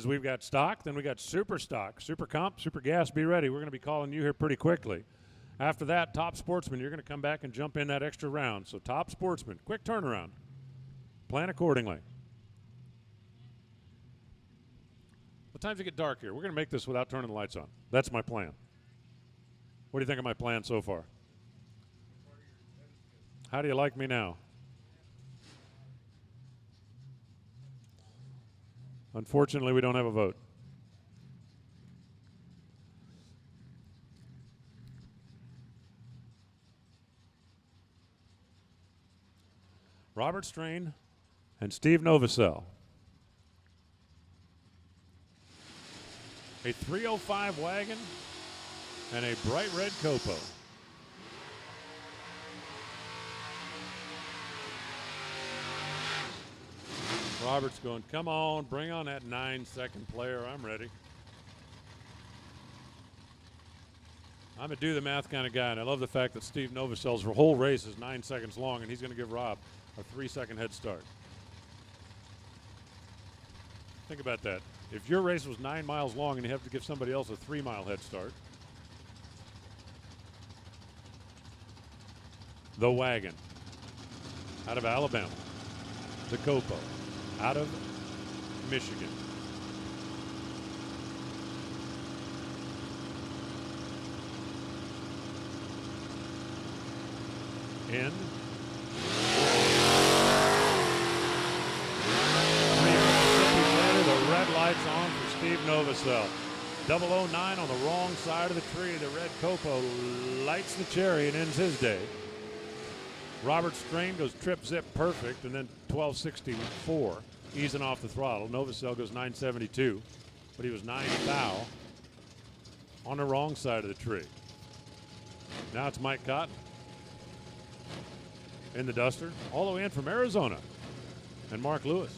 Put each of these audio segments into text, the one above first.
is we've got stock, then we got super stock, super comp, super gas. Be ready. We're going to be calling you here pretty quickly. After that, top sportsman, you're going to come back and jump in that extra round. So top sportsman, quick turnaround. Plan accordingly. What time's it get dark here? We're going to make this without turning the lights on. That's my plan. What do you think of my plan so far? How do you like me now? Unfortunately, we don't have a vote. Robert Strain and Steve Novosel. A 305 wagon and a bright red Copo. Robert's going, come on, bring on that 9-second player. I'm ready. I'm a do the math kind of guy, and I love the fact that Steve Novosel's whole race is 9 seconds long, and he's going to give Rob a 3-second head start. Think about that. If your race was 9 miles long and you have to give somebody else a 3-mile head start. The wagon out of Alabama. The Copo out of Michigan. In. The red lights on for Steve Novosel. 009 on the wrong side of the tree. The red Copo lights the cherry and ends his day. Robert Strain goes trip zip perfect, and then 1264 easing off the throttle. Novosel goes 972, but he was 9 thou on the wrong side of the tree. Now it's Mike Cotton in the Duster, all the way in from Arizona, and Mark Lewis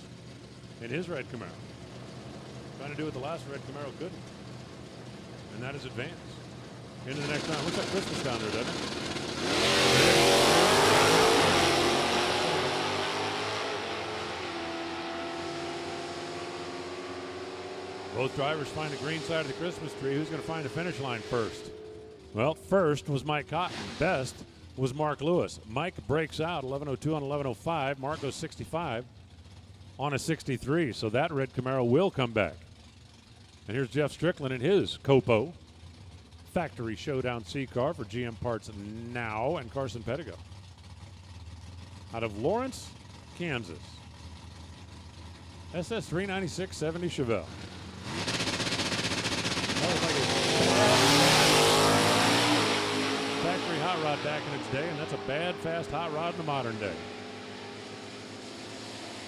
in his red Camaro. Trying to do what the last red Camaro couldn't, and that is advance into the next round. Looks like Christmas down there, doesn't it? Both drivers find the green side of the Christmas tree. Who's going to find the finish line first? Well, first was Mike Cotton. Best was Mark Lewis. Mike breaks out 11:02 on 11:05. Mark goes 65 on a 63. So that red Camaro will come back. And here's Jeff Strickland in his Copo factory showdown C car for GM Parts Now and Carson Pettigo out of Lawrence, Kansas. SS 396-70 Chevelle. Factory hot rod back in its day, and that's a bad, fast hot rod in the modern day.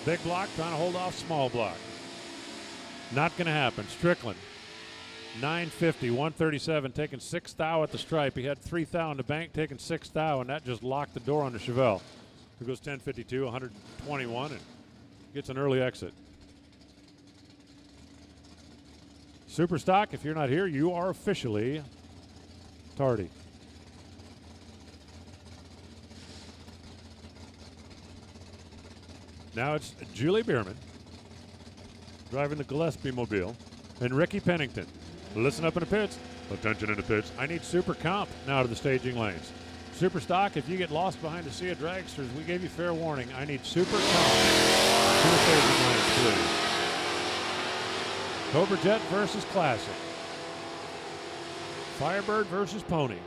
Big block trying to hold off small block. Not going to happen. Strickland, 950, 137, taking 6 thou at the stripe. He had 3 thou in the bank, taking 6 thou, and that just locked the door on the Chevelle. Who goes 1052, 121, and gets an early exit. Super stock, if you're not here, you are officially tardy. Now it's Julie Bierman driving the Gillespie Mobile and Ricky Pennington. Listen up in the pits. Attention in the pits. I need super comp now to the staging lanes. Super stock, if you get lost behind the sea of dragsters, we gave you fair warning. I need super comp to the staging lanes, please. Cobra Jet versus Classic. Firebird versus Pony.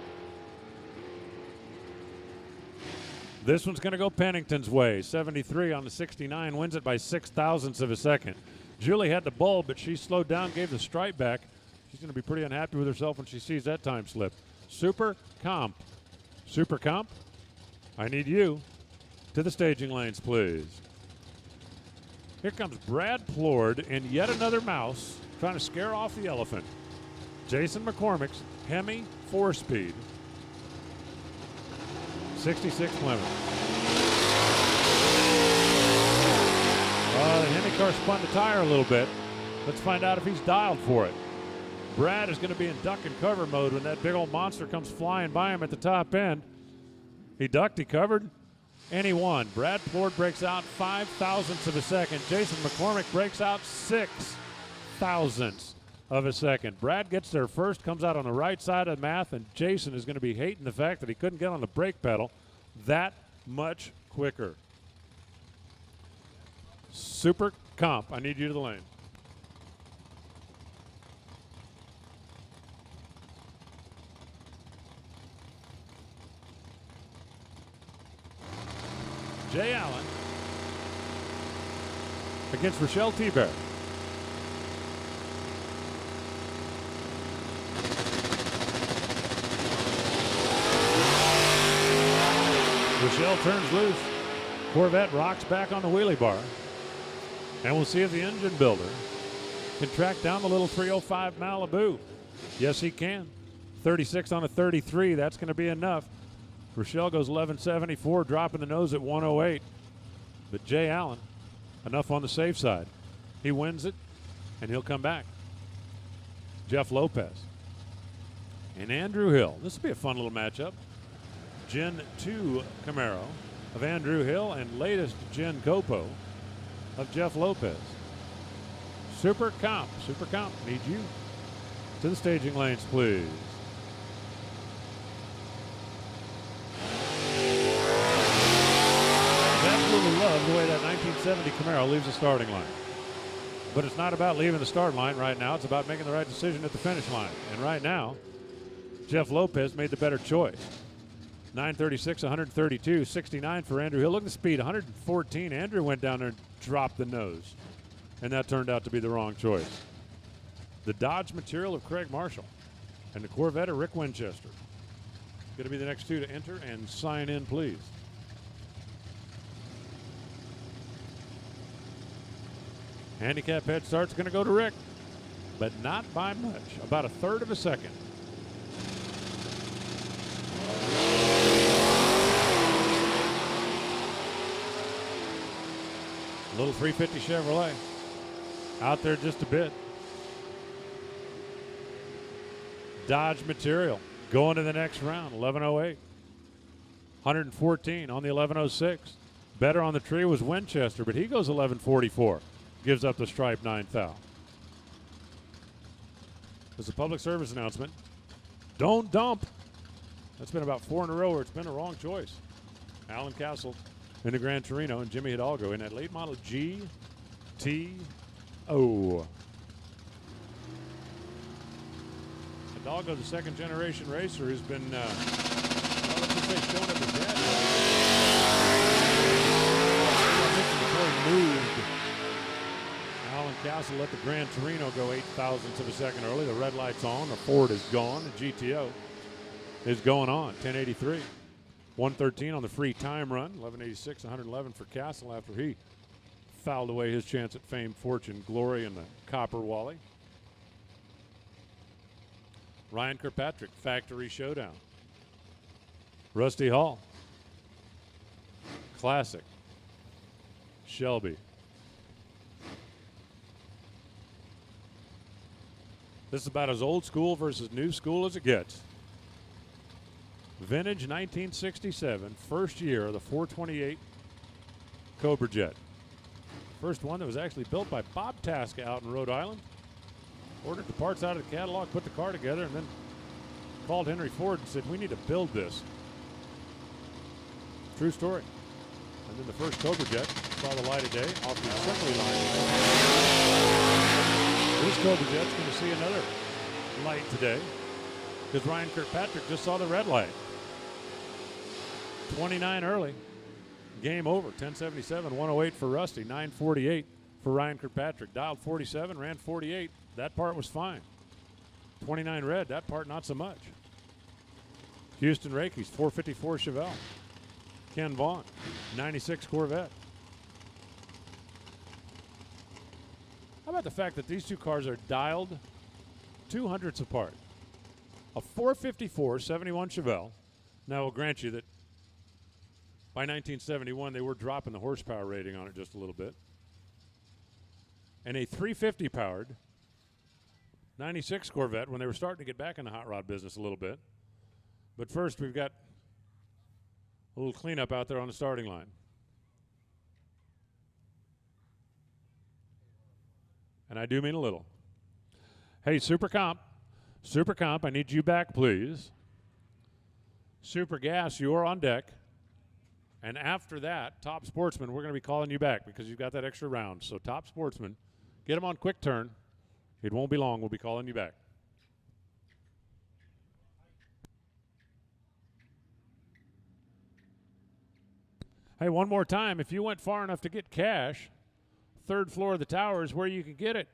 This one's going to go Pennington's way. 73 on the 69, wins it by 0.06 of a second. Julie had the bulb, but she slowed down, gave the stripe back. She's going to be pretty unhappy with herself when she sees that time slip. Super comp. Super comp, I need you to the staging lanes, please. Here comes Brad Plord in yet another mouse trying to scare off the elephant. Jason McCormick's Hemi 4-speed. 66 Plymouth. The Hemi car spun the tire a little bit. Let's find out if he's dialed for it. Brad is going to be in duck and cover mode when that big old monster comes flying by him at the top end. He ducked, he covered, and he won. Brad Plord breaks out 0.05 of a second. Jason McCormick breaks out 6 thousandths of a second. Brad gets there first, comes out on the right side of the math, and Jason is going to be hating the fact that he couldn't get on the brake pedal that much quicker. Super comp, I need you to the lane. Jay Allen against Rochelle T-Bear. Rochelle turns loose. Corvette rocks back on the wheelie bar. And we'll see if the engine builder can track down the little 305 Malibu. Yes, he can. 36 on a 33, that's going to be enough. Rochelle goes 1174, dropping the nose at 108. But Jay Allen, enough on the safe side. He wins it, and he'll come back. Jeff Lopez and Andrew Hill. This will be a fun little matchup. Gen 2 Camaro of Andrew Hill and latest Gen Copo of Jeff Lopez. Super Comp, need you to the staging lanes, please. Absolutely love the way that 1970 Camaro leaves the starting line. But it's not about leaving the start line right now. It's about making the right decision at the finish line. And right now, Jeff Lopez made the better choice. 936, 132, 69 for Andrew Hill. Look at the speed, 114. Andrew went down there and dropped the nose. And that turned out to be the wrong choice. The Dodge material of Craig Marshall and the Corvette of Rick Winchester. Going to be the next two to enter and sign in, please. Handicap head start's going to go to Rick, but not by much, about a third of a second. Little 350 Chevrolet out there just a bit. Dodge material going to the next round, 1108. 114 on the 1106. Better on the tree was Winchester, but he goes 1144. Gives up the stripe 9th out. There's a public service announcement. Don't dump. That's been about 4 in a row where it's been a wrong choice. Alan Castle in the Gran Torino and Jimmy Hidalgo in that late model GTO. Hidalgo, the second generation racer, has been showing up his dad. Moved. Alan Castle let the Gran Torino go 8 thousandths of a second early. The red light's on. The Ford is gone. The GTO is going on. 1083. 113 on the free time run. 1186, 111 for Castle after he fouled away his chance at fame, fortune, glory, and the Copper Wally. Ryan Kirkpatrick, factory showdown. Rusty Hall. Classic. Shelby. This is about as old school versus new school as it gets. Vintage 1967, first year of the 428 Cobra Jet. First one that was actually built by Bob Tasca out in Rhode Island. Ordered the parts out of the catalog, put the car together, and then called Henry Ford and said, we need to build this. True story. And then the first Cobra Jet saw the light of day off the assembly line. This Cobra Jet's going to see another light today because Ryan Kirkpatrick just saw the red light. 29 early. Game over. 1077, 108 for Rusty, 948 for Ryan Kirkpatrick. Dialed 47, ran 48. That part was fine. 29 red, that part not so much. Houston Rakey's 454 Chevelle. Ken Vaughn, 96 Corvette. How about the fact that these two cars are dialed 200ths apart? A 454 71 Chevelle. Now, I will grant you that by 1971, they were dropping the horsepower rating on it just a little bit. And a 350 powered 96 Corvette when they were starting to get back in the hot rod business a little bit. But first, we've got a little cleanup out there on the starting line. And I do mean a little. Hey, Super Comp, I need you back, please. Super Gas, you're on deck. And after that, Top Sportsman, we're going to be calling you back because you've got that extra round. So Top Sportsman, get him on quick turn. It won't be long. We'll be calling you back. Hey, one more time. If you went far enough to get cash, third floor of the tower is where you can get it.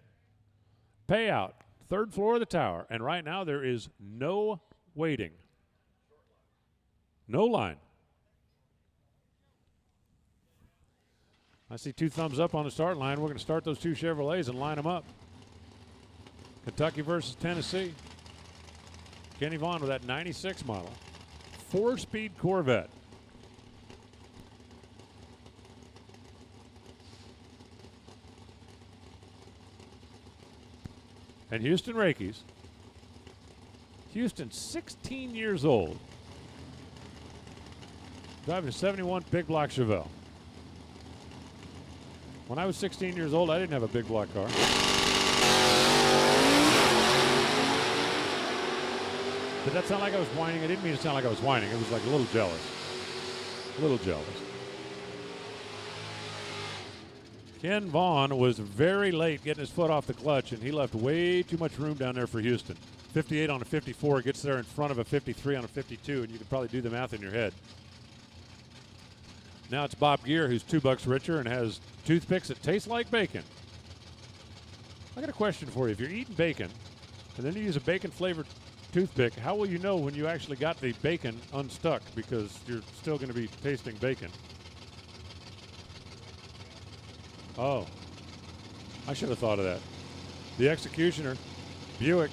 Payout, third floor of the tower. And right now there is no waiting. No line. I see 2 thumbs up on the start line. We're going to start those 2 Chevrolets and line them up. Kentucky versus Tennessee. Kenny Vaughn with that 96 model. 4-speed Corvette. And Houston Rakes. Houston, 16 years old. Driving a 71 big block Chevelle. When I was 16 years old, I didn't have a big block car. Did that sound like I was whining? I didn't mean to sound like I was whining. It was like a little jealous. A little jealous. Ken Vaughn was very late getting his foot off the clutch, and he left way too much room down there for Houston. 58 on a 54 gets there in front of a 53 on a 52, and you can probably do the math in your head. Now it's Bob Gear, who's $2 richer and has toothpicks that taste like bacon. I got a question for you. If you're eating bacon and then you use a bacon-flavored toothpick, how will you know when you actually got the bacon unstuck? Because you're still going to be tasting bacon. Oh, I should have thought of that. The Executioner, Buick,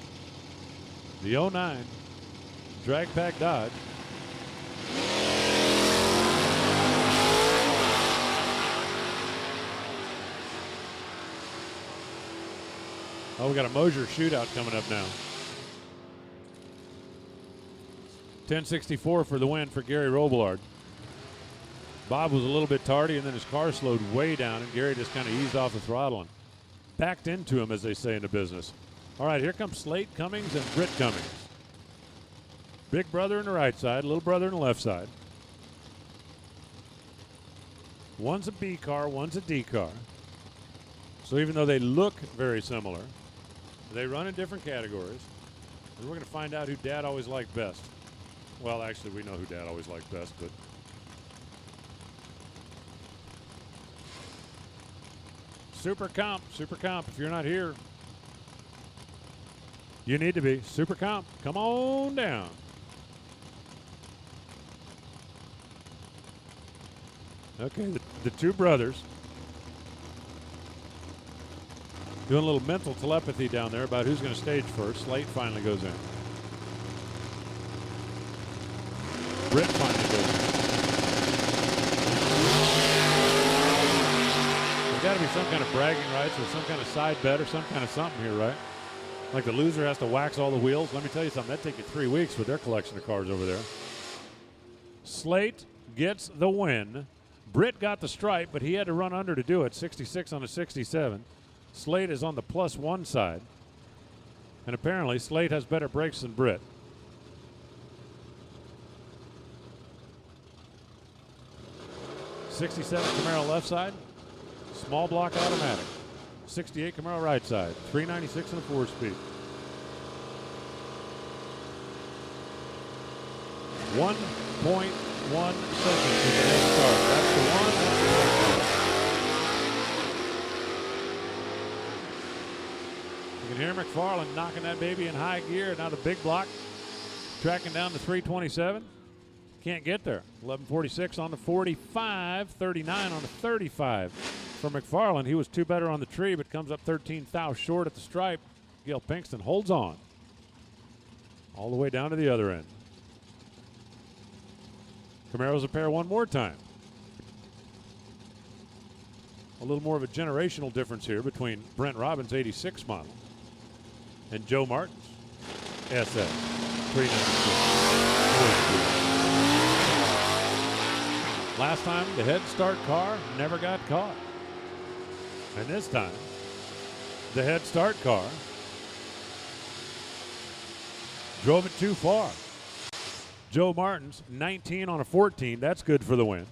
the 09, Drag Pack Dodge. Oh, we got a Mosier shootout coming up now. 1064 for the win for Gary Robillard. Bob was a little bit tardy, and then his car slowed way down, and Gary just kind of eased off the throttle and backed into him, as they say in the business. All right, here comes Slate Cummings and Britt Cummings. Big brother on the right side, little brother on the left side. One's a B car, one's a D car. So even though they look very similar, they run in different categories. And we're going to find out who Dad always liked best. Well, actually, we know who Dad always liked best, but Super Comp, if you're not here, you need to be. Super Comp, come on down. Okay, the 2 brothers doing a little mental telepathy down there about who's going to stage first. Slate finally goes in. Britt finally goes in. There's got to be some kind of bragging rights or some kind of side bet or some kind of something here, right? Like the loser has to wax all the wheels. Let me tell you something. That'd take you 3 weeks with their collection of cars over there. Slate gets the win. Britt got the stripe, but he had to run under to do it. 66 on a 67. Slate is on the +1 side. And apparently Slate has better brakes than Britt. '67 Camaro left side. Small block automatic. 68 Camaro right side. 396 and a 4-speed. 1.1 seconds to the head start. That's the one. That's the second. You can hear McFarland knocking that baby in high gear. Now the big block tracking down to 327. Can't get there. 1146 on the 45. 39 on the 35. For McFarland, he was 2 better on the tree, but comes up 13 thou short at the stripe. Gail Pinkston holds on all the way down to the other end. Camaro's a pair one more time. A little more of a generational difference here between Brent Robbins' 86 model and Joe Martin's SS 396. Last time, the head start car never got caught. And this time, the head start car Drove it too far. Joe Martins, 19 on a 14. That's good for the win.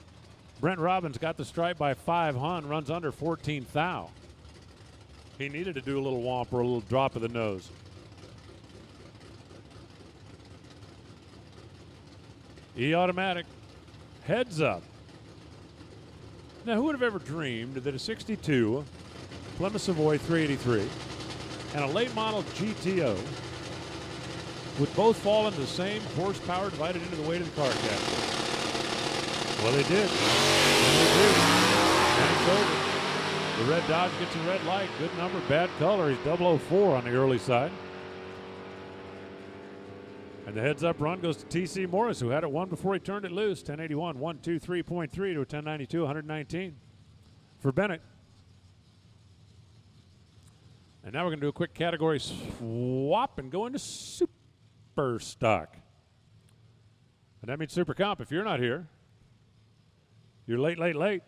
Brent Robbins got the stripe by 5 hun, runs under 14 thou. He needed to do a little womp or a little drop of the nose. E-automatic, heads up. Now, who would have ever dreamed that a 62 Plymouth Savoy 383 and a late model GTO would both fall into the same horsepower divided into the weight of the car category? Well, they did. And they do. And it's over. The red Dodge gets a red light. Good number, bad color. He's 004 on the early side. And the heads-up run goes to T.C. Morris, who had it won before he turned it loose. 1081, 123.3 to a 1092, 119 for Bennett. And now we're going to do a quick category swap and go into Super Stock. And that means Super Comp. If you're not here, you're late, late, late.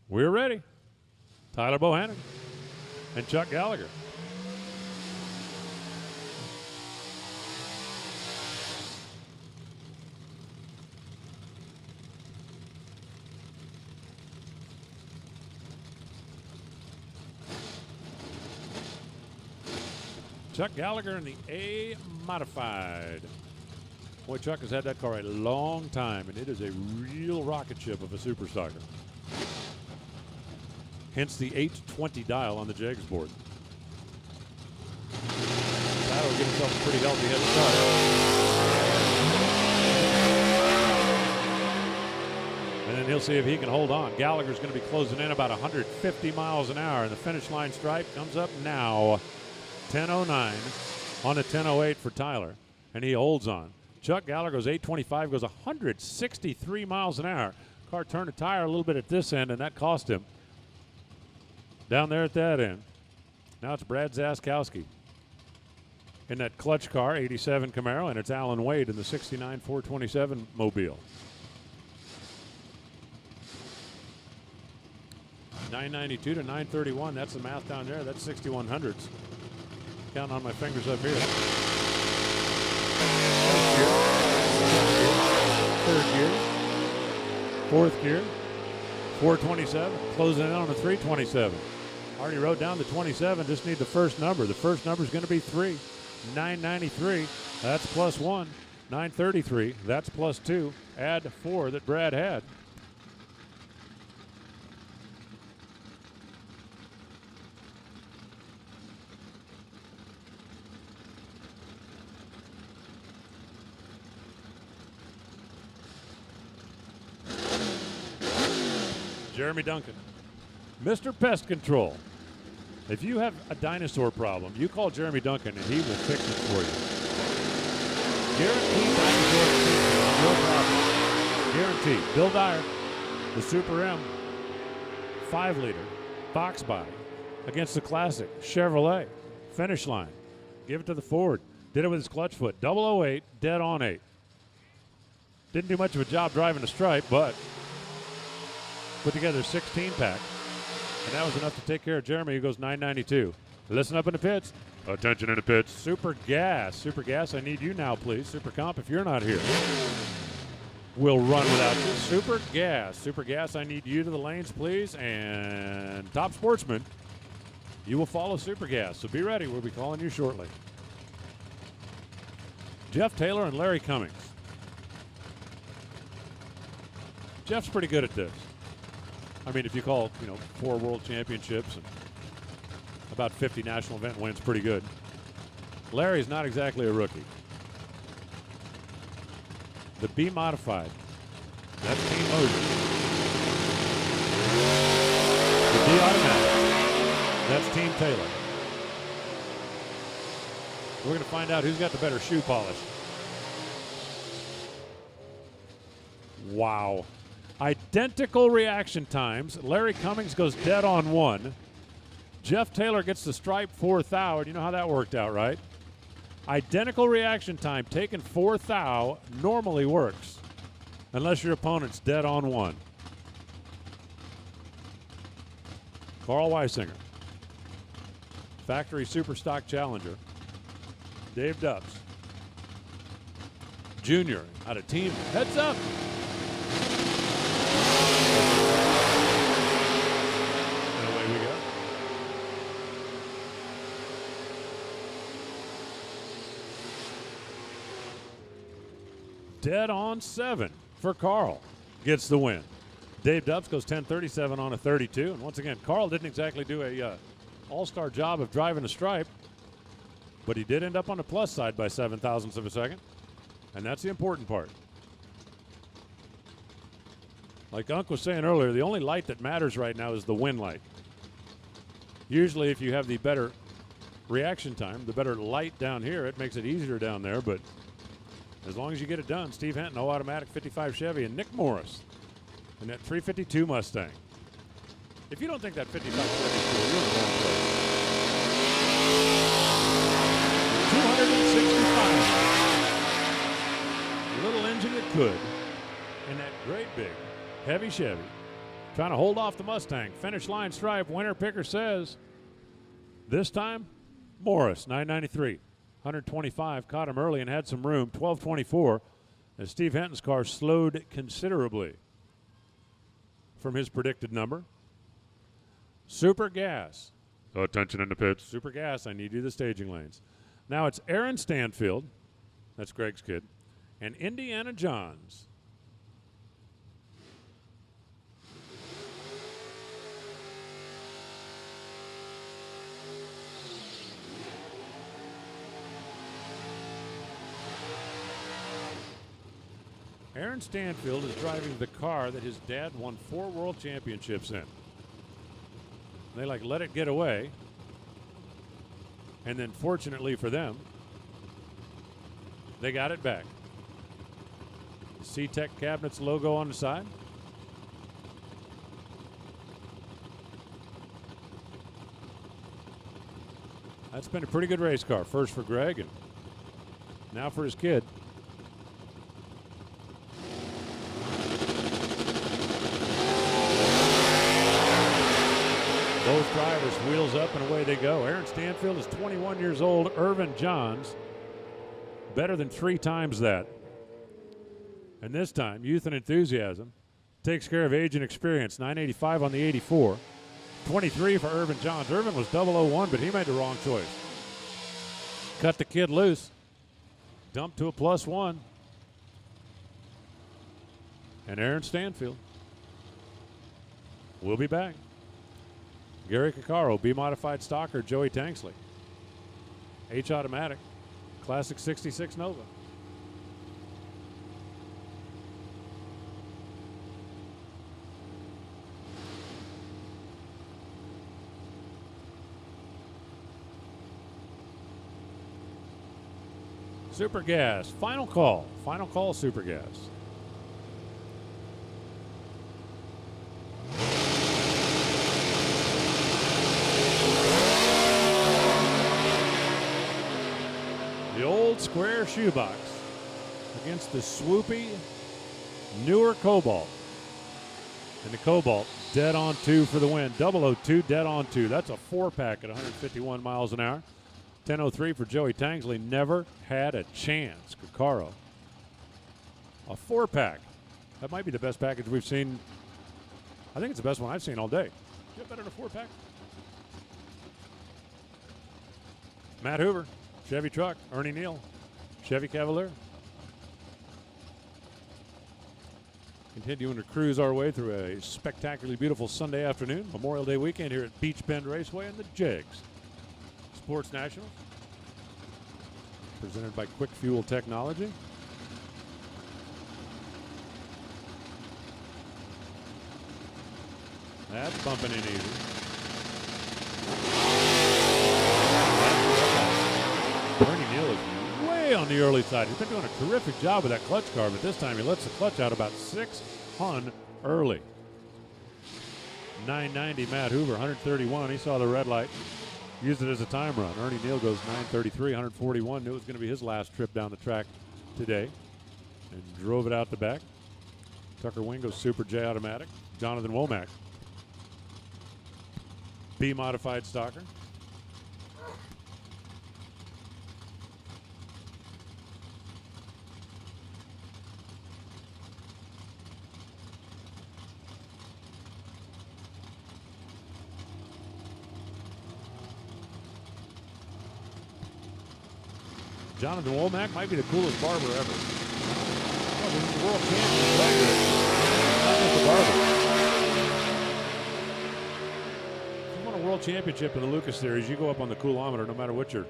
We're ready. Tyler Bohannon and Chuck Gallagher. Chuck Gallagher in the A Modified. Boy, Chuck has had that car a long time, and it is a real rocket ship of a super stocker. Hence the 820 dial on the JEGS board. That'll give himself a pretty healthy head start. And then he'll see if he can hold on. Gallagher's going to be closing in about 150 miles an hour, and the finish line stripe comes up now. 10:09 on a 10:08 for Tyler, and he holds on. Chuck Gallagher goes 825, goes 163 miles an hour. Car turned a tire a little bit at this end, and that cost him. Down there at that end. Now it's Brad Zaskowski in that clutch car, 87 Camaro, and it's Alan Wade in the 69 427 Mobile. 992 to 931, that's the math down there. That's 6100s. Counting on my fingers up here. Third gear. Fourth gear. 427. Closing in on a 327. Already wrote down the 27. Just need the first number. The first number is going to be 3. 993. That's plus 1. 933. That's plus 2. Add 4 that Brad had. Jeremy Duncan, Mr. Pest Control. If you have a dinosaur problem, you call Jeremy Duncan and he will fix it for you. Guaranteed dinosaur no problem. Guaranteed. Bill Dyer, the Super M, 5-liter, box body against the classic Chevrolet. Finish line. Give it to the Ford. Did it with his clutch foot. 008, dead on 8. Didn't do much of a job driving the stripe, but put together a 16-pack, and that was enough to take care of Jeremy, who goes 992. Listen up in the pits. Attention in the pits. Super Gas. Super Gas, I need you now, please. Super Comp, if you're not here, we'll run without you. Super Gas. Super Gas, I need you to the lanes, please. And Top Sportsman, you will follow Super Gas, so be ready. We'll be calling you shortly. Jeff Taylor and Larry Cummings. Jeff's pretty good at this. I mean, if you call, 4 world championships and about 50 national event wins, pretty good. Larry's not exactly a rookie. The B Modified. That's Team Mosier. The D Automatic. That's Team Taylor. We're going to find out who's got the better shoe polish. Wow. Identical reaction times. Larry Cummings goes dead on 1. Jeff Taylor gets the stripe 4 thou, and you know how that worked out, right? Identical reaction time, taking 4 thou normally works, unless your opponent's dead on 1. Carl Weisinger. Factory Superstock Challenger. Dave Dubs. Junior out of team. Heads up. And away we go. Dead on 7 for Carl. Gets the win. Dave Dubs goes 10:37 on a 32. And once again, Carl didn't exactly do a all-star job of driving a stripe, but he did end up on the plus side by 7 thousandths of a second. And that's the important part. Like Unc was saying earlier, the only light that matters right now is the wind light. Usually if you have the better reaction time, the better light down here, it makes it easier down there. But as long as you get it done, Steve Henton, no automatic 55 Chevy, and Nick Morris in that 352 Mustang. If you don't think that 55 Chevy is cool, you're in the wrong place. 265. Little engine that could, and that great big heavy Chevy trying to hold off the Mustang. Finish line stripe. Winner picker says this time Morris, 993, 125. Caught him early and had some room. 1224 as Steve Henton's car slowed considerably from his predicted number. Super Gas. Attention in the pits. Super Gas, I need you the staging lanes. Now it's Aaron Stanfield. That's Greg's kid. And Indiana Johns. Aaron Stanfield is driving the car that his dad won 4 world championships in. They let it get away. And then fortunately for them, they got it back. C-Tech Cabinets logo on the side. That's been a pretty good race car. First for Greg and now for his kid. Both drivers wheels up and away they go. Aaron Stanfield is 21 years old. Irvin Johns, better than 3 times that. And this time, youth and enthusiasm takes care of age and experience. 985 on the 84. 23 for Irvin Johns. Irvin was 001, but he made the wrong choice. Cut the kid loose. Dumped to a +1. And Aaron Stanfield will be back. Gary Caccaro, B-modified stocker, Joey Tanksley. H-automatic, classic 66 Nova. Super Gas, final call Super Gas. The old square shoebox against the swoopy newer Cobalt. And the Cobalt dead on 2 for the win. 002 dead on 2. That's a 4-pack at 151 miles an hour. 10:03 for Joey Tanksley. Never had a chance. Caccaro. A 4-pack. That might be the best package we've seen. I think it's the best one I've seen all day. You have better than a 4-pack? Matt Hoover, Chevy Truck. Ernie Neal, Chevy Cavalier. Continuing to cruise our way through a spectacularly beautiful Sunday afternoon. Memorial Day weekend here at Beach Bend Raceway and the JEGS Sports Nationals. Presented by Quick Fuel Technology. That's bumping in easy. Ernie Neal is way on the early side. He's been doing a terrific job with that clutch car, but this time he lets the clutch out about 6 hun early. 990 Matt Hoover, 131. He saw the red light. Used it as a time run. Ernie Neal goes 933, 141. Knew it was going to be his last trip down the track today. And drove it out the back. Tucker Wingo's Super J automatic. Jonathan Womack. B modified stalker. Jonathan Womack might be the coolest barber ever. Oh, this is the world champion. Not just a barber. If you won a world championship in the Lucas Series, you go up on the coolometer no matter what your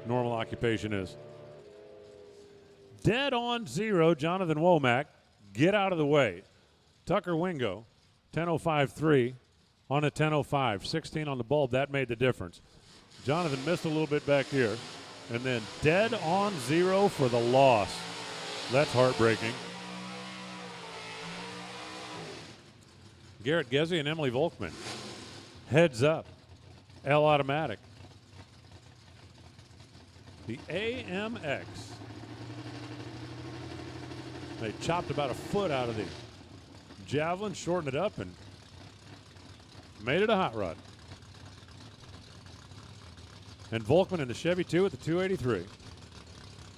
normal occupation is. Dead on zero, Jonathan Womack. Get out of the way. Tucker Wingo, 10.05.3 on a 10.05. 16 on the bulb. That made the difference. Jonathan missed a little bit back here. And then dead on zero for the loss. That's heartbreaking. Garrett Gezi and Emily Volkman. Heads up. L automatic. The AMX. They chopped about a foot out of the javelin, shortened it up, and made it a hot rod. And Volkman in the Chevy 2 at the 283.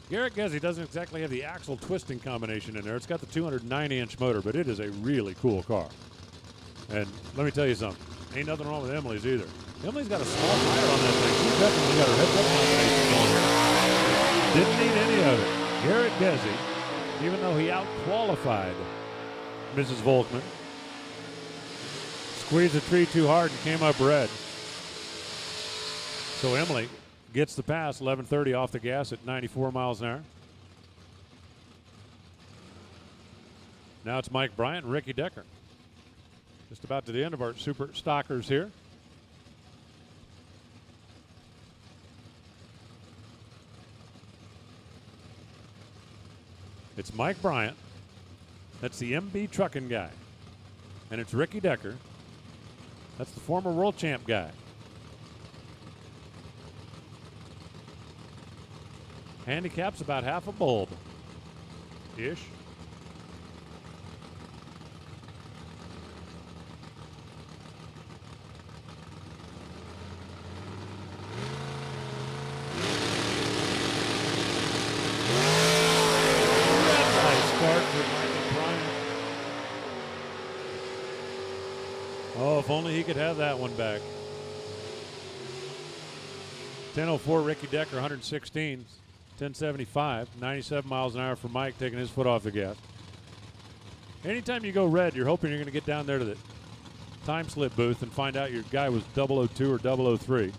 Garrett Gezi doesn't exactly have the axle twisting combination in there. It's got the 290-inch motor, but it is a really cool car. And let me tell you something. Ain't nothing wrong with Emily's either. Emily's got a small tire on that thing. She's definitely got her heads up combination on here. Didn't need any of it. Garrett Gezi, even though he out-qualified Mrs. Volkman, squeezed the tree too hard and came up red. So Emily gets the pass, 11:30 off the gas at 94 miles an hour. Now it's Mike Bryant and Ricky Decker. Just about to the end of our super stockers here. It's Mike Bryant. That's the MB trucking guy. And it's Ricky Decker. That's the former world champ guy. Handicap's about half a bulb-ish. Oh, if only he could have that one back. 10.04 Ricky Decker, 116. 10.75, 97 miles an hour for Mike, taking his foot off the gas. Anytime you go red, you're hoping you're going to get down there to the time slip booth and find out your guy was 002 or 003. When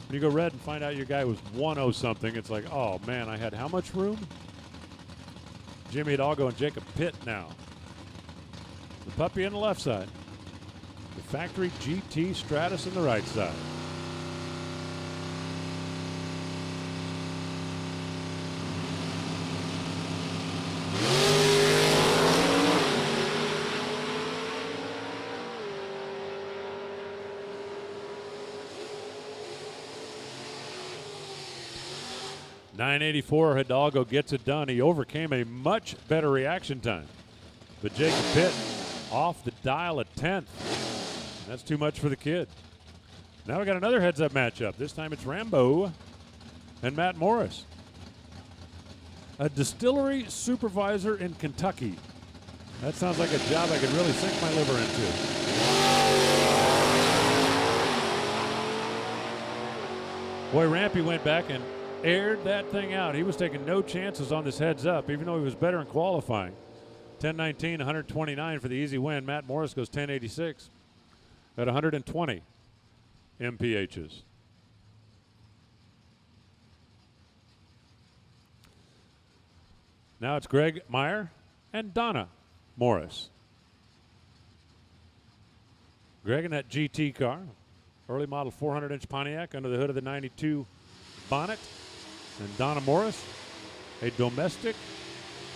you go red and find out your guy was 10 something, it's like, oh man, I had how much room? Jimmy Hidalgo and Jacob Pitt now. The puppy on the left side. The factory GT Stratus on the right side. .984, Hidalgo gets it done. He overcame a much better reaction time. But Jacob Pitt off the dial at 10th. That's too much for the kid. Now we got another heads-up matchup. This time it's Rambo and Matt Morris. A distillery supervisor in Kentucky. That sounds like a job I could really sink my liver into. Boy, Rampy went back and aired that thing out. He was taking no chances on this heads up, even though he was better in qualifying. 10.19, 129 for the easy win. Matt Morris goes 10.86 at 120 MPHs. Now it's Greg Meyer and Donna Morris. Greg in that GT car, early model 400-inch Pontiac under the hood of the 92 bonnet. And Donna Morris, a domestic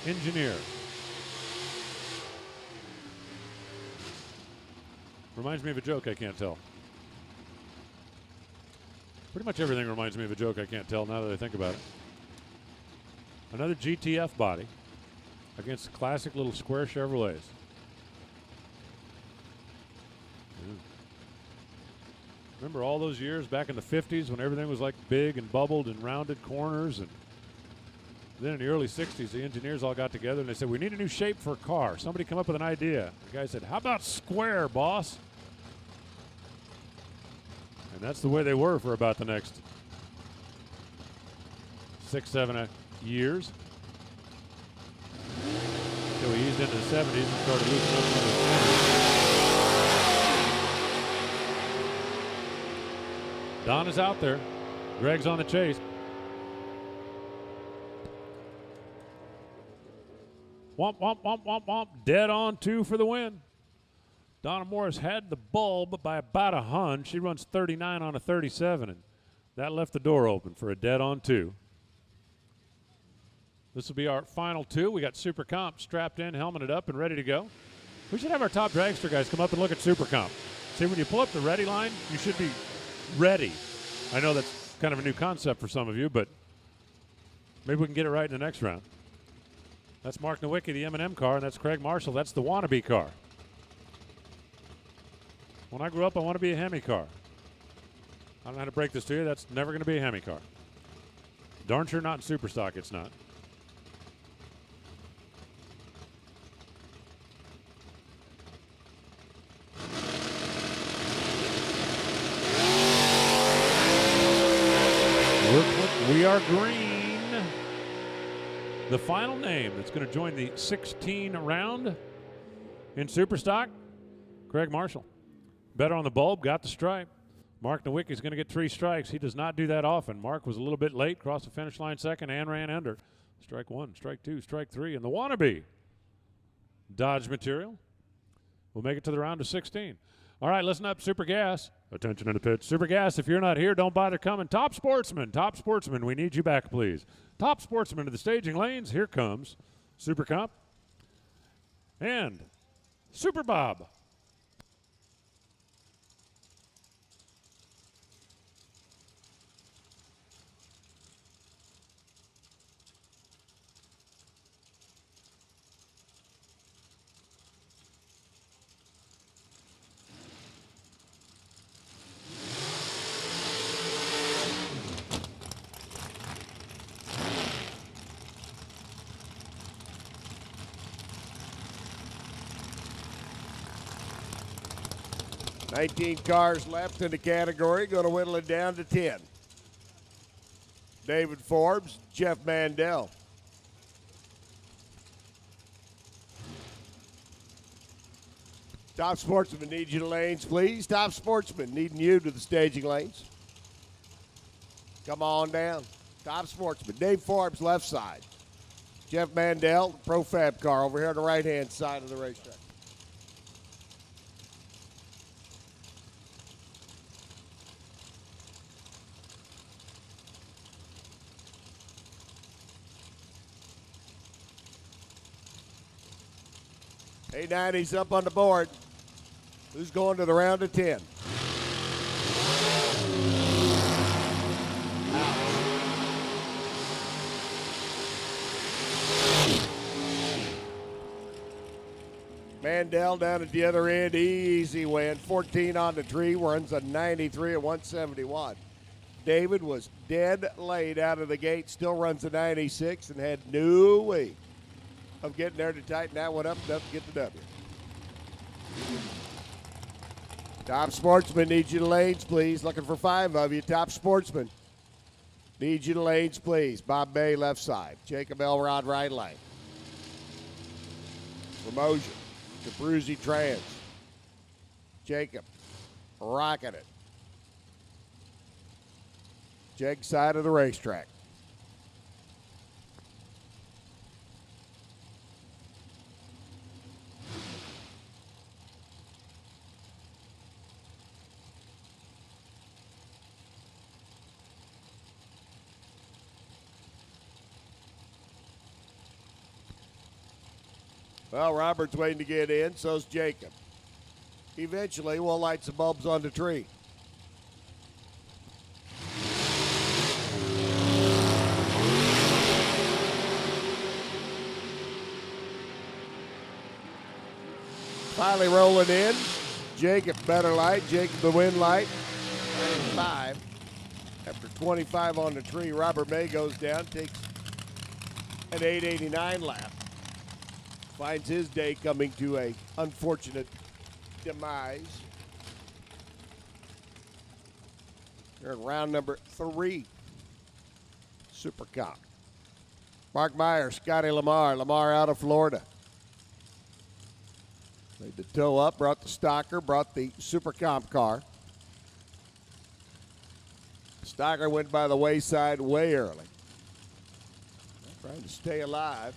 engineer. Reminds me of a joke I can't tell. Pretty much everything reminds me of a joke I can't tell now that I think about it. Another GTF body against classic little square Chevrolets. Remember all those years back in the 50s when everything was like big and bubbled and rounded corners? And then in the early 60s, the engineers all got together and they said, we need a new shape for a car. Somebody come up with an idea. The guy said, how about square, boss? And that's the way they were for about the next 6, 7 years. Until we eased into the 70s and started loosening up on the 20s. Don is out there. Greg's on the chase. Womp, womp, womp, womp, womp. Dead on 2 for the win. Donna Morris had the bulb by about a hun. She runs 39 on a 37, and that left the door open for a dead on 2. This will be our final 2. We got Super Comp strapped in, helmeted up, and ready to go. We should have our top dragster guys come up and look at Super Comp. See, when you pull up the ready line, you should be ready. I know that's kind of a new concept for some of you, but maybe we can get it right in the next round. That's Mark Nowicki, the M&M car, and that's Craig Marshall. That's the wannabe car. When I grew up, I want to be a Hemi car. I don't know how to break this to you. That's never going to be a Hemi car. Darn sure not in super stock, it's not. We are green. The final name that's going to join the 16 round in super stock, Craig Marshall. Better on the bulb, got the stripe. Mark Nowicki is going to get 3 strikes. He does not do that often. Mark was a little bit late, crossed the finish line second, and ran under. Strike 1, strike 2, strike 3, and the wannabe Dodge material will make it to the round of 16. All right, listen up, Super Gas. Attention in the pit. Super Gas, if you're not here, don't bother coming. Top Sportsman, we need you back, please. Top Sportsman to the staging lanes. Here comes Super Comp and Super Bob. Nineteen cars left in the category. Going to whittle it down to 10. David Forbes, Jeff Mandel. Top Sportsman, need you to lanes, please. Top Sportsman, needing you to the staging lanes. Come on down. Top Sportsman, Dave Forbes, left side. Jeff Mandel, Profab car over here on the right-hand side of the racetrack. A90's up on the board. Who's going to the round of 10? Mandel down at the other end, easy win. 14 on the tree, runs a 93 at 171. David was dead late out of the gate, still runs a 96 and had no way of getting there to tighten that one up enough to get the W. Top Sportsman, needs you to lanes, please. Looking for 5 of you. Top Sportsman, needs you to lanes, please. Bob Bay, left side. Jacob Elrod, right lane. Promotion to Bruzy Trans. Jacob, rocking it. JEGS side of the racetrack. Well, Robert's waiting to get in, so's Jacob. Eventually, we'll light some bulbs on the tree. Finally rolling in. Jacob, better light. Jacob, the wind light. 5. After 25 on the tree, Robert May goes down, takes an 8.89 lap. Finds his day coming to a unfortunate demise. They're in round number 3. Super Comp. Mark Meyer, Scotty Lamar. Lamar out of Florida. Laid the toe up, brought the Stocker, brought the Super Comp car. Stocker went by the wayside way early. Trying to stay alive.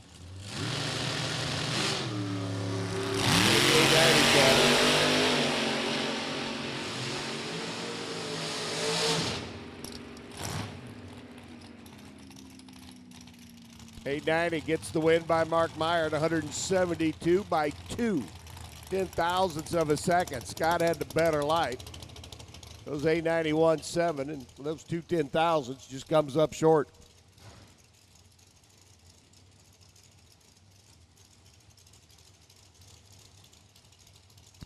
890 gets the win by Mark Meyer at 172 by 2 10,000ths of a second. Scott had the better light. Those 891.7 and those 2 10,000ths just comes up short.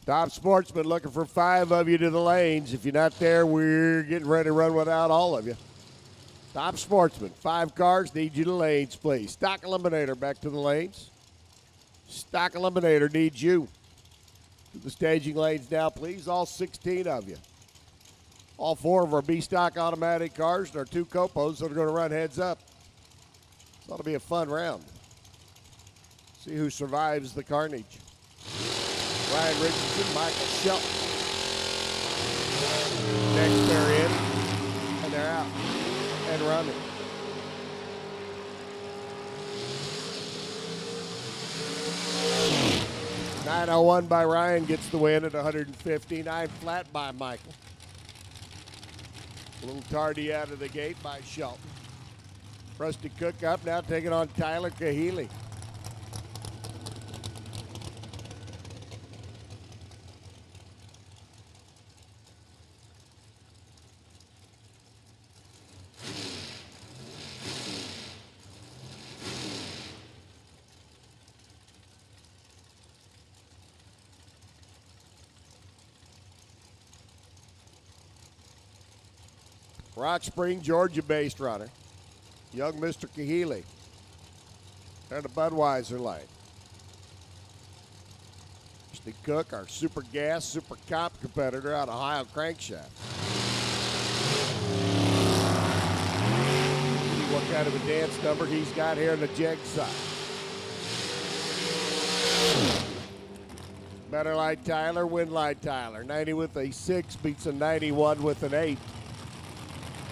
Top Sportsman looking for 5 of you to the lanes. If you're not there, we're getting ready to run without all of you. Top Sportsman, 5 cars, need you to lanes, please. Stock Eliminator back to the lanes. Stock Eliminator needs you. To the staging lanes now, please, all 16 of you. All 4 of our B-Stock automatic cars and our 2 Copos that are going to run heads up. This ought to be a fun round. See who survives the carnage. Ryan Richardson, Michael Shelton. Next they're in, and they're out and running. .901 by Ryan gets the win at 159 flat by Michael. A little tardy out of the gate by Shelton. Rusty Cook up now taking on Tyler Kahele. Rock Spring, Georgia-based runner. Young Mr. Kahele. They're the Budweiser lane. Rusty Cook, our Super Gas, Super Comp competitor out of Ohio Crankshaft. See what kind of a dance number he's got here on the JEGS side. Better Light Tyler, Win Light Tyler. 90 with a 6 beats a 91 with an 8.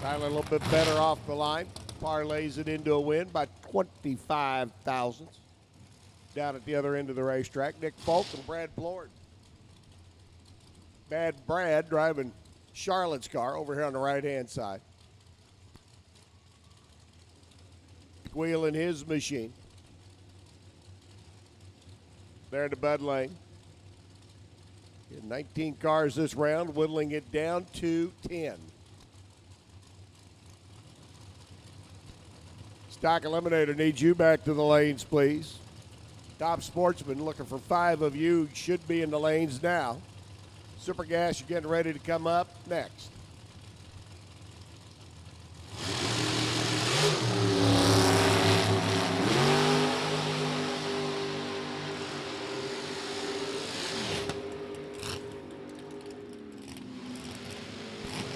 Tyler a little bit better off the line. Parlays it into a win by 25 thousandths. Down at the other end of the racetrack, Nick Folk and Brad Plord. Bad Brad driving Charlotte's car over here on the right-hand side. Wheeling his machine. There in the Bud lane. 19 cars this round, whittling it down to 10. Stock Eliminator needs you back to the lanes, please. Top Sportsman looking for 5 of you. Should be in the lanes now. Super Gas, you're getting ready to come up next.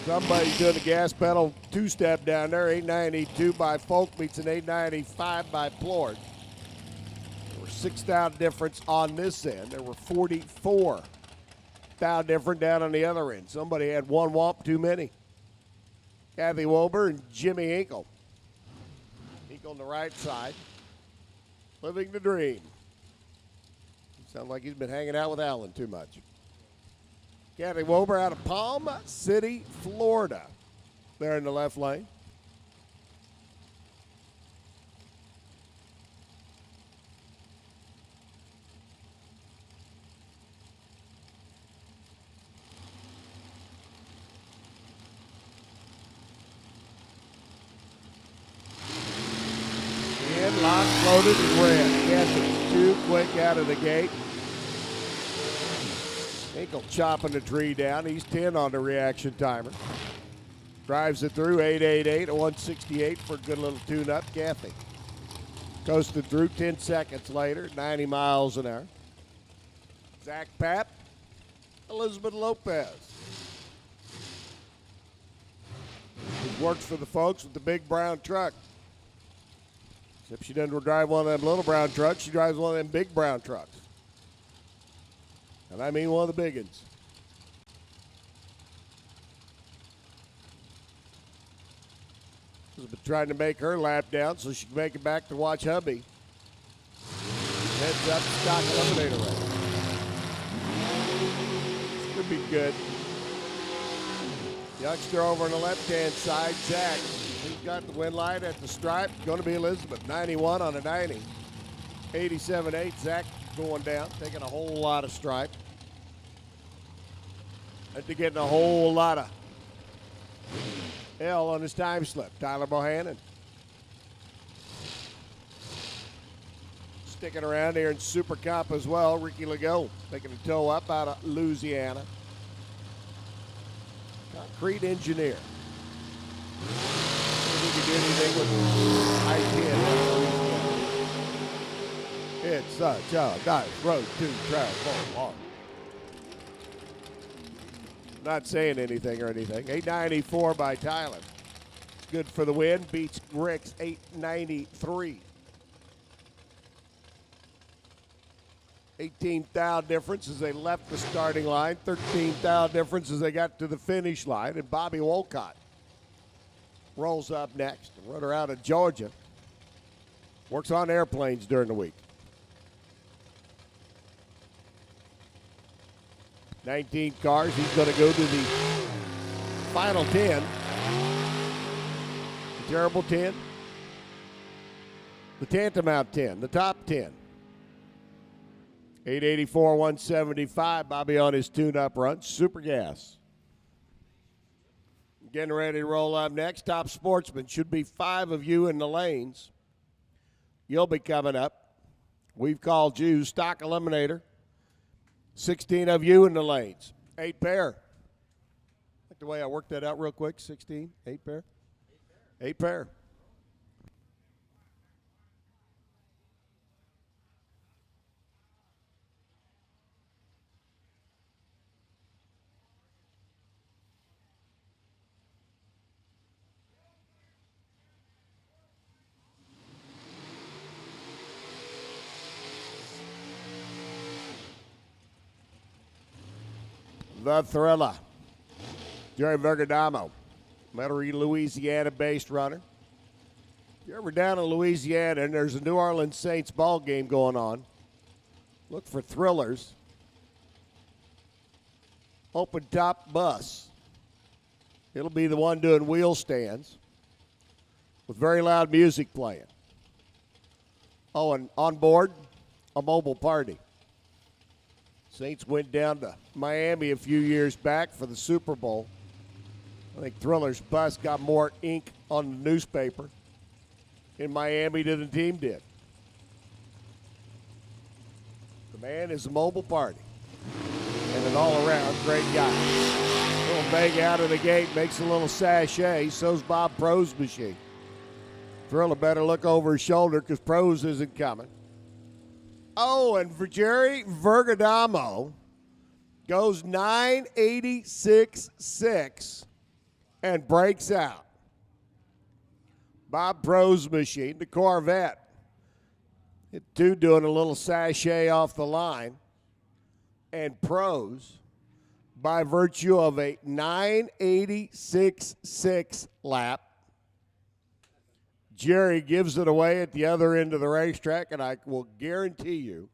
Somebody's doing the gas pedal 2-step down there. 892 by Folk beats an 895 by Plord. There were 6 thou difference on this end. There were 44 thou different down on the other end. Somebody had 1 womp too many. Kathy Wober and Jimmy Hinkle. Hinkle on the right side. Living the dream. Sounds like he's been hanging out with Alan too much. Kathy Wober out of Palm City, Florida. There in the left lane. In, locked, loaded, and red. Kansas too quick out of the gate. Hinkle chopping the tree down. He's 10 on the reaction timer. Drives it through 888 at 168 for a good little tune-up. Kathy coasted through 10 seconds later, 90 miles an hour. Zach Papp, Elizabeth Lopez. He works for the folks with the big brown truck. Except she doesn't drive one of them little brown trucks. She drives one of them big brown trucks. And I mean one of the big ones. Elizabeth trying to make her lap down so she can make it back to watch hubby. Heads up, stock eliminator race. This could be good. Youngster over on the left-hand side, Zach. He's got the win light at the stripe. Going to be Elizabeth, 91 on a 90. 87.8, Zach going down, taking a whole lot of stripe. After getting a whole lot of L on his time slip. Tyler Bohannon. Sticking around here in Super Cup as well. Ricky Legault making a toe up out of Louisiana. Concrete engineer. He can do anything with I-10. It's such a nice road to travel on. Not saying anything or anything. 894 by Tyler. Good for the win. Beats Rick's 893. 18 thou difference as they left the starting line. 13 thou difference as they got to the finish line. And Bobby Wolcott rolls up next. A runner out of Georgia. Works on airplanes during the week. 19 cars. He's going to go to the final 10. The terrible 10. The tantamount 10. The top 10. 884, 175. Bobby on his tune-up run. Super gas. Getting ready to roll up next. Top sportsman. Should be 5 of you in the lanes. You'll be coming up. We've called you stock eliminator. 16 of you in the lanes. 8 pair. Like the way I worked that out real quick. 16, 8 pair. 8 pair. The Thriller. Jerry Vergadamo, Metairie, Louisiana-based runner. If you're ever down in Louisiana and there's a New Orleans Saints ball game going on, look for Thrillers. Open top bus. It'll be the one doing wheel stands with very loud music playing. Oh, and on board, a mobile party. Saints went down to Miami a few years back for the Super Bowl. I think Thriller's bus got more ink on the newspaper in Miami than the team did. The man is a mobile party. And an all-around great guy. Little bag out of the gate, makes a little sachet. So's Bob Pro's machine. Thriller better look over his shoulder because Pro's isn't coming. Oh, and for Jerry Vergadamo goes 986.6 and breaks out. Bob Pro's machine, the Corvette. Hit 2 doing a little sachet off the line. And Pro's, by virtue of a 986.6 lap, Jerry gives it away at the other end of the racetrack, and I will guarantee you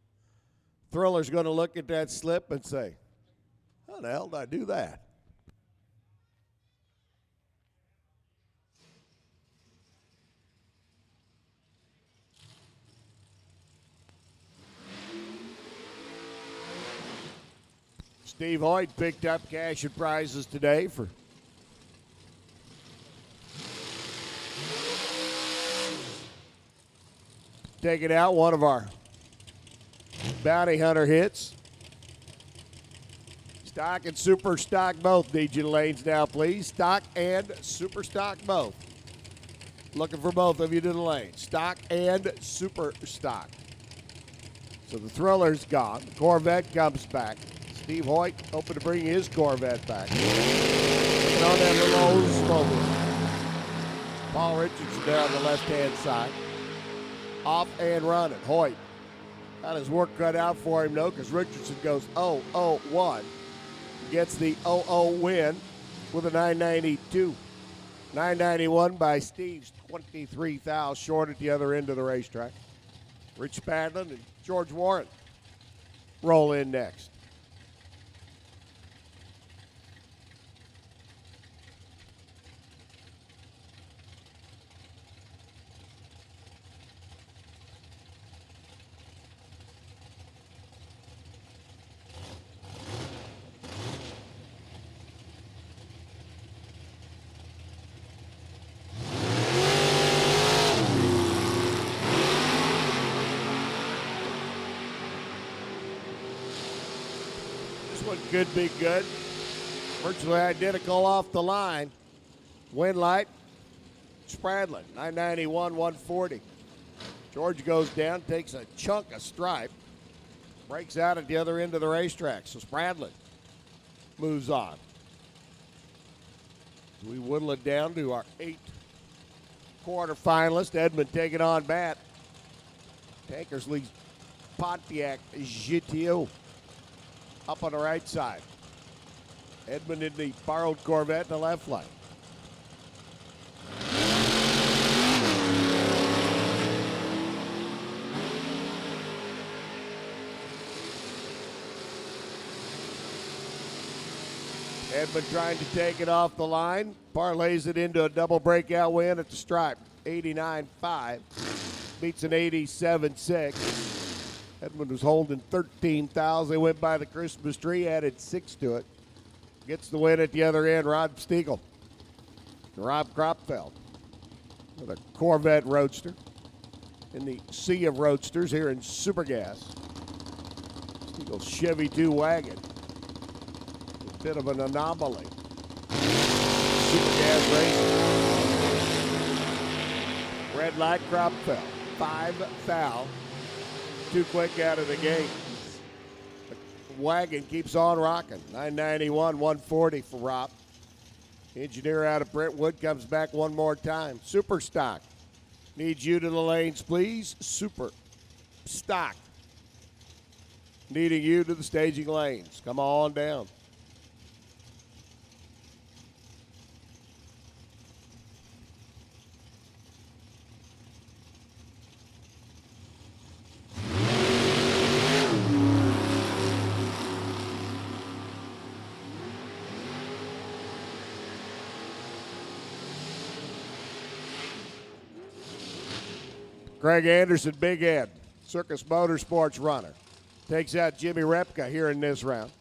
Thriller's going to look at that slip and say, how the hell did I do that? Steve Hoyt picked up cash and prizes today for taking out one of our bounty hunter hits. Stock and super stock both. Need you to lanes now, please. Stock and super stock both. Looking for both of you to the lane. Stock and super stock. So the Thriller's gone. The Corvette comes back. Steve Hoyt hoping to bring his Corvette back. And on that little Oldsmobile. Paul Richardson there on the left-hand side. Off and running. Hoyt got his work cut out for him, though, because Richardson goes 0-0-1. Gets the 0-0 win with a 992. 991 by Steve's 23 thou short at the other end of the racetrack. Rich Spadlin and George Warren roll in next. One could be good. Virtually identical off the line. Winlight, Spradlin, 991, 140. George goes down, takes a chunk of stripe, breaks out at the other end of the racetrack. So Spradlin moves on. We whittle it down to our 8 quarterfinalists. Edmund taking on Matt. Tankersley's Pontiac GTO. Up on the right side. Edmund in the borrowed Corvette in the left lane. Edmund trying to take it off the line. Parlays it into a double breakout win at the stripe. 89.5. Beats an 87.6. Edmund was holding 13,000. They went by the Christmas tree, added 6 to it. Gets the win at the other end, Rod Stiegel. Rob Kropfeld with a Corvette Roadster in the sea of roadsters here in Supergas. Stiegel's Chevy 2 wagon. A bit of an anomaly. Supergas racing. Red light Kropfeld. 5 thou. Too quick out of the gate. The wagon keeps on rocking. 991, 140 for Rob. Engineer out of Brentwood comes back one more time. Super stock. Needs you to the lanes, please. Super stock. Needing you to the staging lanes. Come on down. Greg Anderson, Big Ed, Circus Motorsports runner. Takes out Jimmy Repka here in this round.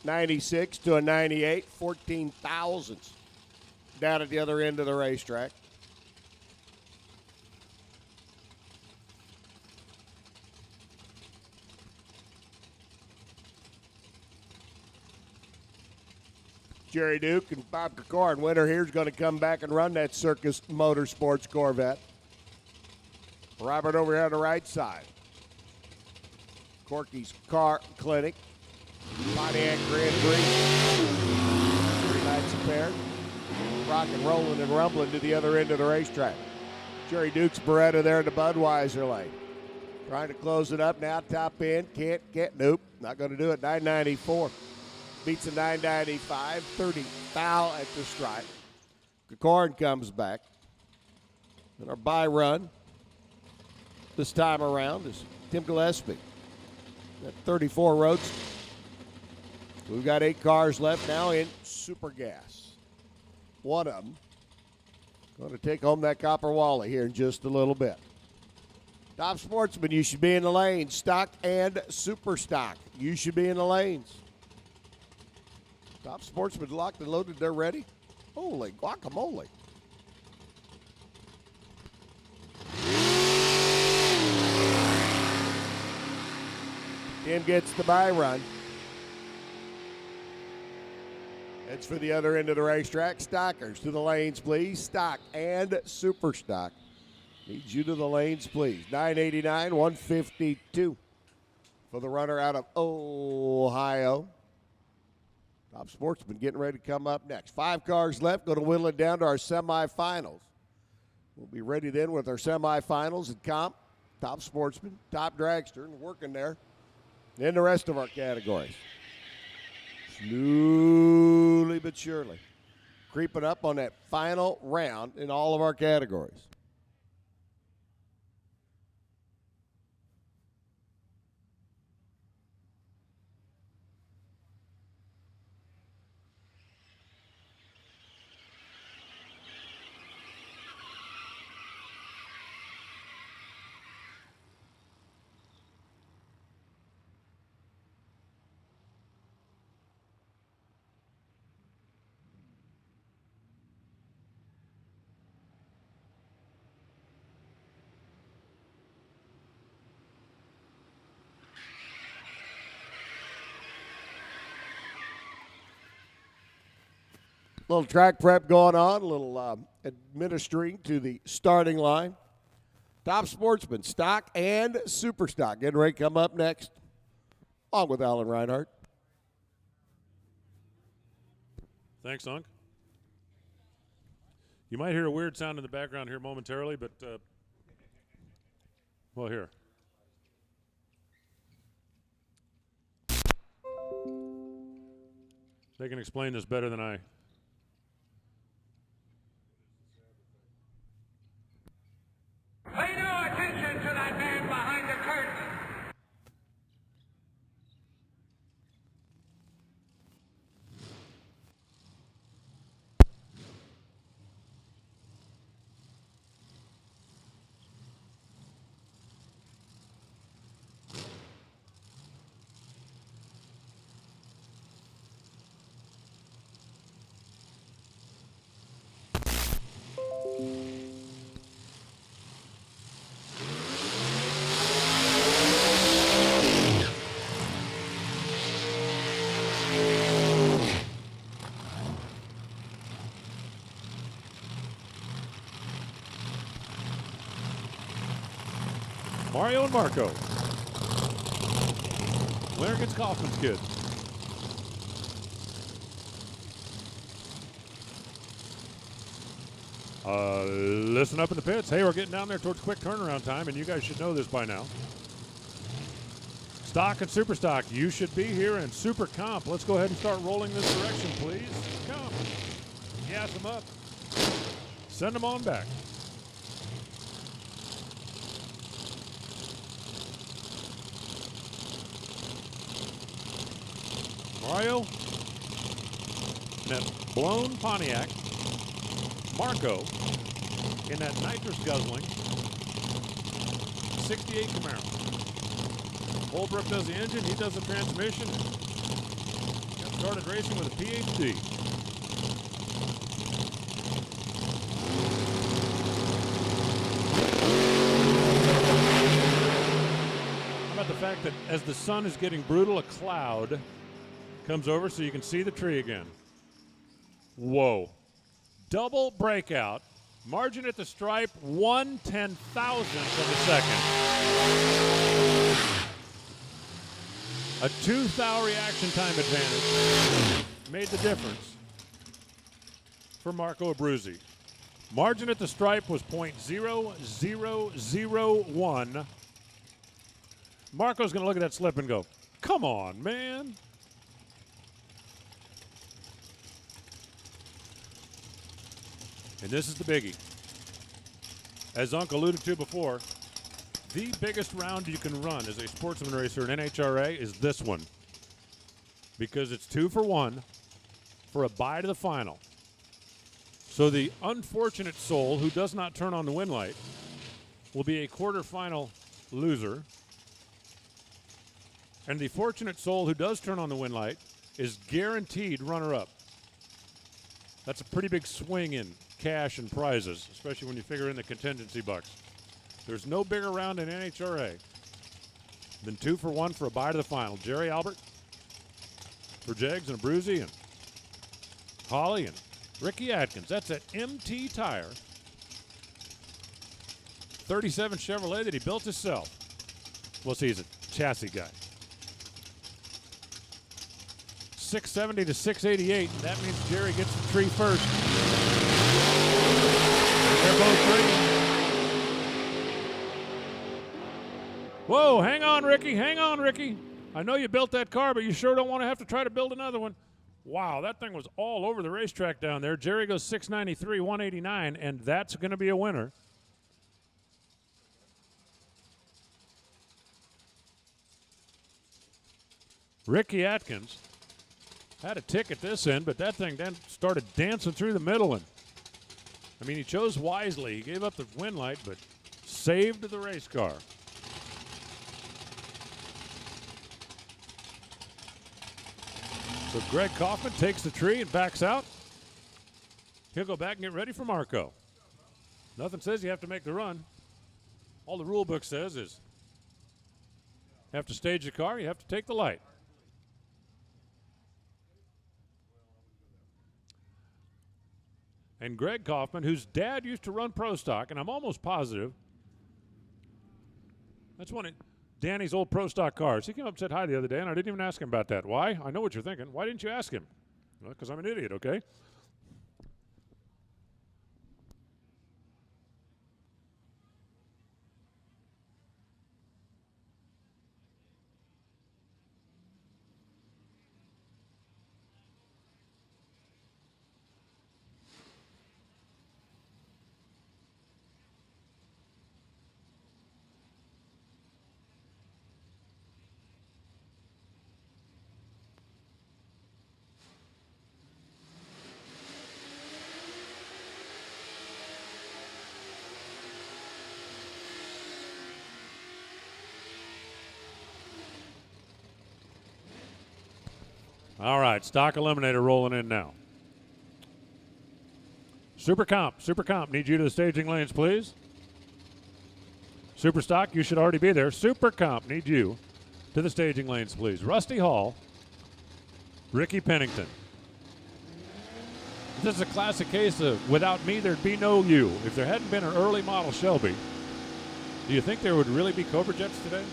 96 to a 98, 14 thousandths down at the other end of the racetrack. Jerry Duke and Bob Kikorin, winner here, is going to come back and run that Circus Motorsports Corvette. Robert over here on the right side. Corky's Car Clinic. Pontiac Grand Prix. 3 nights paired. Rock and rolling and rumbling to the other end of the racetrack. Jerry Duke's Beretta there in the Budweiser lane. Trying to close it up now, top end. Can't, nope. Not going to do it. 994. Beats a 995. 30 foul at the stripe. Kikorin comes back. And our bye run this time around is Tim Gillespie. That 34 Roadster. We've got 8 cars left now in Super Gas. One of them going to take home that copper wallet here in just a little bit. Top Sportsman, you should be in the lanes. Stock and super stock, you should be in the lanes. Top Sportsman locked and loaded, they're ready. Holy guacamole. Tim gets the bye run. It's for the other end of the racetrack. Stockers to the lanes, please. Stock and super stock. Needs you to the lanes, please. 989, 152 for the runner out of Ohio. Top Sportsman getting ready to come up next. 5 cars left. Going to whittle it down to our semifinals. We'll be ready then with our semifinals and comp. Top Sportsman, top dragster, and working there in the rest of our categories. Slowly but surely creeping up on that final round in all of our categories. Little track prep going on, a little administering to the starting line. Top Sportsman, stock and super stock. Getting ready to come up next, along with Alan Reinhardt. Thanks, Unc. You might hear a weird sound in the background here momentarily, but, well, here. They can explain this better than I. Pay no attention to that man behind the curtain. Mario and Marco. Winner gets Kaufman's kid. Listen up in the pits. Hey, we're getting down there towards quick turnaround time, and you guys should know this by now. Stock and super stock, you should be here in super comp. Let's go ahead and start rolling this direction, please. Come. Gas them up. Send them on back. Mario, in that blown Pontiac. Marco, in that nitrous guzzling 68 Camaro. Holbrook does the engine, he does the transmission. Got started racing with a PhD. How about the fact that as the sun is getting brutal, a cloud comes over so you can see the tree again. Whoa. Double breakout. Margin at the stripe, 1/10,000th of a second. A 2 thou reaction time advantage made the difference for Marco Abruzzi. Margin at the stripe was .0001. Marco's going to look at that slip and go, come on, man. And this is the biggie. As Unc alluded to before, the biggest round you can run as a sportsman racer in NHRA is this one. Because it's 2 for 1 for a bye to the final. So the unfortunate soul who does not turn on the win light will be a quarterfinal loser. And the fortunate soul who does turn on the win light is guaranteed runner-up. That's a pretty big swing in cash and prizes, especially when you figure in the contingency bucks. There's no bigger round in NHRA than 2 for 1 for a bye to the final. Jerry Albert for JEGS and Abruzzi and Holly and Ricky Atkins. That's at MT Tire. 37 Chevrolet that he built himself. We'll see, he's a chassis guy. 670 to 688. That means Jerry gets the tree first. They're both free. Whoa, hang on, Ricky. Hang on, Ricky. I know you built that car, but you sure don't want to have to try to build another one. Wow, that thing was all over the racetrack down there. Jerry goes 693, 189, and that's going to be a winner. Ricky Atkins had a tick at this end, but that thing then started dancing through the middle. And I mean, he chose wisely. He gave up the win light, but saved the race car. So Greg Kaufman takes the tree and backs out. He'll go back and get ready for Marco. Nothing says you have to make the run. All the rule book says is you have to stage the car, you have to take the light. And Greg Kaufman, whose dad used to run Pro Stock, and I'm almost positive that's one of Danny's old Pro Stock cars. He came up and said hi the other day, and I didn't even ask him about that. Why? I know what you're thinking. Why didn't you ask him? Well, because I'm an idiot, okay? All right, stock eliminator rolling in now. Super Comp, need you to the staging lanes, please. Super Stock, you should already be there. Super Comp, need you to the staging lanes, please. Rusty Hall, Ricky Pennington. This is a classic case of without me, there'd be no you. If there hadn't been an early model Shelby, do you think there would really be Cobra Jets today?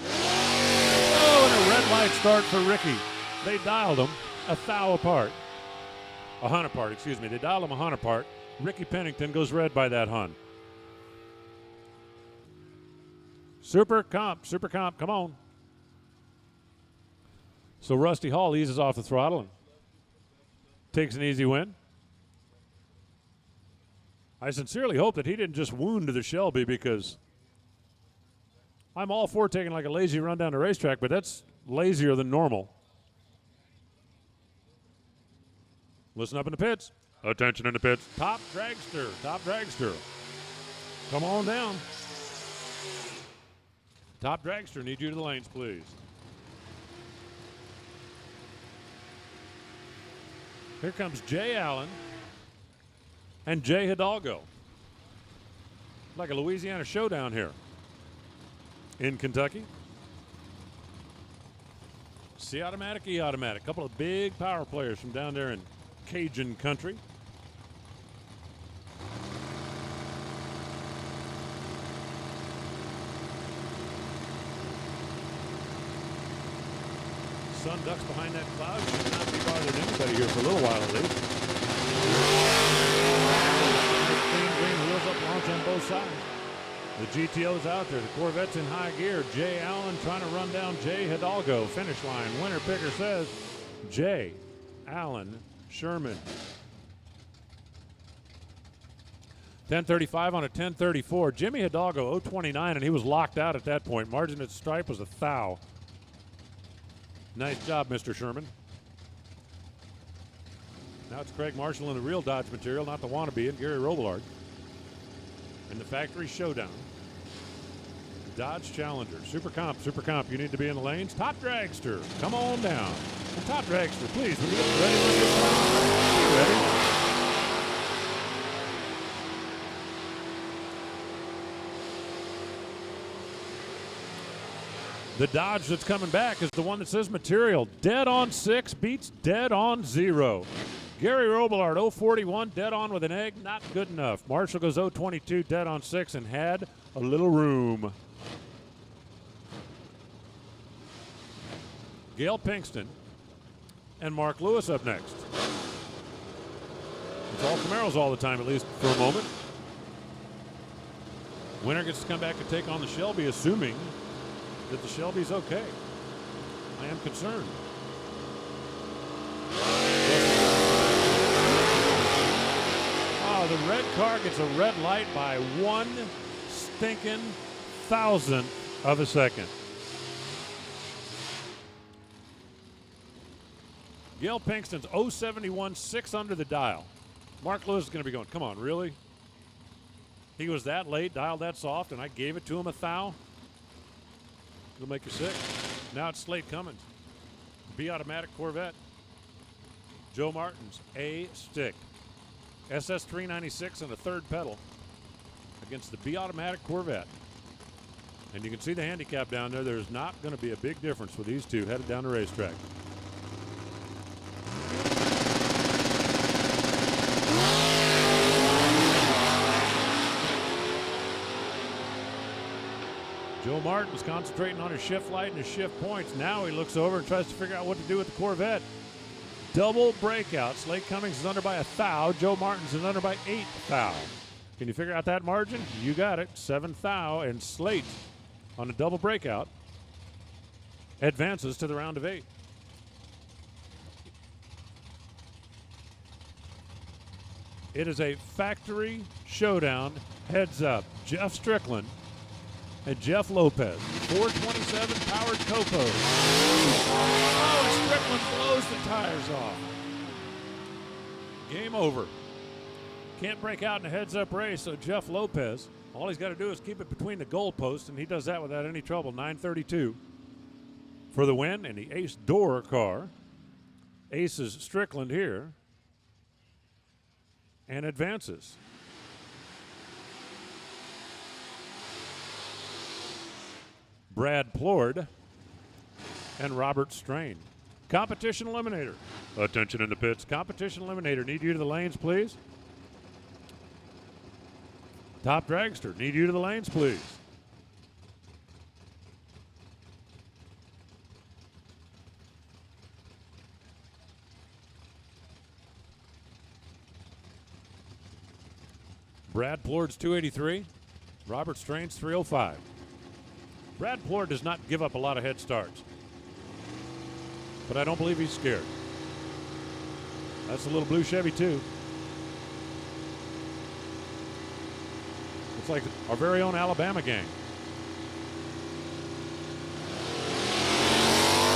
Oh, and a red light start for Ricky. They dialed them a thou apart. A hun apart, excuse me. They dialed them a hun apart. Ricky Pennington goes red by that hun. Super Comp, come on. So Rusty Hall eases off the throttle and takes an easy win. I sincerely hope that he didn't just wound the Shelby, because I'm all for taking like a lazy run down the racetrack, but that's lazier than normal. Listen up in the pits. Attention in the pits. Top dragster. Come on down. Top dragster, need you to the lanes, please. Here comes Jay Allen and Jay Hidalgo. Like a Louisiana showdown here in Kentucky. C-automatic, E-automatic. Couple of big power players from down there in Cajun country. Sun ducks behind that cloud. Should not be bothering anybody here for a little while at least. Green wheels up, launch on both sides. The GTO's out there. The Corvette's in high gear. Jay Allen trying to run down Jay Hidalgo. Finish line. Winner picker says Jay Allen Sherman. 10:35 on a 10:34. Jimmy Hidalgo 029, and he was locked out at that point. Margin at stripe was a thou. Nice job, Mr. Sherman. Now it's Craig Marshall in the real Dodge material, not the wannabe, and Gary Robillard in the factory showdown. Dodge Challenger. Super Comp, you need to be in the lanes. Top Dragster, come on down. And Top Dragster, please, when you get ready, ready? The Dodge that's coming back is the one that says material. Dead on 6 beats dead on 0. Gary Robillard, 041, dead on with an egg, not good enough. Marshall goes 022, dead on 6, and had a little room. Gail Pinkston and Mark Lewis up next. It's all Camaros all the time, at least for a moment. Winner gets to come back and take on the Shelby, assuming that the Shelby's okay. I am concerned. Oh, the red car gets a red light by 1 stinking thousandth of a second. Gail Pinkston's 071, 6 under the dial. Mark Lewis is going to be going, come on, really? He was that late, dialed that soft, and I gave it to him a thou? It'll make you sick. Now it's Slate Cummins. B automatic Corvette. Joe Martin's A stick. SS 396 and a third pedal against the B automatic Corvette. And you can see the handicap down there. There's not going to be a big difference with these two headed down the racetrack. Joe Martin's concentrating on his shift light and his shift points. Now he looks over and tries to figure out what to do with the Corvette. Double breakout. Slate Cummings is under by a thou. Joe Martin's is under by 8 thou. Can you figure out that margin? You got it. 7 thou, and Slate on a double breakout advances to the round of 8. It is a factory showdown. Heads up. Jeff Strickland and Jeff Lopez. 427 powered Copo. Oh, Strickland blows the tires off. Game over. Can't break out in a heads-up race, so Jeff Lopez, all he's got to do is keep it between the goalposts, and he does that without any trouble. 932 for the win, and the Ace Door car aces Strickland here and advances. Brad Plord and Robert Strain. Competition Eliminator. Attention in the pits. Competition Eliminator. Need you to the lanes, please. Top Dragster. Need you to the lanes, please. Brad Plord's 283. Robert Strain's 305. Brad Plord does not give up a lot of head starts, but I don't believe he's scared. That's a little blue Chevy too. It's like our very own Alabama gang.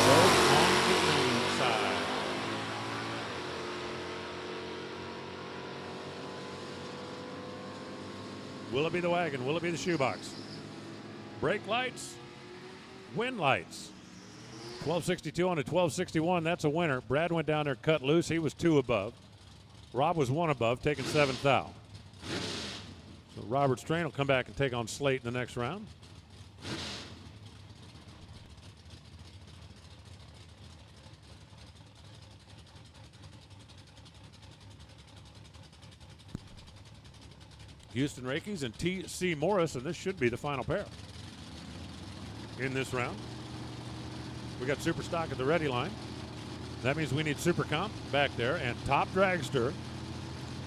Goes on the inside. Will it be the wagon? Will it be the shoebox? Brake lights, wind lights. 1262 on a 1261, that's a winner. Brad went down there, cut loose. He was 2 above. Rob was 1 above, taking 7 thou. So Robert Strain will come back and take on Slate in the next round. Houston Rakes and T.C. Morris, and this should be the final pair in this round. We got Super Stock at the ready line. That means we need Super Comp back there, and Top Dragster,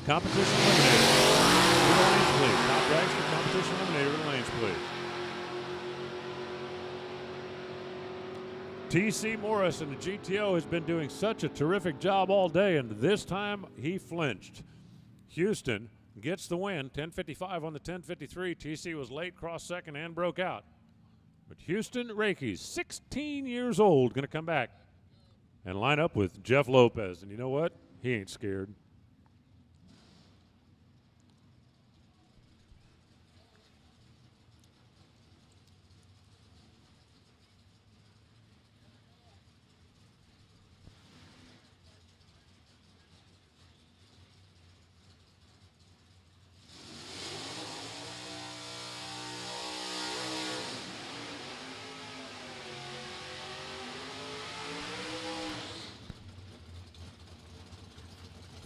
Competition Eliminator. To the lanes, please. Top Dragster, Competition Eliminator, to the lanes, please. T.C. Morris and the GTO has been doing such a terrific job all day, and this time he flinched. Houston gets the win, 10:55 on the 10:53. TC was late, cross second, and broke out. But Houston Rakes, 16 years old, going to come back and line up with Jeff Lopez. And you know what? He ain't scared.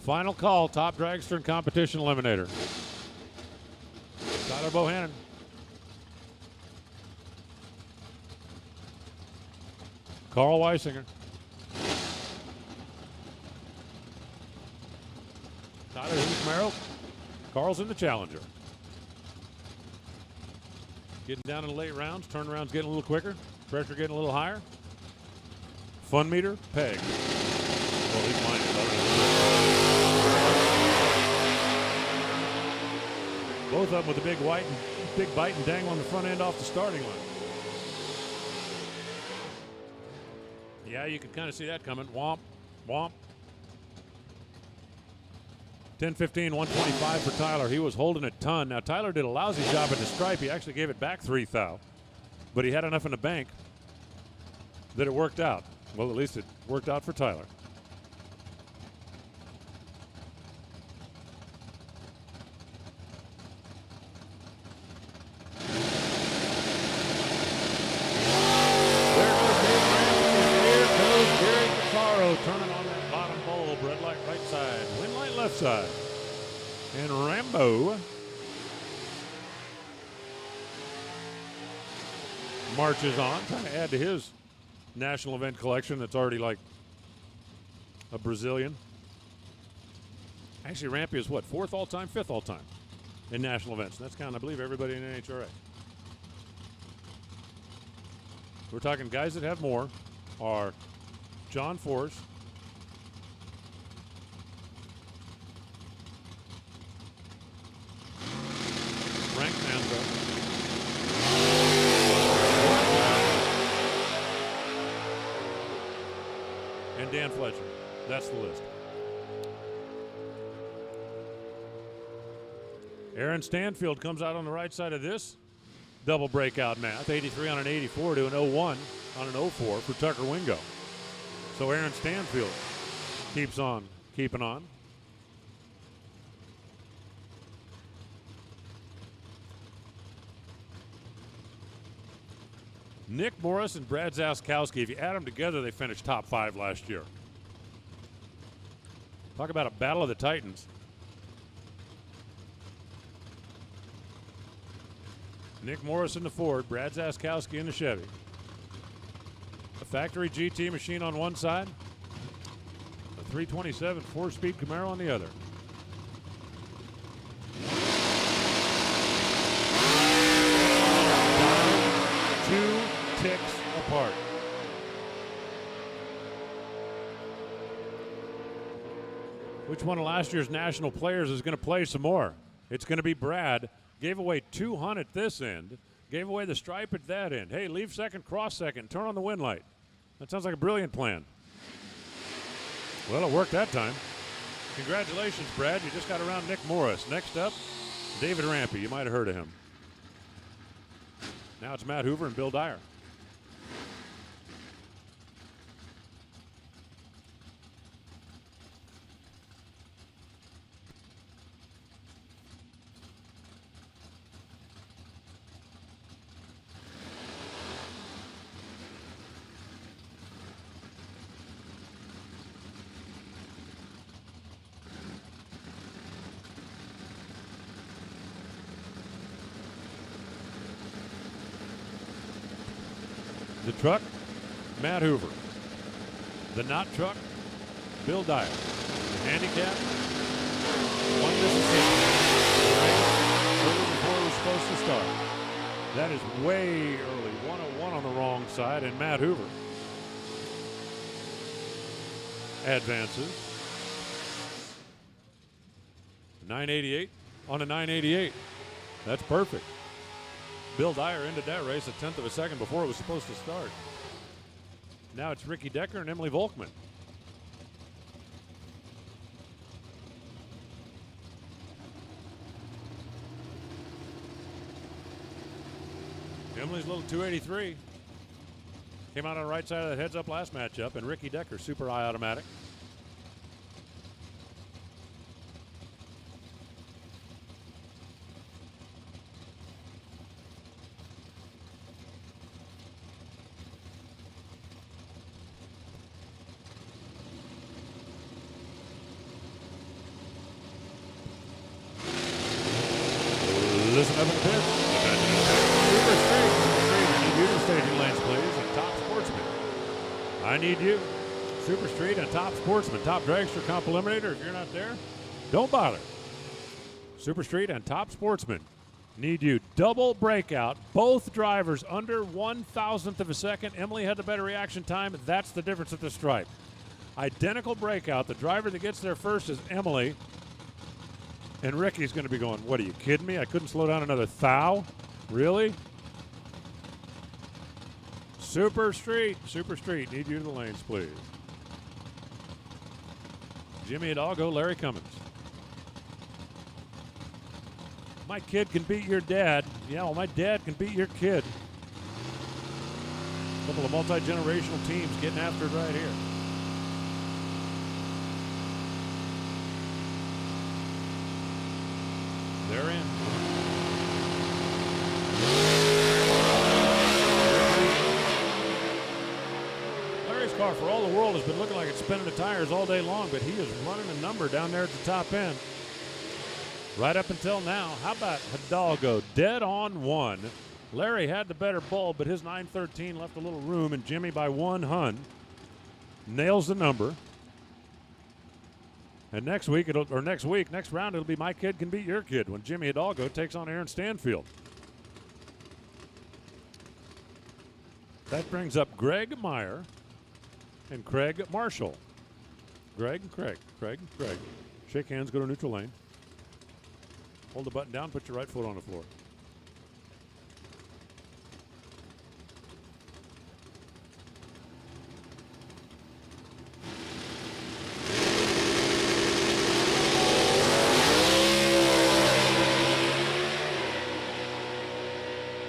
Final call, top dragster and competition eliminator. Tyler Bohannon. Carl Weisinger. Tyler Camaro. Carl's in the challenger. Getting down in the late rounds. Turnaround's getting a little quicker. Pressure getting a little higher. Fun meter, peg. Well, he's mine. Both of them with a big bite and dangle on the front end off the starting line. Yeah, you can kind of see that coming. Womp, womp. 10-15, 125 for Tyler. He was holding a ton. Now, Tyler did a lousy job at the stripe. He actually gave it back 3 thou. But he had enough in the bank that it worked out. Well, at least it worked out for Tyler. Turning on that bottom bulb, red light right side, wind light left side. And Rambo marches on, trying to add to his national event collection that's already like a Brazilian. Actually, Rampy is what, 4th all-time, 5th all-time in national events. And that's counting, I believe, everybody in NHRA. We're talking guys that have more are John Force, Frank Manzo, and Dan Fletcher. That's the list. Aaron Stanfield comes out on the right side of this double breakout math. 83 on an 84 to an 01 on an 04 for Tucker Wingo. So Aaron Stanfield keeps on keeping on. Nick Morris and Brad Zaskowski, if you add them together, they finished top 5 last year. Talk about a battle of the Titans. Nick Morris in the Ford, Brad Zaskowski in the Chevy. A factory GT machine on one side, a 327 4-speed Camaro on the other. Two ticks apart. Which one of last year's national players is going to play some more? It's going to be Brad. Gave away 200 at this end. Gave away the stripe at that end. Hey, leave second, cross second, turn on the wind light. That sounds like a brilliant plan. Well, it worked that time. Congratulations, Brad. You just got around Nick Morris. Next up, David Rampy. You might have heard of him. Now it's Matt Hoover and Bill Dyer. The truck, Matt Hoover. The not truck, Bill Dyer. The handicap, 1 Mississippi. Early before it was supposed to start. That is way early. 101 on the wrong side, and Matt Hoover advances. 988 on a 988. That's perfect. Bill Dyer ended that race a 1/10 of a second before it was supposed to start. Now it's Ricky Decker and Emily Volkman. Emily's little 283. Came out on the right side of the heads-up last matchup, and Ricky Decker, super high automatic. Coming up in the pits. Super Street. I need you to staging lanes, please. And Top Sportsman. I need you. Super Street and Top Sportsman. Top Dragster Comp Eliminator. If you're not there, don't bother. Super Street and Top Sportsman need you. Double breakout. Both drivers under 1,000th of a second. Emily had the better reaction time. That's the difference at the stripe. Identical breakout. The driver that gets there first is Emily. And Ricky's going to be going, what, are you kidding me? I couldn't slow down another thou? Really? Super Street. Need you to the lanes, please. Jimmy Hidalgo, Larry Cummins. My kid can beat your dad. Yeah, well, my dad can beat your kid. A couple of multi-generational teams getting after it right here. They're in. Larry's car, for all the world, has been looking like it's spinning the tires all day long, but he is running a number down there at the top end. Right up until now. How about Hidalgo? Dead on one. Larry had the better bulb, but his 913 left a little room, and Jimmy by 1 hun nails the number. And next round, it'll be my kid can beat your kid when Jimmy Hidalgo takes on Aaron Stanfield. That brings up Greg Meyer and Craig Marshall. Greg and Craig. Craig and Craig. Shake hands, go to neutral lane. Hold the button down, put your right foot on the floor.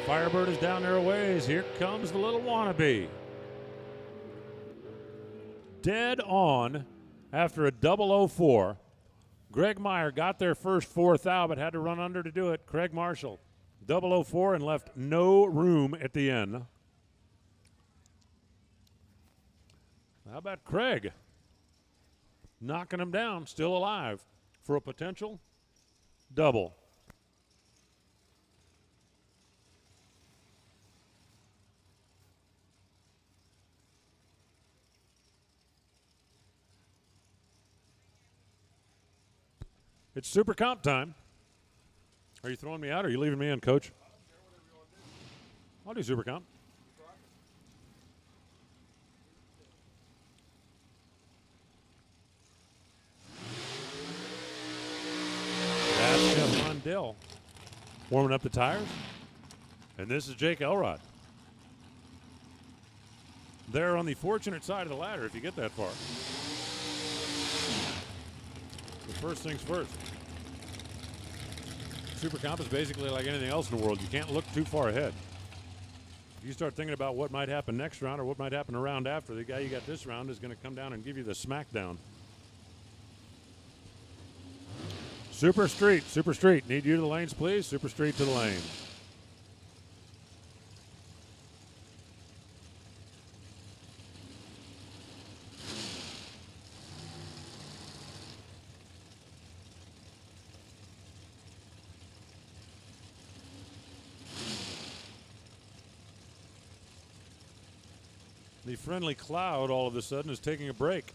Firebird is down there a ways. Here comes the little wannabe. Dead on after a 004. Greg Meyer got there first 4th out, but had to run under to do it. Craig Marshall, 004, and left no room at the end. How about Craig? Knocking him down, still alive for a potential double. It's super comp time. Are you throwing me out or are you leaving me in, Coach? I'll do super comp. That's Jeff Mondell warming up the tires. And this is Jake Elrod. They're on the fortunate side of the ladder if you get that far. First things first. Super comp is basically like anything else in the world. You can't look too far ahead. If you start thinking about what might happen next round or what might happen a round after, the guy you got this round is going to come down and give you the smackdown. Super Street. Need you to the lanes, please. Super Street to the lanes. The friendly cloud all of a sudden is taking a break.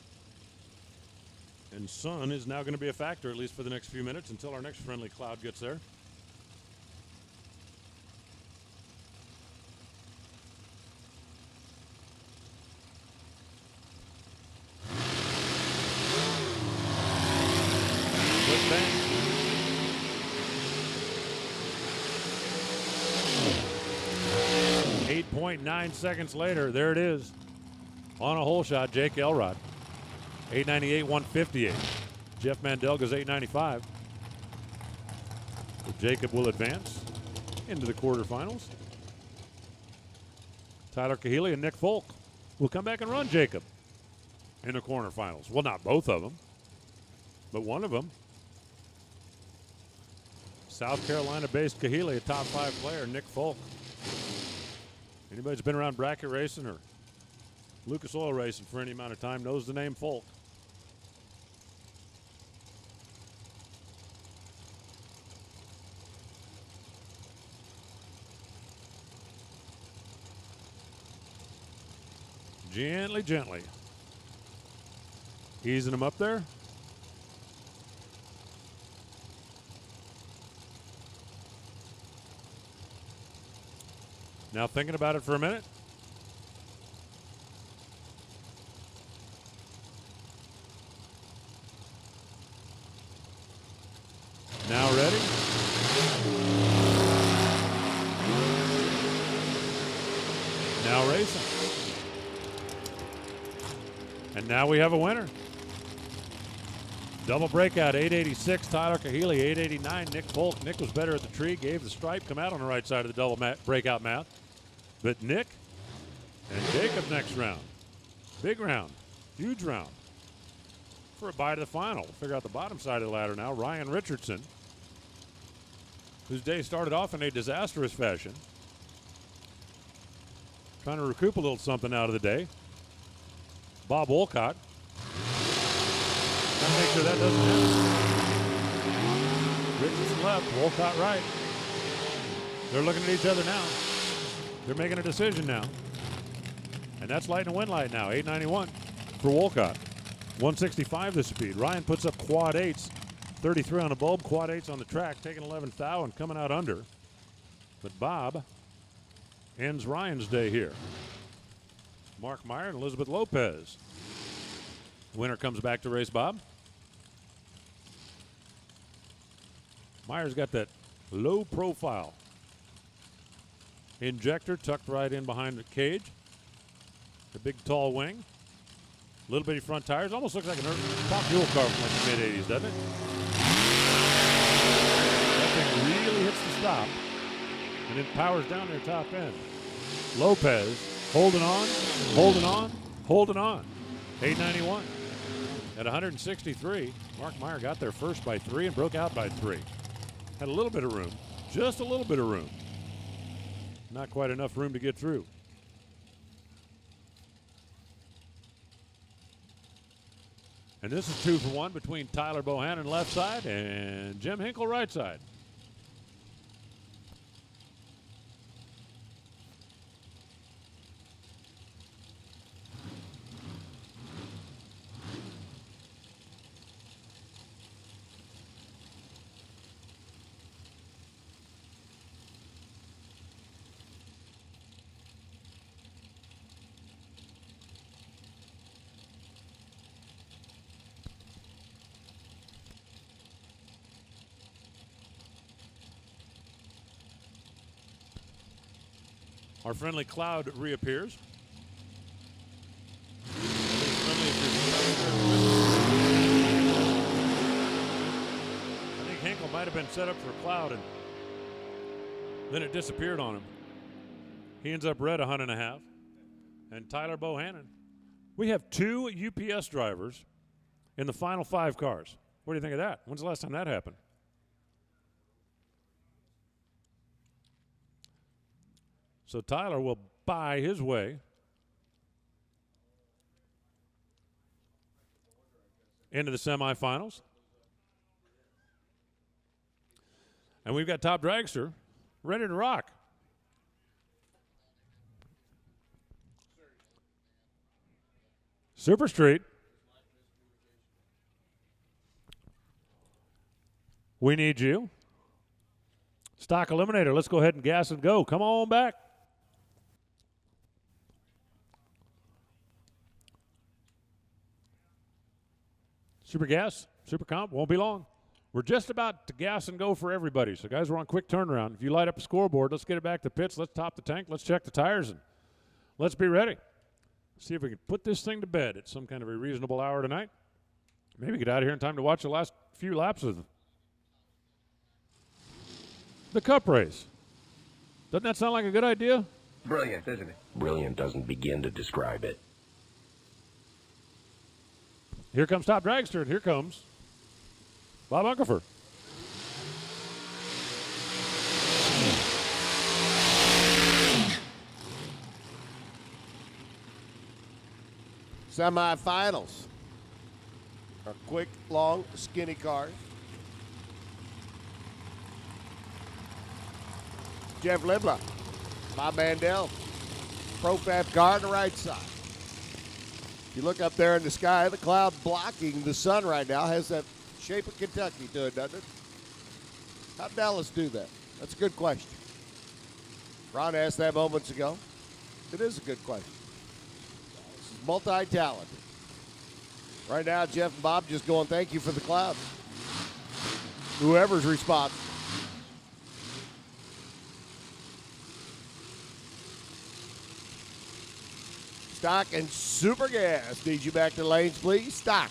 And sun is now going to be a factor, at least for the next few minutes, until our next friendly cloud gets there. Good bang. 8.9 seconds later, there it is. On a hole shot, Jake Elrod. 898, 158. Jeff Mandel goes 895. So Jacob will advance into the quarterfinals. Tyler Kahele and Nick Folk will come back and run Jacob in the quarterfinals. Well, not both of them, but one of them. South Carolina-based Kahele, a top 5 player. Nick Folk. Anybody who's been around bracket racing or Lucas Oil racing for any amount of time knows the name Folk. Gently, gently. Easing him up there. Now thinking about it for a minute. Now ready. Now racing. And now we have a winner. Double breakout, 886, Tyler Kahele, 889, Nick Polk. Nick was better at the tree, gave the stripe, come out on the right side of the double breakout mat. But Nick and Jacob next round. Big round, huge round. For a bye to the final. We'll figure out the bottom side of the ladder now. Ryan Richardson, whose day started off in a disastrous fashion. Trying to recoup a little something out of the day. Bob Wolcott. Trying to make sure that doesn't happen. Richardson left, Wolcott right. They're looking at each other now. They're making a decision now. And that's light and wind light now, 891 for Wolcott. 165 the speed. Ryan puts up quad eights, 33 on the bulb, quad eights on the track, taking 11th thou and coming out under. But Bob ends Ryan's day here. Mark Meyer and Elizabeth Lopez. Winner comes back to race Bob. Meyer's got that low profile injector tucked right in behind the cage. The big tall wing. Little bitty front tires. Almost looks like a top fuel car from like the mid-'80s, doesn't it? That thing really hits the stop and then powers down their top end. Lopez holding on, holding on, holding on. 891. At 163, Mark Meyer got there first by 3 and broke out by 3. Had a little bit of room, just a little bit of room. Not quite enough room to get through. And this is 2 for 1 between Tyler Bohannon left side and Jim Hinkle right side. Our friendly cloud reappears. I think Hinkle might have been set up for a cloud, and then it disappeared on him. He ends up red a 1.5. And Tyler Bohannon. We have 2 UPS drivers in the final 5 cars. What do you think of that? When's the last time that happened? So Tyler will buy his way into the semifinals. And we've got Top Dragster ready to rock. Super Street. We need you. Stock Eliminator, let's go ahead and gas and go. Come on back. Super gas, super comp, won't be long. We're just about to gas and go for everybody. So, guys, we're on quick turnaround. If you light up a scoreboard, let's get it back to pits. Let's top the tank. Let's check the tires, and let's be ready. See if we can put this thing to bed at some kind of a reasonable hour tonight. Maybe get out of here in time to watch the last few laps of the Cup race. Doesn't that sound like a good idea? Brilliant, isn't it? Brilliant doesn't begin to describe it. Here comes Top Dragster, and here comes Bob Unkerfer. Semifinals are quick, long, skinny cars. Jeff Libla, Bob Mandel, Profab car on the right side. If you look up there in the sky, the cloud blocking the sun right now has that shape of Kentucky to it, doesn't it? How'd Dallas do that? That's a good question. Ron asked that moments ago. It is a good question. This is multi-talented. Right now, Jeff and Bob just going, thank you for the cloud. Whoever's responsible. Stock and Super Gas. Need you back to the lanes, please. Stock.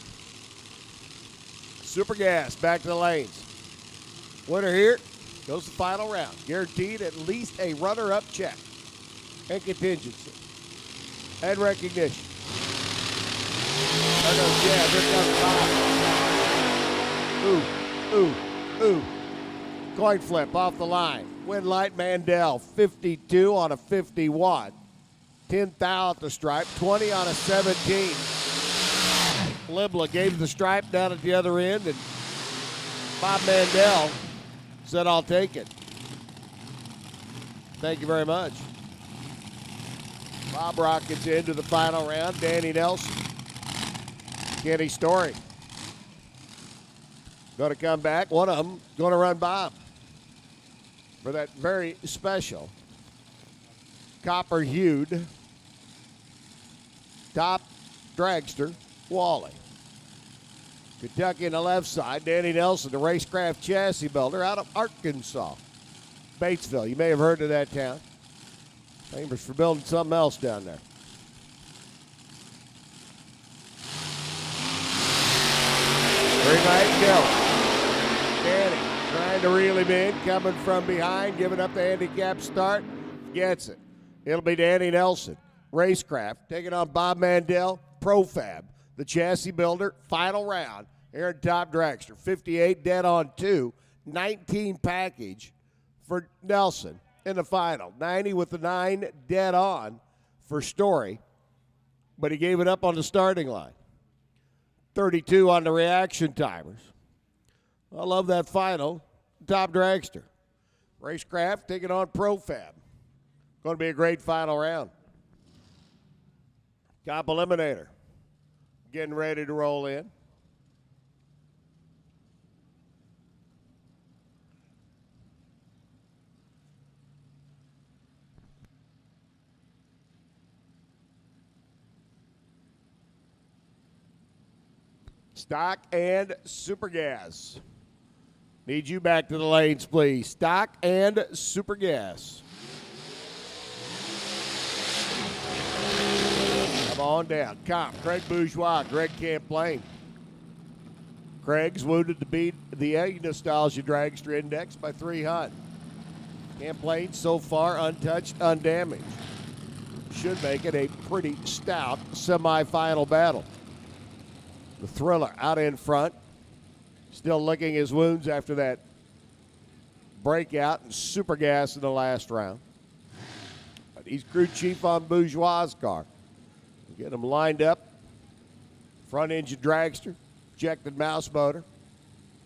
Super Gas back to the lanes. Winner here goes to the final round. Guaranteed at least a runner-up check and contingency and recognition. There goes Jazz. Here comes Bob. Ooh. Coin flip off the line. Win Light Mandel, 52 on a 51. 10 thou at the stripe, 20 on a 17. Libla gave the stripe down at the other end, and Bob Mandel said, I'll take it. Thank you very much. Bob rockets into the final round. Danny Nelson, Kenny Story. Going to come back. One of them going to run Bob for that very special copper-hued top dragster, Wally. Kentucky on the left side. Danny Nelson, the racecraft chassis builder out of Arkansas. Batesville, you may have heard of that town. Famous for building something else down there. Green light go. Danny trying to reel him in, coming from behind, giving up the handicap start. Gets it. It'll be Danny Nelson. Racecraft taking on Bob Mandel. Profab, the chassis builder. Final round here at Top Dragster. 58 dead on 2. 19 package for Nelson in the final. 90 with the 9 dead on for Story, but he gave it up on the starting line. 32 on the reaction timers. I love that final. Top Dragster. Racecraft taking on Profab. Going to be a great final round. Cop Eliminator getting ready to roll in. Stock and Super Gas. Need you back to the lanes, please. Stock and Super Gas. Come on down. Comp, Craig Bourgeois, Greg Camplain. Craig's wounded to beat the Nostalgia Dragster Index by 300. Camplain so far untouched, undamaged. Should make it a pretty stout semifinal battle. The Thriller out in front, still licking his wounds after that breakout and Super Gas in the last round. But he's crew chief on Bourgeois' car. Get him lined up. Front engine dragster, ejected mouse motor.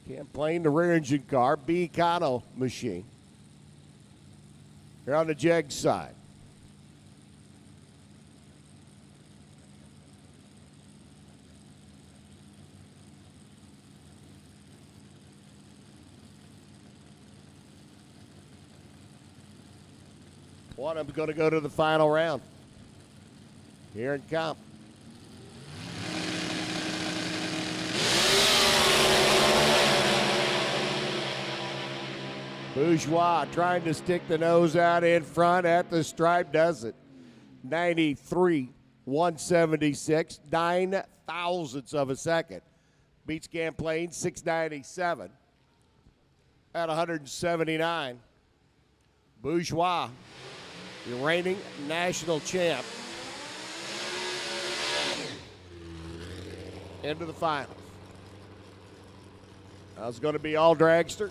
Camplain the rear engine car, B Econo machine. Here on the JEGS side. One of them's going to go to the final round. Here in comp. Bourgeois trying to stick the nose out in front at the stripe, does it. 93, 176, 9 thousandths of a second. Beats Camplain, 697 at 179. Bourgeois, the reigning national champ, into the finals. Now it's going to be all dragster.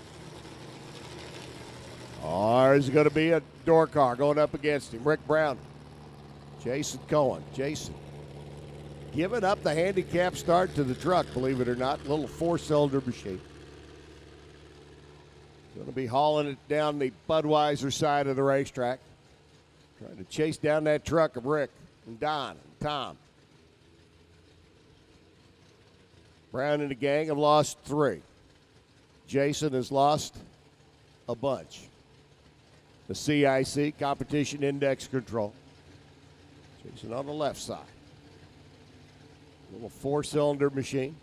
Or is it going to be a door car going up against him? Rick Brown, Jason Cohen. Jason giving up the handicap start to the truck, believe it or not. Little 4-cylinder machine. Going to be hauling it down the Budweiser side of the racetrack. Trying to chase down that truck of Rick and Don and Tom. Brown and the gang have lost 3. Jason has lost a bunch. The CIC, Competition Index Control. Jason on the left side. Little 4-cylinder machine.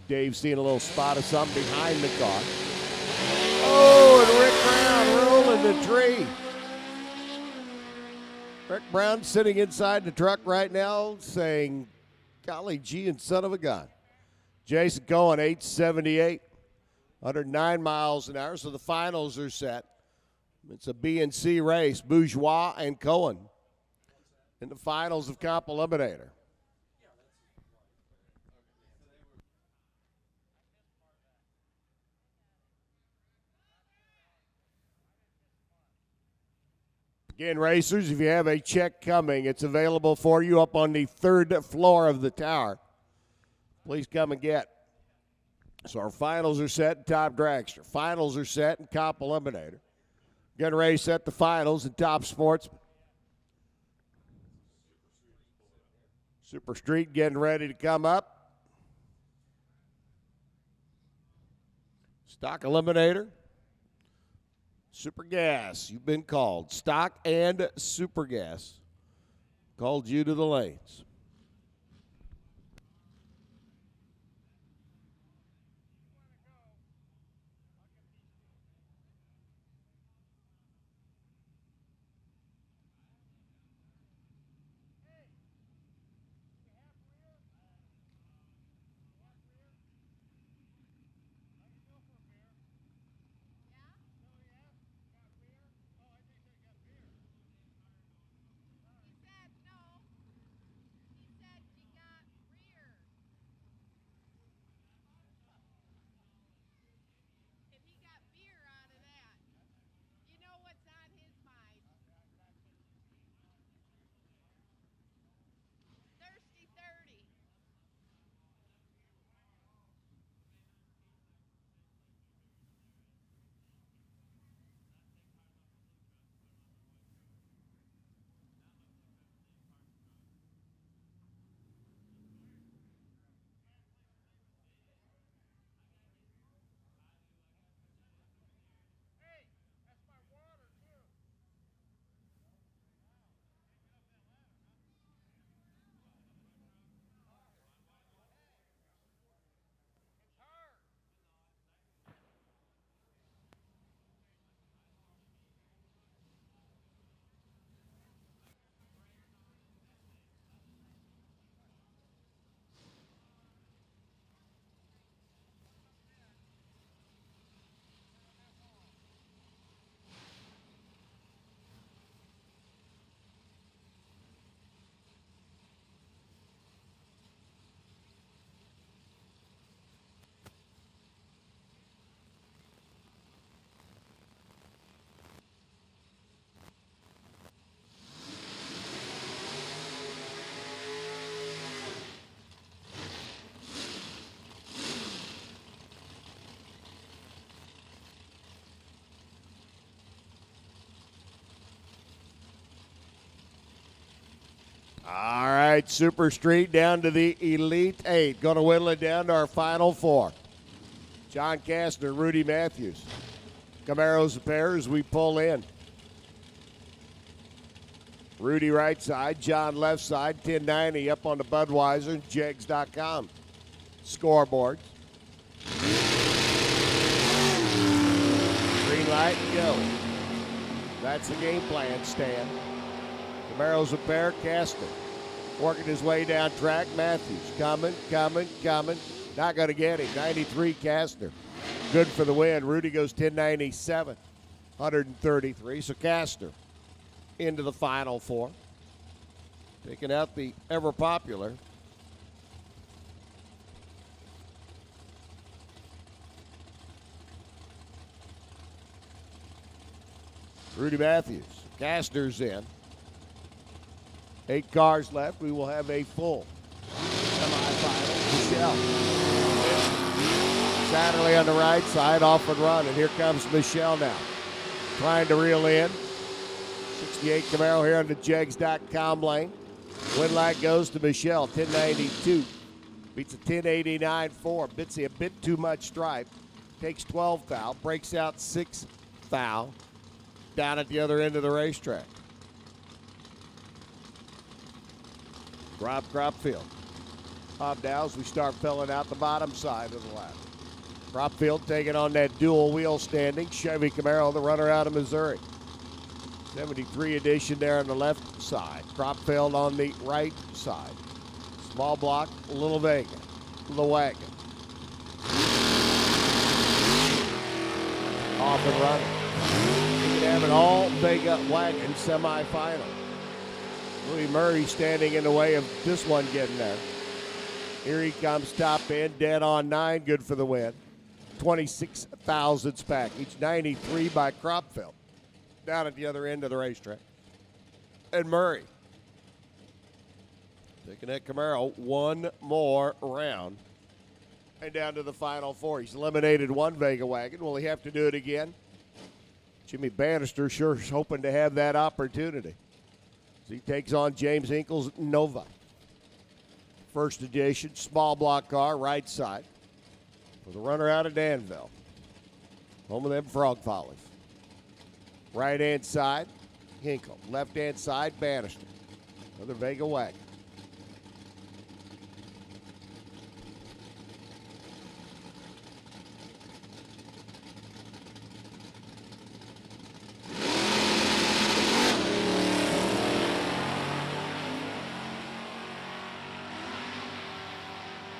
Dave's seeing a little spot of something behind the car. Oh, and Rick Brown rolling the tree. Rick Brown sitting inside the truck right now saying, golly gee and son of a gun. Jason Cohen, 878, 109 miles an hour. So the finals are set. It's a B and C race, Bourgeois and Cohen in the finals of Comp Eliminator. Again, racers, if you have a check coming, it's available for you up on the 3rd floor of the tower. Please come and get. So our finals are set in Top Dragster. Finals are set in Comp Eliminator. Getting ready to set the finals in Top Sportsman. Super Street getting ready to come up. Stock Eliminator. Super Gas, you've been called. Stock and Super Gas called you to the lanes. All right, Super Street down to the Elite 8. Going to whittle it down to our Final 4. John Kastner, Rudy Matthews. Camaros a pair as we pull in. Rudy right side, John left side, 1090 up on the Budweiser and JEGS.com. Scoreboard. Green light and go. That's the game plan, Stan. Camaros a pair, Kastner. Working his way down track, Matthews. Coming. Not going to get him. 93, Kastner. Good for the win. Rudy goes 1097, 133. So Kastner into the Final 4. Taking out the ever popular Rudy Matthews. Kastner's in. 8 cars left. We will have a full semifinal. Michelle. Satterley on the right side, off and run. And here comes Michelle now. trying to reel in. 68 Camaro here on the JEGS.com lane. Win lag goes to Michelle, 1092. Beats a 1089-4. Bitsy a bit too much stripe. Takes 12 foul. Breaks out 6 foul. Down at the other end of the racetrack. Rob Cropfield. Bob now as we start filling out the bottom side of the lap. Cropfield taking on that dual wheel standing. Chevy Camaro, the runner out of Missouri. 73 edition there on the left side. Cropfield on the right side. Small block, Little Vega, the wagon. Off and running. You can have an all Vega wagon semifinal. Louis Murray standing in the way of this one getting there. Here he comes, top end, dead on 9, good for the win. 26 thousandths package, 93 by Cropfield. Down at the other end of the racetrack. And Murray taking that Camaro one more round. And down to the final 4. He's eliminated one Vega wagon. Will he have to do it again? Jimmy Bannister sure is hoping to have that opportunity. As he takes on James Hinkle's Nova. First edition, small block car, right side. For the runner out of Danville. Home of them frog follies. Right-hand side, Hinkle. Left-hand side, Bannister. Another Vega wagon.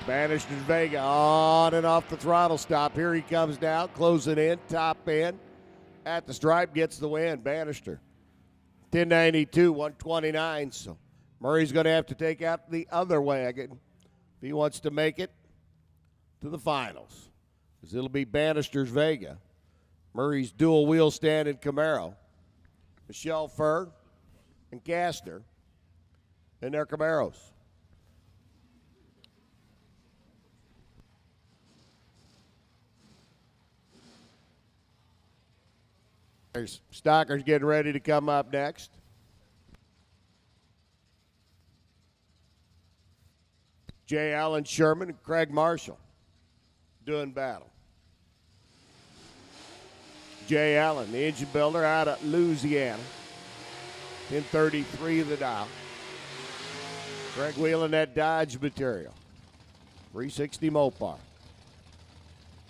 Bannister and Vega on and off the throttle stop. Here he comes now, closing in, top end. At the stripe, gets the win. Bannister, 1092, 129. So Murray's going to have to take out the other wagon if he wants to make it to the finals. Because it'll be Bannister's Vega, Murray's dual wheel standing Camaro, Michelle Furr and Gaster in their Camaros. There's Stockers getting ready to come up next. Jay Allen Sherman and Craig Marshall doing battle. Jay Allen, the engine builder out of Louisiana. 1033 of the dial. Craig wheeling that Dodge material. 360 Mopar.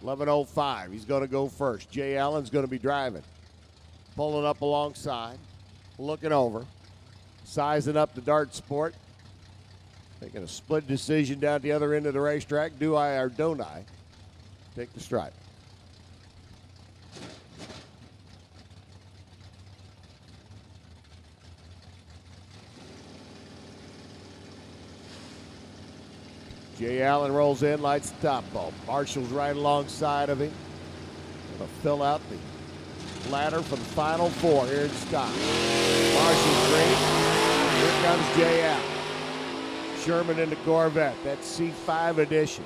1105. He's going to go first. Jay Allen's going to be driving. Pulling up alongside, looking over, sizing up the dart sport, making a split decision down at the other end of the racetrack. Do I or don't I take the stripe? Jay Allen rolls in, lights the top bulb. Marshall's right alongside of him. Going to fill out the ladder for the final 4 here in stock. Marshall's green. Here comes Jay Allen. Sherman in the Corvette. That's C5 edition.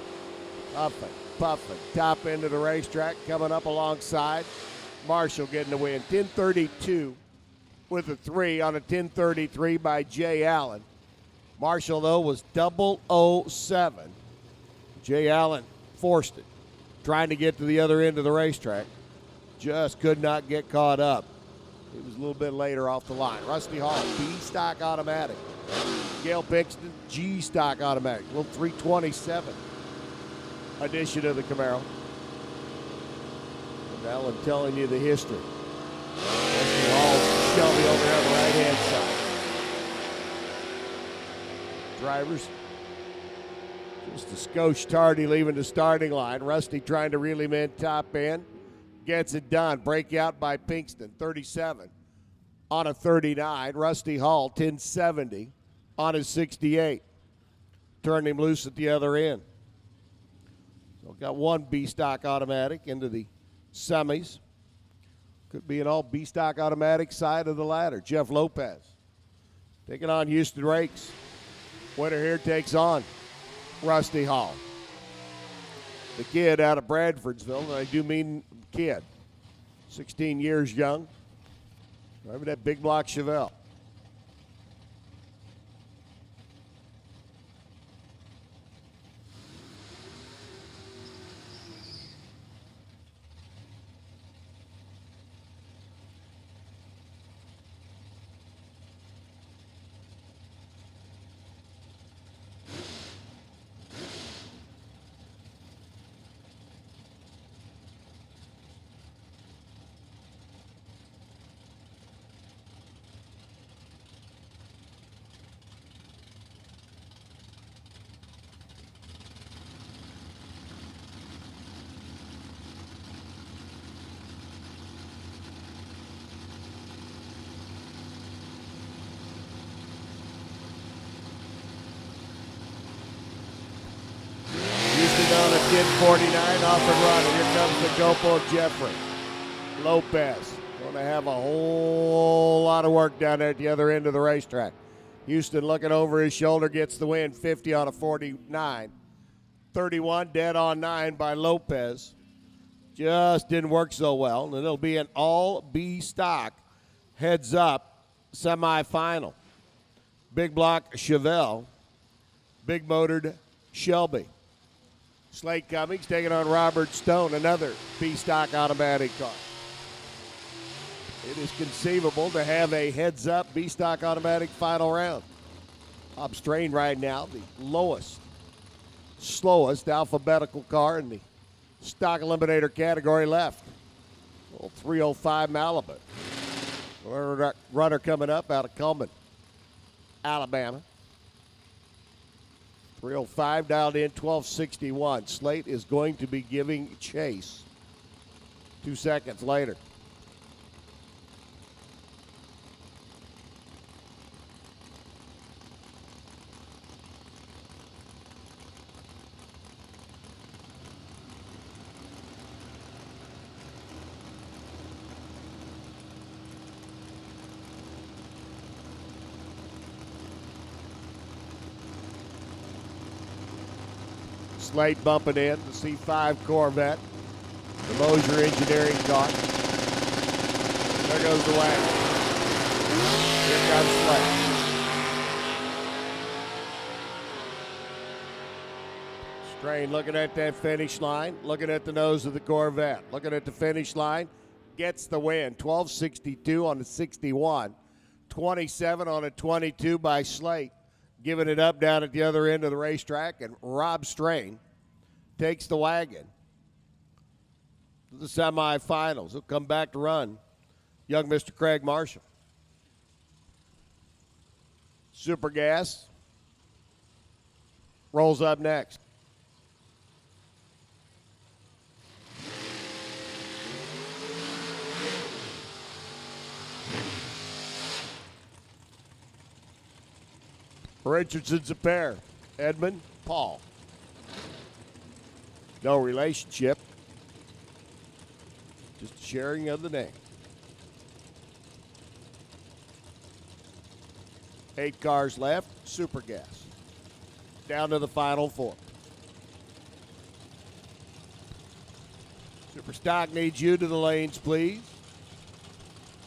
Puffin, top end of the racetrack coming up alongside. Marshall getting the win. 1032 with a 3 on a 1033 by Jay Allen. Marshall, though, was 007. Jay Allen forced it. Trying to get to the other end of the racetrack. Just could not get caught up. It was a little bit later off the line. Rusty Hall, B-stock automatic. Gail Pixton, G-stock automatic. Little 327 edition of the Camaro. And Allen telling you the history. Rusty Hall, Shelby over there on the right-hand side. Drivers just a skosh tardy leaving the starting line. Rusty trying to reel him in top end. Gets it done. Breakout by Pinkston, 37 on a 39. Rusty Hall, 1070 on his 68. Turned him loose at the other end. So got one B-stock automatic into the semis. Could be an all B-stock automatic side of the ladder. Jeff Lopez taking on Houston Rakes. Winner here takes on Rusty Hall. The kid out of Bradfordsville, and I do mean kid. 16 years young, Remember that big block Chevelle. On a 10:49 off and running. Here comes the Gopo Jeffrey. Lopez going to have a whole lot of work down there at the other end of the racetrack. Houston looking over his shoulder, gets the win, 50 on a 49. 31 dead on 9 by Lopez. Just didn't work so well. And it'll be an all B stock heads up semifinal. Big block Chevelle. Big motored Shelby. Slate Cummings taking on Robert Stone, another B-stock automatic car. It is conceivable to have a heads-up B-stock automatic final round. Bob Strain right now, the lowest, slowest alphabetical car in the stock eliminator category left. Little 305 Malibu. Runner coming up out of Cullman, Alabama. 305 dialed in, 1261. Slate is going to be giving chase 2 seconds later. Slate bumping in, the C5 Corvette, the Mosier Engineering car. There goes the wagon. Here comes Slate. Strain looking at that finish line, looking at the nose of the Corvette, looking at the finish line, gets the win. 1262 on the 61, 27 on a 22 by Slate. Giving it up down at the other end of the racetrack, and Rob Strain takes the wagon to the semifinals. He'll come back to run young Mr. Craig Marshall. Super Gas rolls up next. Richardson's a pair. Edmund, Paul. No relationship. Just sharing of the name. 8 cars left. Super Gas. Down to the final 4. Super Stock needs you to the lanes, please.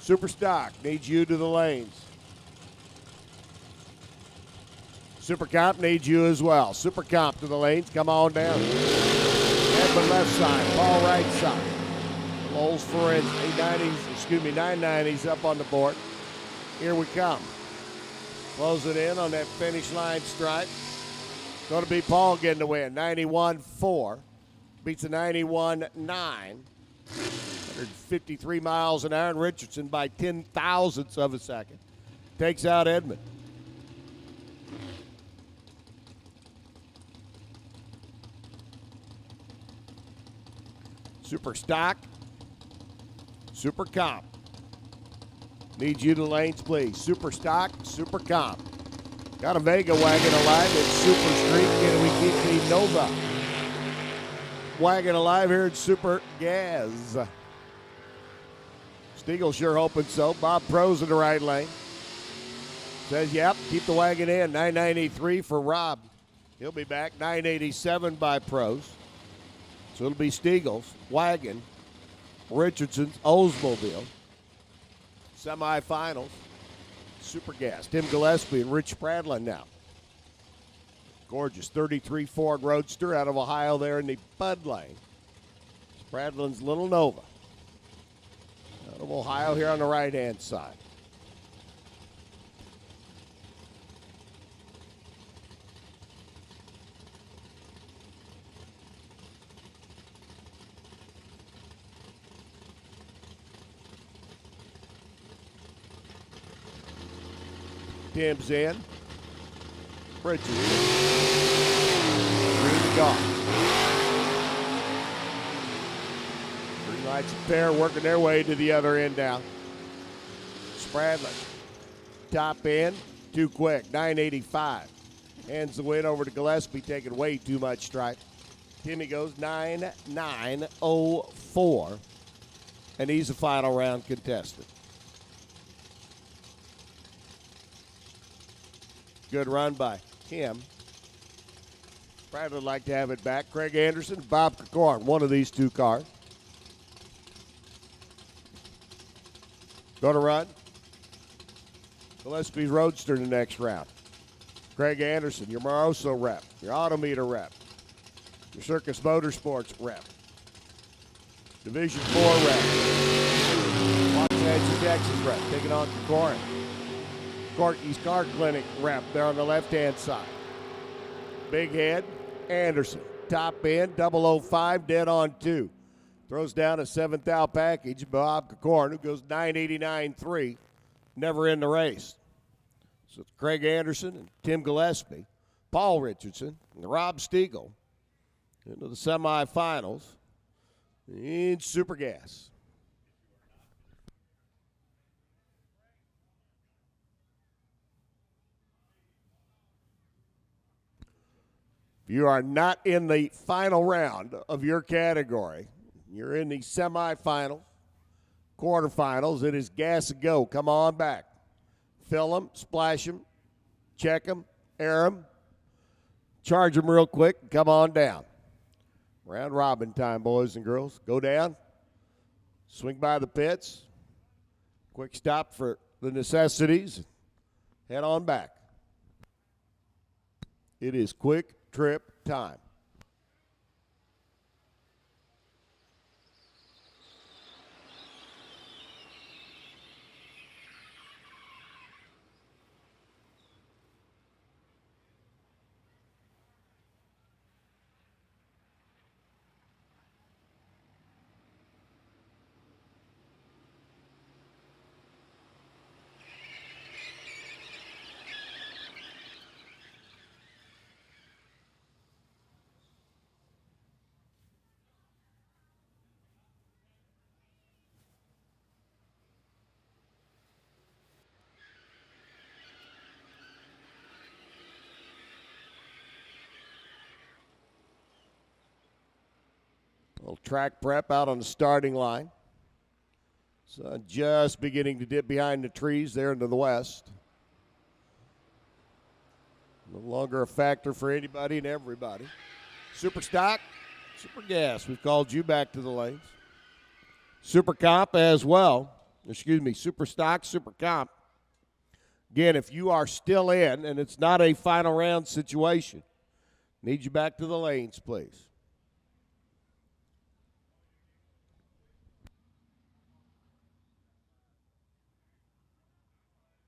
Super Stock needs you to the lanes. Super Comp needs you as well. Super Comp to the lanes. Come on down. Edmund left side. Paul right side. Lowe's Forensic. 990s up on the board. Here we come. Closing in on that finish line stripe. Going to be Paul getting the win. 91.4. Beats a 91.9. 153 miles an hour. And Richardson by 10 thousandths of a second takes out Edmund. Super Stock, Super Comp. Need you to lanes, please. Super Stock, Super Comp. Got a Vega wagon alive at Super Street. Can we keep the Nova wagon alive here at Super Gas? Stiegel sure hoping so. Bob Pro's in the right lane. Says, yep, keep the wagon in. 993 for Rob. He'll be back. 987 by Pros. So it'll be Stiegel's, Wagon, Richardson's, Oldsmobile. Semifinals. Super gas. Tim Gillespie and Rich Spradlin now. Gorgeous 33 Ford Roadster out of Ohio there in the Bud Lane. Spradlin's Little Nova. Out of Ohio here on the right-hand side. Tim's in. Bridges. Green gone. Green lights a pair working their way to the other end now. Spradlin. Top end. Too quick. 985. Hands the win over to Gillespie, taking way too much strike. Timmy goes 9-9-0-4. And he's a final round contestant. Good run by him. Brad would like to have it back. Craig Anderson, Bob Cacorn, one of these two cars. Going to run. Gillespie's Roadster in the next round. Craig Anderson, your Moroso rep, your Autometer rep, your Circus Motorsports rep, Division 4 rep, Los Texas rep, taking on Cacorn. Corky's Car Clinic rep there on the left-hand side. Big head, Anderson. Top end, 005, dead on 2. Throws down a 7th out package, Bob Cacorn, who goes 989.3, never in the race. So it's Craig Anderson and Tim Gillespie, Paul Richardson, and Rob Stiegel into the semifinals in Super Gas. If you are not in the final round of your category, you're in the semifinals, quarterfinals, it is gas and go. Come on back. Fill them, splash them, check them, air them, charge them real quick, and come on down. Round robin time, boys and girls. Go down, swing by the pits, quick stop for the necessities, head on back. It is quick trip time. Little track prep out on the starting line. Sun just beginning to dip behind the trees there into the west. No longer a factor for anybody and everybody. Super stock, super gas. We've called you back to the lanes. Super comp as well. Excuse me, super stock, super comp. Again, if you are still in and it's not a final round situation, need you back to the lanes, please.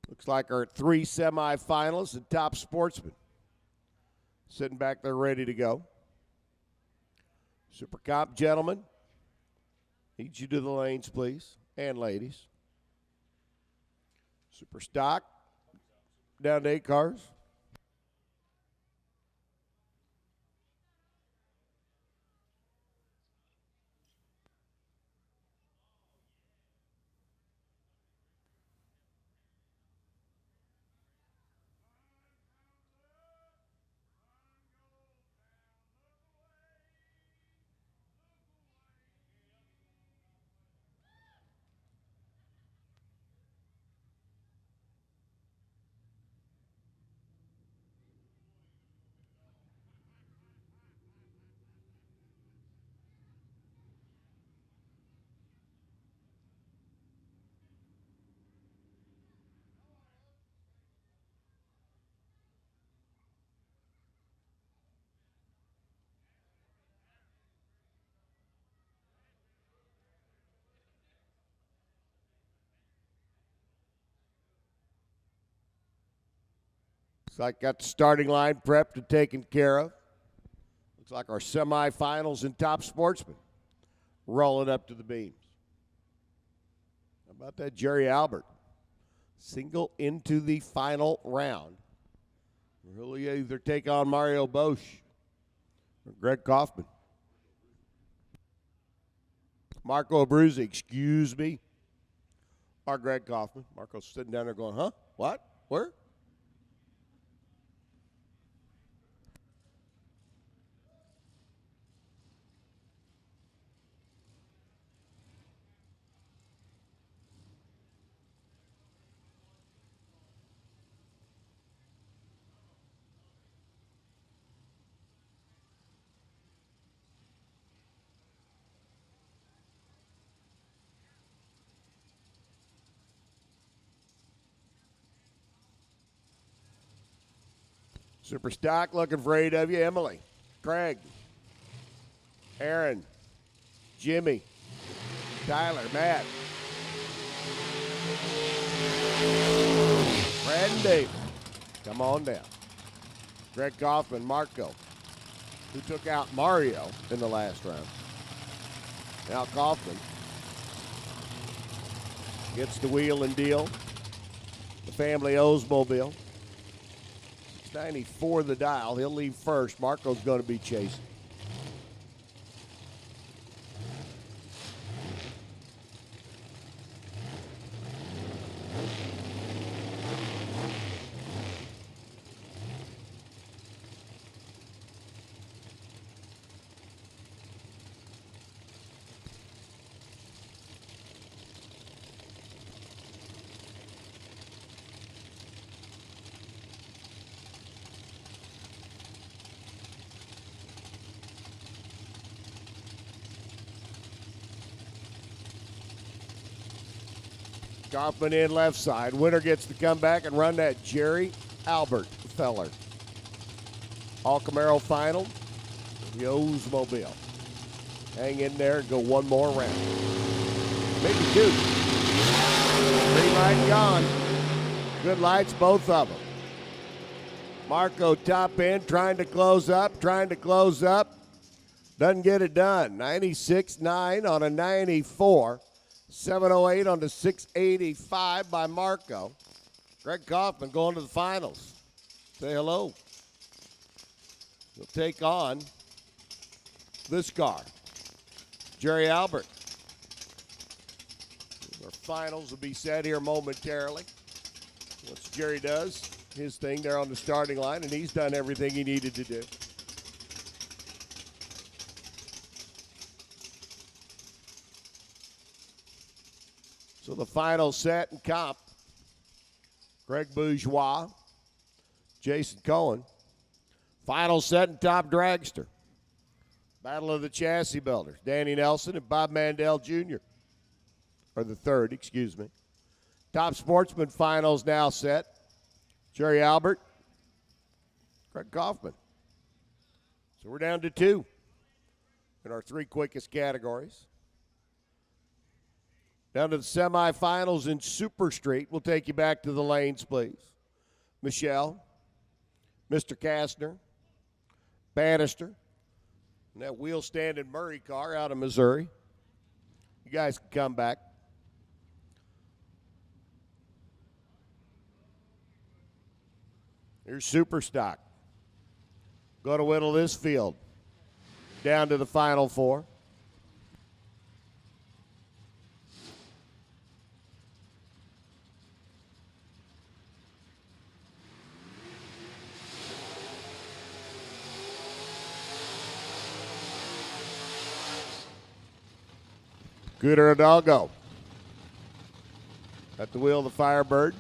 Looks like our 3 semifinalists and top sportsman sitting back there ready to go. Super Comp gentlemen, need you to the lanes, please, and ladies. Super Stock, down to 8 cars. Looks like got the starting line prepped and taken care of. Looks like our semifinals and top sportsman rolling up to the beams. How about that, Jerry Albert? Single into the final round. He'll either take on Mario Bosch or Greg Kaufman. Marco Abruzzi, excuse me. Or Greg Kaufman. Marco's sitting down there going, huh? What? Where? Super Stock looking for AW. Emily, Craig, Aaron, Jimmy, Tyler, Matt, Brad and Dave. Come on down. Greg Kaufman, Marco, who took out Mario in the last round. Now Kaufman gets the wheel and deal. The family Oldsmobile. 94 the dial. He'll leave first. Marco's going to be chasing. Kaufman in left side. Winner gets to come back and run that Jerry Albert feller. All Camaro final. The Oldsmobile. Hang in there and go one more round. Maybe two. Green light gone. Good lights, both of them. Marco top end, trying to close up. Doesn't get it done. 96.9 on a 94. 708 on the 685 by Marco. Greg Kaufman going to the finals. Say hello. He'll take on this car, Jerry Albert. Our finals will be set here momentarily. Once Jerry does his thing there on the starting line, and he's done everything he needed to do. So the final set and comp, Greg Bourgeois, Jason Cohen. Final set and top dragster. Battle of the Chassis Builders, Danny Nelson and Bob Mandel Jr. Or the third, excuse me. Top sportsman finals now set. Jerry Albert, Greg Kaufman. So we're down to two in our three quickest categories. Down to the semifinals in Super Street. We'll take you back to the lanes, please. Michelle, Mr. Kastner, Bannister, and that wheel-standing Murray car out of Missouri. You guys can come back. Here's Super Stock. Going to whittle this field down to the final four. Scooter Hidalgo at the wheel of the Firebird.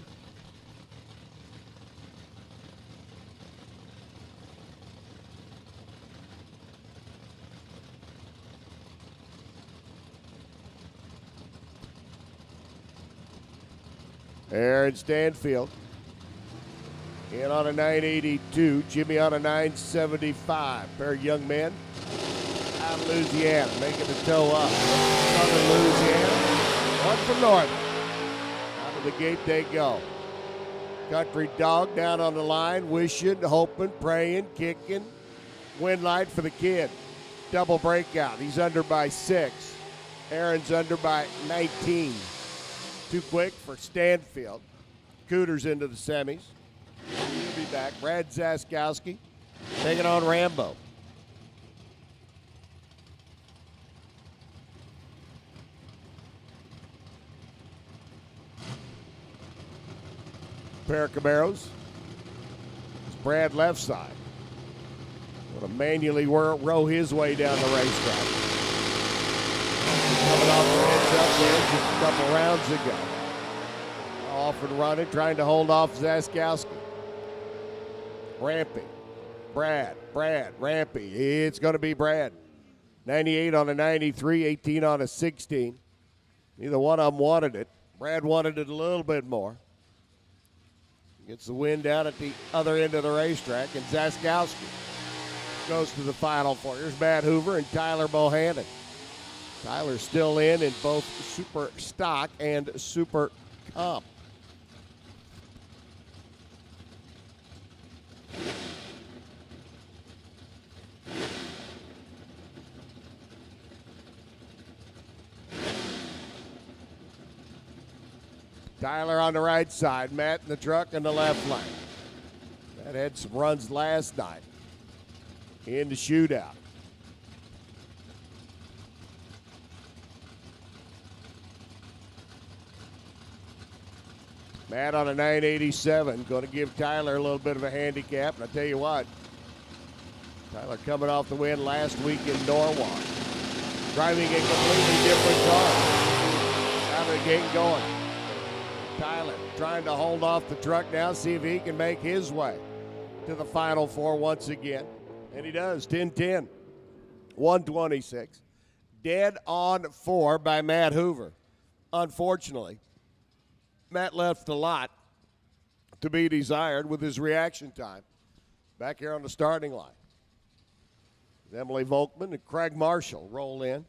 Aaron Stanfield in on a 982, Jimmy on a 975. Pair of young men out of Louisiana making the toe up. Southern Louisiana, one from north. Out of the gate they go. Country Dog down on the line, wishing, hoping, praying, kicking. Win light for the kid. Double breakout. He's under by 6. Aaron's under by 19. Too quick for Stanfield. Cooters into the semis. He'll be back. Brad Zaskowski taking on Rambo. Pair of Camaros. It's Brad left side. Going to manually row his way down the racetrack. Coming off the heads up there just a couple rounds ago. Off and running, trying to hold off Zaskowski. Rampy. Brad, Rampy. It's going to be Brad. 98 on a 93, 18 on a 16. Neither one of them wanted it. Brad wanted it a little bit more. Gets the win down at the other end of the racetrack, and Zaskowski goes to the Final Four. Here's Matt Hoover and Tyler Bohannon. Tyler's still in both Super Stock and Super Comp. Tyler on the right side, Matt in the truck in the left lane. That had some runs last night in the shootout. Matt on a 987, going to give Tyler a little bit of a handicap. And I tell you what, Tyler coming off the win last week in Norwalk, driving a completely different car. Out of the gate going. Tyler trying to hold off the truck now, see if he can make his way to the Final Four once again. And he does, 10-10, 126. Dead on 4 by Matt Hoover. Unfortunately, Matt left a lot to be desired with his reaction time back here on the starting line. Emily Volkman and Craig Marshall roll in.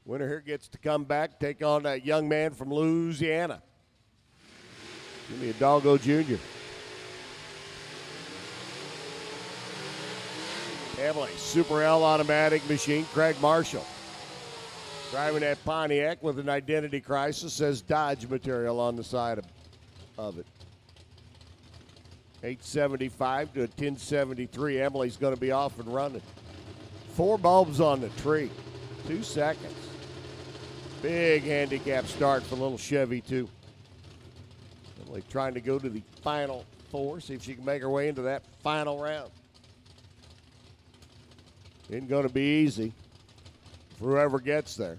Winner here gets to come back, take on that young man from Louisiana. Jimmy Hidalgo Jr. Emily, Super L automatic machine, Craig Marshall. Driving that Pontiac with an identity crisis, says Dodge material on the side of it. 875 to a 1073. Emily's going to be off and running. 4 bulbs on the tree. 2 seconds. Big handicap start for little Chevy, too. Emily trying to go to the Final Four, see if she can make her way into that final round. Isn't going to be easy for whoever gets there.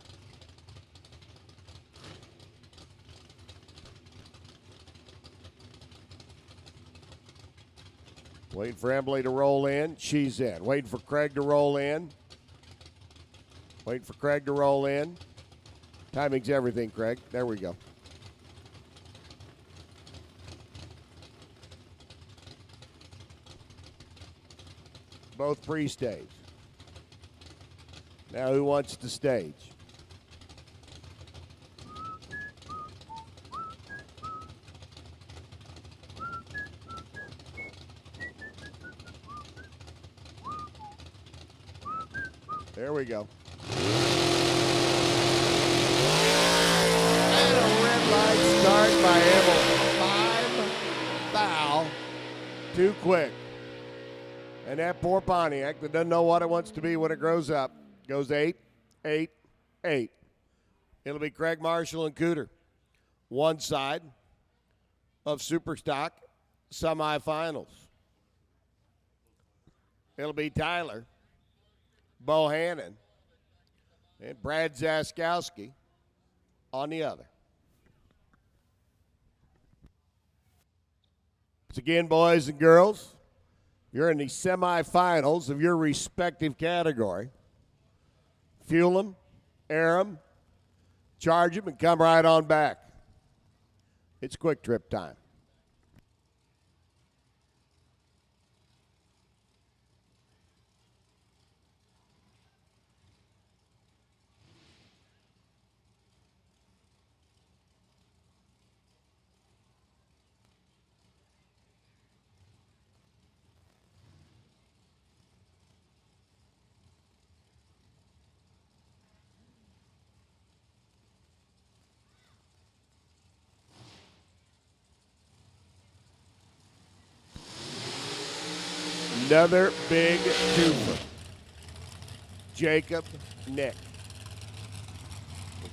Waiting for Emily to roll in. She's in. Waiting for Craig to roll in. Waiting for Craig to roll in. Timing's everything, Craig. There we go. Both pre-stage. Now who wants to stage? There we go. And a red light start by Emily. 5 foul. Too quick. And that poor Pontiac that doesn't know what it wants to be when it grows up goes 8, 8, 8. It'll be Craig Marshall and Cooter. One side of Superstock semifinals. It'll be Tyler Bohannon and Brad Zaskowski on the other. Once again, boys and girls, you're in the semifinals of your respective category. Fuel them, air them, charge them, and come right on back. It's quick trip time. Another big twofer. Jacob, Nick.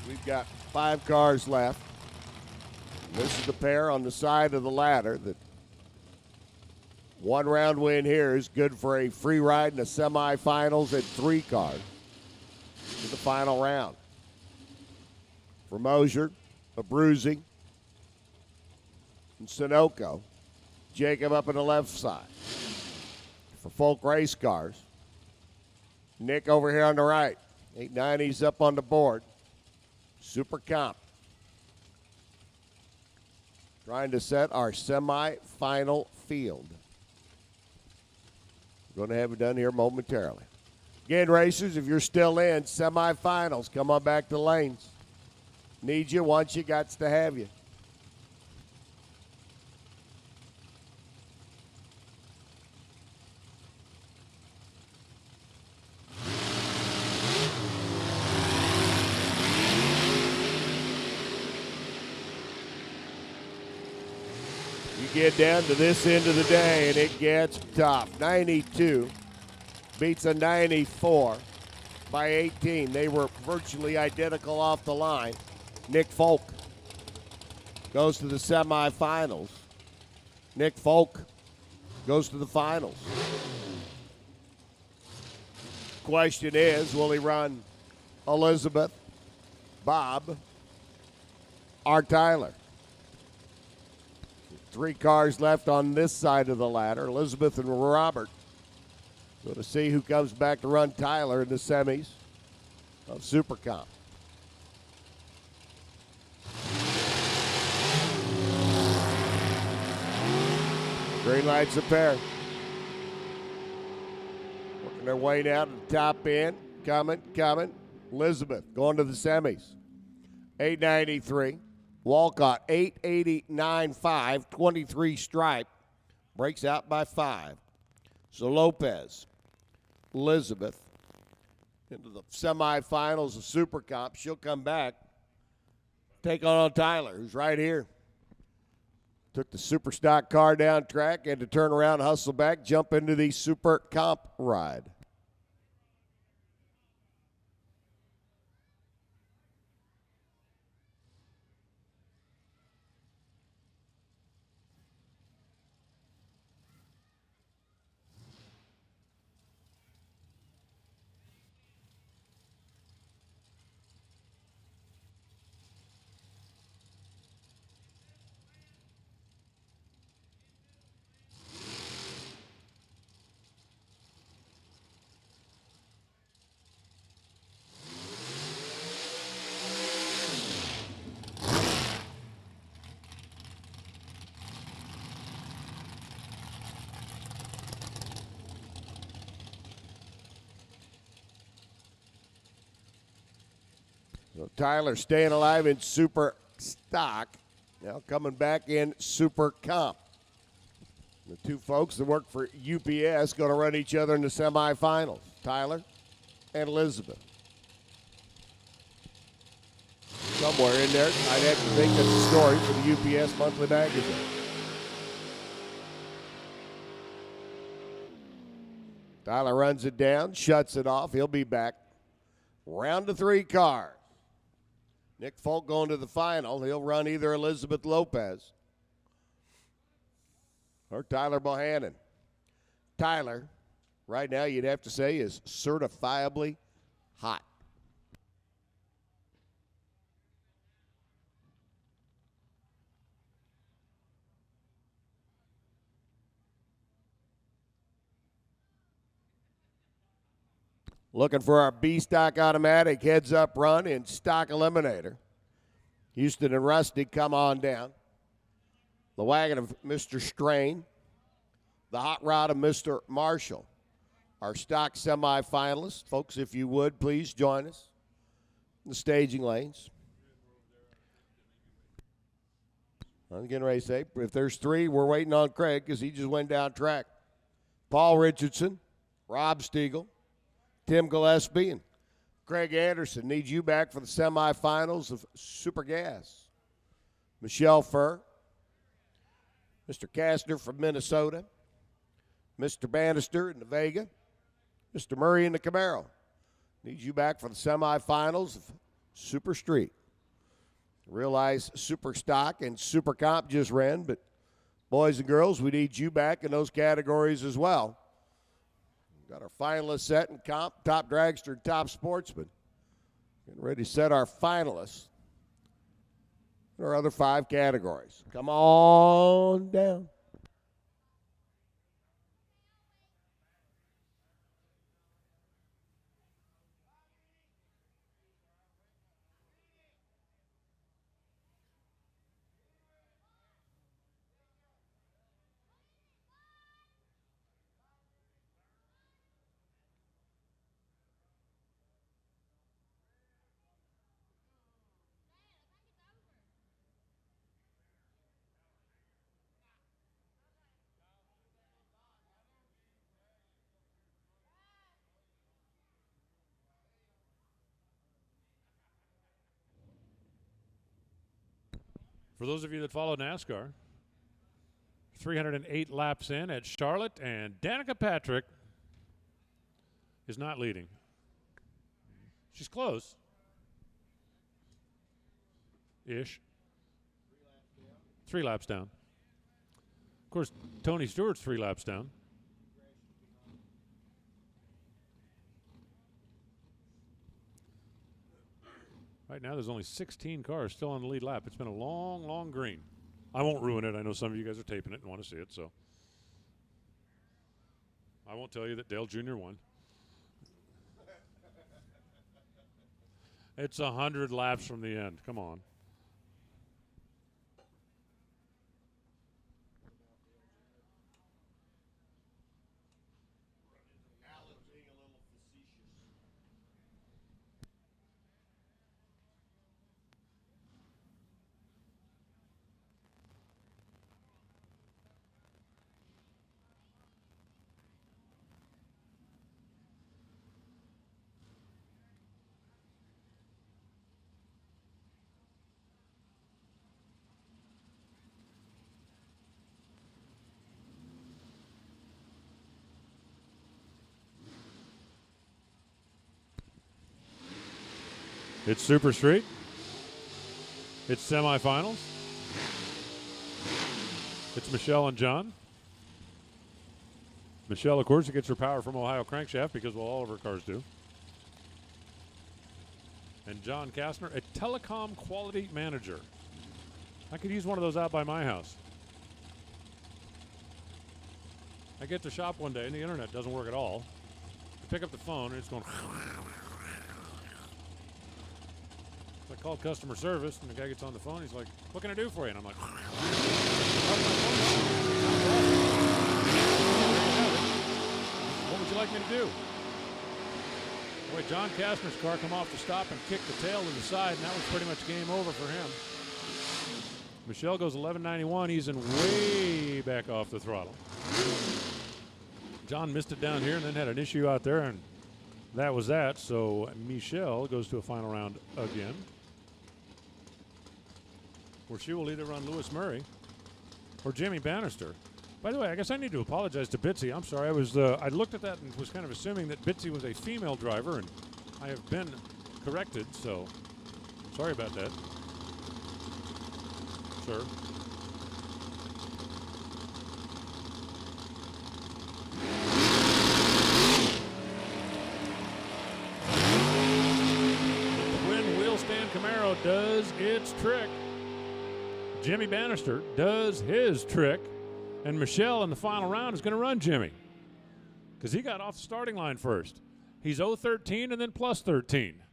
We've got 5 cars left. This is the pair on the side of the ladder that 1 round win here is good for a free ride in the semifinals at 3 cars to the final round. For Mosier, Abruzzi, and Sunoco, Jacob up on the left side. For Folk Race Cars, Nick over here on the right. 890's up on the board. Super Comp. Trying to set our semi-final field. We're going to have it done here momentarily. Again, racers, if you're still in, semifinals, come on back to lanes. Need you, want you, gots to have you. Get down to this end of the day, and it gets tough. 92 beats a 94 by 18. They were virtually identical off the line. Nick Folk goes to the semifinals. Nick Folk goes to the finals. Question is, will he run Elizabeth, Bob, or Tyler? 3 cars left on this side of the ladder. Elizabeth and Robert. So to see who comes back to run Tyler in the semis of Super Comp. Green light's a pair. Working their way down to the top end. Coming. Elizabeth going to the semis. 893. Walcott, 889.5, 23 stripe. Breaks out by 5. So Lopez, Elizabeth, into the semifinals of Super Comp. She'll come back, take on Tyler, who's right here. Took the Super Stock car down track, and to turn around, hustle back, jump into the Super Comp ride. So Tyler staying alive in Super Stock. Now coming back in Super Comp. The 2 folks that work for UPS going to run each other in the semifinals. Tyler and Elizabeth. Somewhere in there, I'd have to think that's a story for the UPS Monthly Magazine. Tyler runs it down, shuts it off. He'll be back. Round of 3 cars. Nick Folk going to the final. He'll run either Elizabeth Lopez or Tyler Bohannon. Tyler, right now you'd have to say, is certifiably hot. Looking for our B-Stock automatic heads-up run in Stock Eliminator. Houston and Rusty, come on down. The wagon of Mr. Strain. The hot rod of Mr. Marshall. Our stock semifinalists. Folks, if you would, please join us in the staging lanes. I'm getting ready to say, if there's 3, we're waiting on Craig because he just went down track. Paul Richardson, Rob Stiegel, Tim Gillespie, and Craig Anderson needs you back for the semifinals of Super Gas. Michelle Furr, Mr. Kastner from Minnesota, Mr. Bannister in the Vega, Mr. Murray in the Camaro. Need you back for the semifinals of Super Street. Realize Super Stock and Super Comp just ran, but boys and girls, we need you back in those categories as well. Got our finalists set in Comp, Top Dragster, Top Sportsman. Getting ready to set our finalists in our other 5 categories. Come on down. For those of you that follow NASCAR, 308 laps in at Charlotte, and Danica Patrick is not leading. She's close. Ish. 3 laps down. Of course, Tony Stewart's 3 laps down. Right now, there's only 16 cars still on the lead lap. It's been a long, long green. I won't ruin it. I know some of you guys are taping it and want to see it, so I won't tell you that Dale Jr. won. It's 100 laps from the end. Come on. It's Super Street. It's semifinals. It's Michelle and John. Michelle, of course, gets her power from Ohio Crankshaft because, well, all of her cars do. And John Kastner, a telecom quality manager. I could use one of those out by my house. I get to shop one day and the internet doesn't work at all. I pick up the phone and it's going. I called customer service, and the guy gets on the phone. He's like, "What can I do for you?" And I'm like, "What would you like me to do?" Boy, John Kastner's car come off the stop and kicked the tail to the side, and that was pretty much game over for him. Michelle goes 1191. He's in way back off the throttle. John missed it down here and then had an issue out there, and that was that. So Michelle goes to a final round again, where she will either run Lewis Murray or Jimmy Bannister. By the way, I guess I need to apologize to Bitsy. I'm sorry. I looked at that and was kind of assuming that Bitsy was a female driver, and I have been corrected, so sorry about that. Sir. The twin wheel stand Camaro does its trick. Jimmy Bannister does his trick, and Michelle in the final round is going to run Jimmy because he got off the starting line first. He's 0-13 and then plus 13.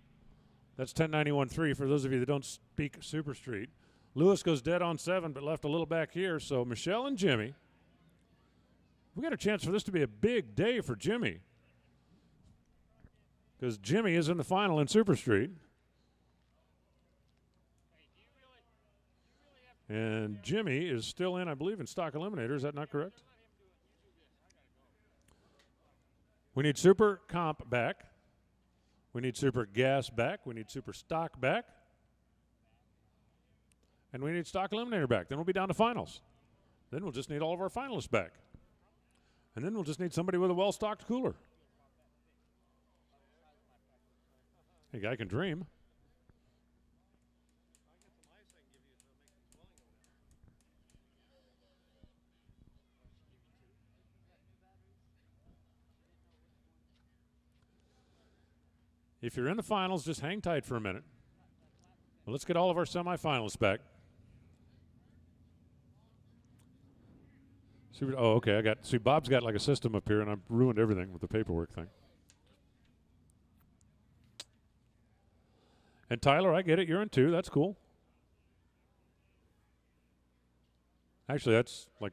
That's 1091.3 for those of you that don't speak Super Street. Lewis goes dead on 7 but left a little back here, so Michelle and Jimmy. We got a chance for this to be a big day for Jimmy because Jimmy is in the final in Super Street. And Jimmy is still in, I believe, in stock eliminator. Is that not correct? We need Super Comp back. We need Super Gas back. We need Super Stock back. And we need stock eliminator back. Then we'll be down to finals. Then we'll just need all of our finalists back. And then we'll just need somebody with a well-stocked cooler. Hey, guy can dream. If you're in the finals, just hang tight for a minute. Well, let's get all of our semifinalists back. Oh, okay. See, Bob's got like a system up here, and I've ruined everything with the paperwork thing. And Tyler, I get it. You're in 2. That's cool. Actually, that's like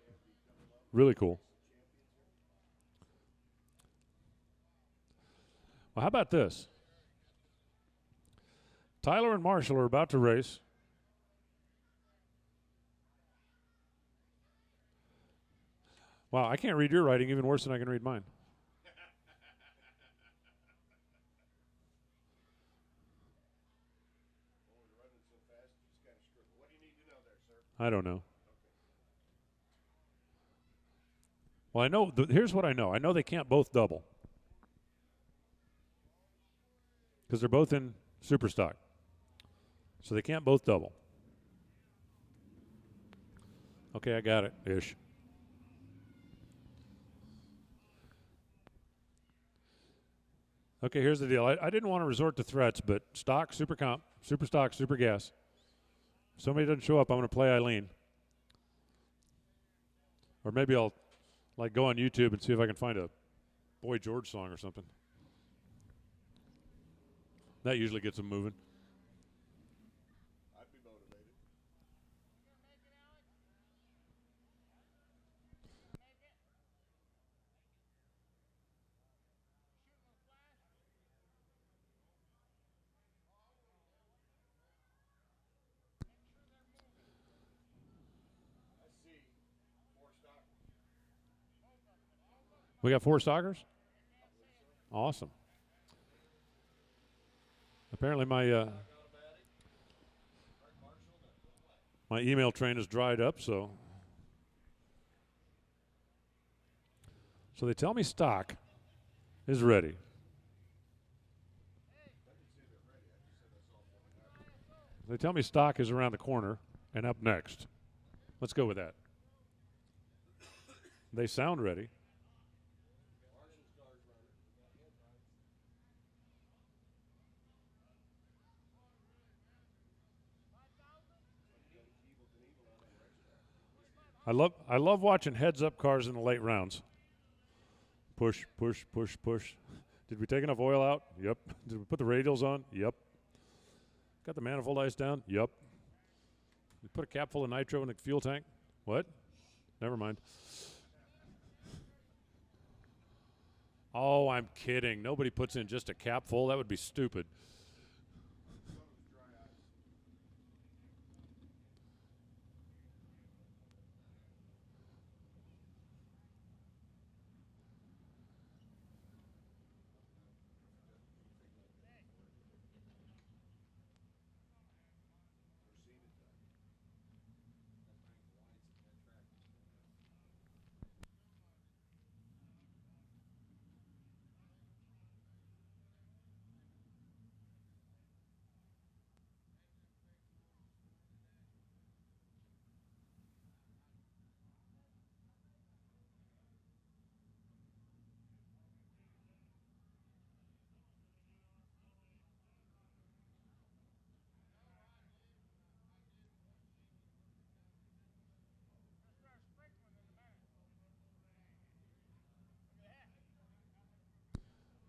really cool. Well, how about this? Tyler and Marshall are about to race. Wow, I can't read your writing even worse than I can read mine. I don't know. Well, I know. Here's what I know. I know they can't both double because they're both in super stock. So they can't both double. Okay, I got it, ish. Okay, here's the deal. I didn't want to resort to threats, but stock, super comp, super stock, super gas. If somebody doesn't show up, I'm going to play Eileen. Or maybe I'll like go on YouTube and see if I can find a Boy George song or something. That usually gets them moving. I'd be motivated. We got 4 stockers? Awesome. Apparently my my email train is dried up, so they tell me stock is ready. They tell me stock is around the corner and up next. Let's go with that. They sound ready. I love watching heads-up cars in the late rounds. Push, push, push, push. Did we take enough oil out? Yep. Did we put the radials on? Yep. Got the manifold ice down? Yep. We put a cap full of nitro in the fuel tank? What? Never mind. Oh, I'm kidding. Nobody puts in just a cap full. That would be stupid.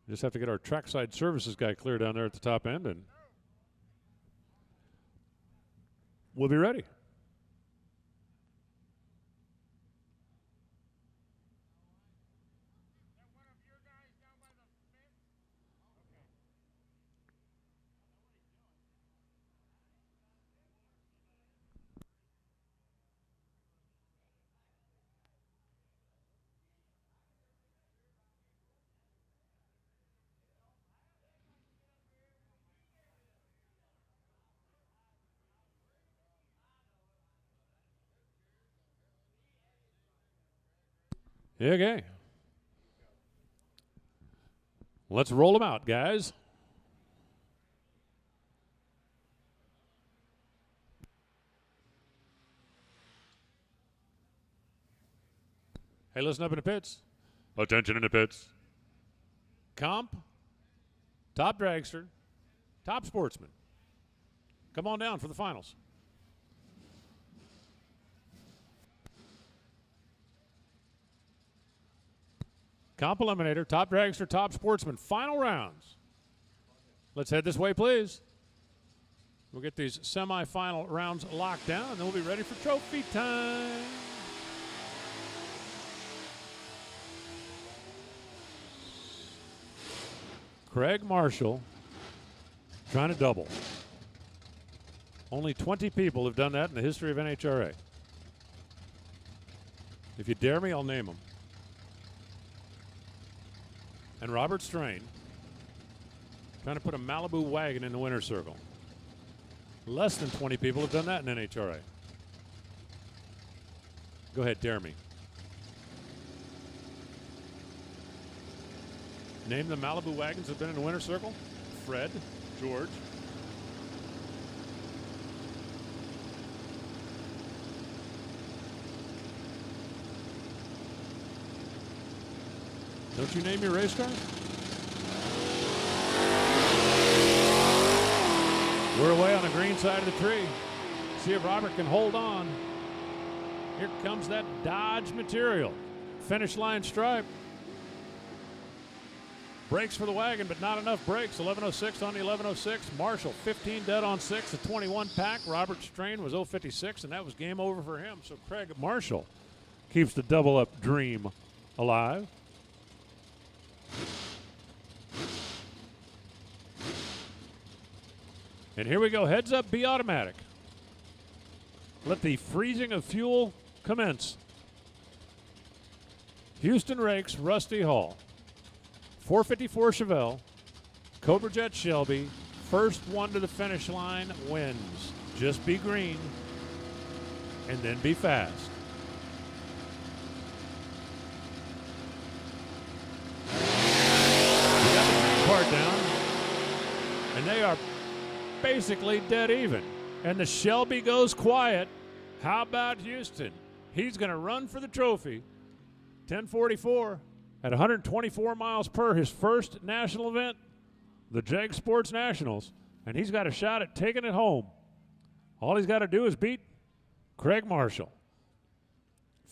Just have to get our trackside services guy clear down there at the top end, and we'll be ready. Okay. Let's roll them out, guys. Hey, listen up in the pits. Attention in the pits. Comp, top dragster, top sportsman. Come on down for the finals. Comp eliminator, top dragster, top sportsman. Final rounds. Let's head this way, please. We'll get these semifinal rounds locked down, and then we'll be ready for trophy time. Craig Marshall trying to double. Only 20 people have done that in the history of NHRA. If you dare me, I'll name them. And Robert Strain trying to put a Malibu wagon in the winner's circle. Less than 20 people have done that in NHRA. Go ahead, dare me. Name the Malibu wagons that have been in the winner's circle. Fred, George. Don't you name your race cars? We're away on the green side of the tree. See if Robert can hold on. Here comes that Dodge material. Finish line stripe. Brakes for the wagon, but not enough brakes. 11:06 on the 11:06. Marshall, 15 dead on 6, a 21 pack. Robert Strain was 0:56, and that was game over for him. So Craig Marshall keeps the double-up dream alive. And here we go. Heads up, be automatic. Let the freezing of fuel commence. Houston Rakes, Rusty Hall. 454 Chevelle, Cobra Jet Shelby, first one to the finish line wins. Just be green and then be fast. We got the green part down, and they are basically dead even. And the Shelby goes quiet. How about Houston? He's going to run for the trophy. 10:44. At 124 miles per, his first national event, the JEGS SportsNationals, and he's got a shot at taking it home. All he's got to do is beat Craig Marshall.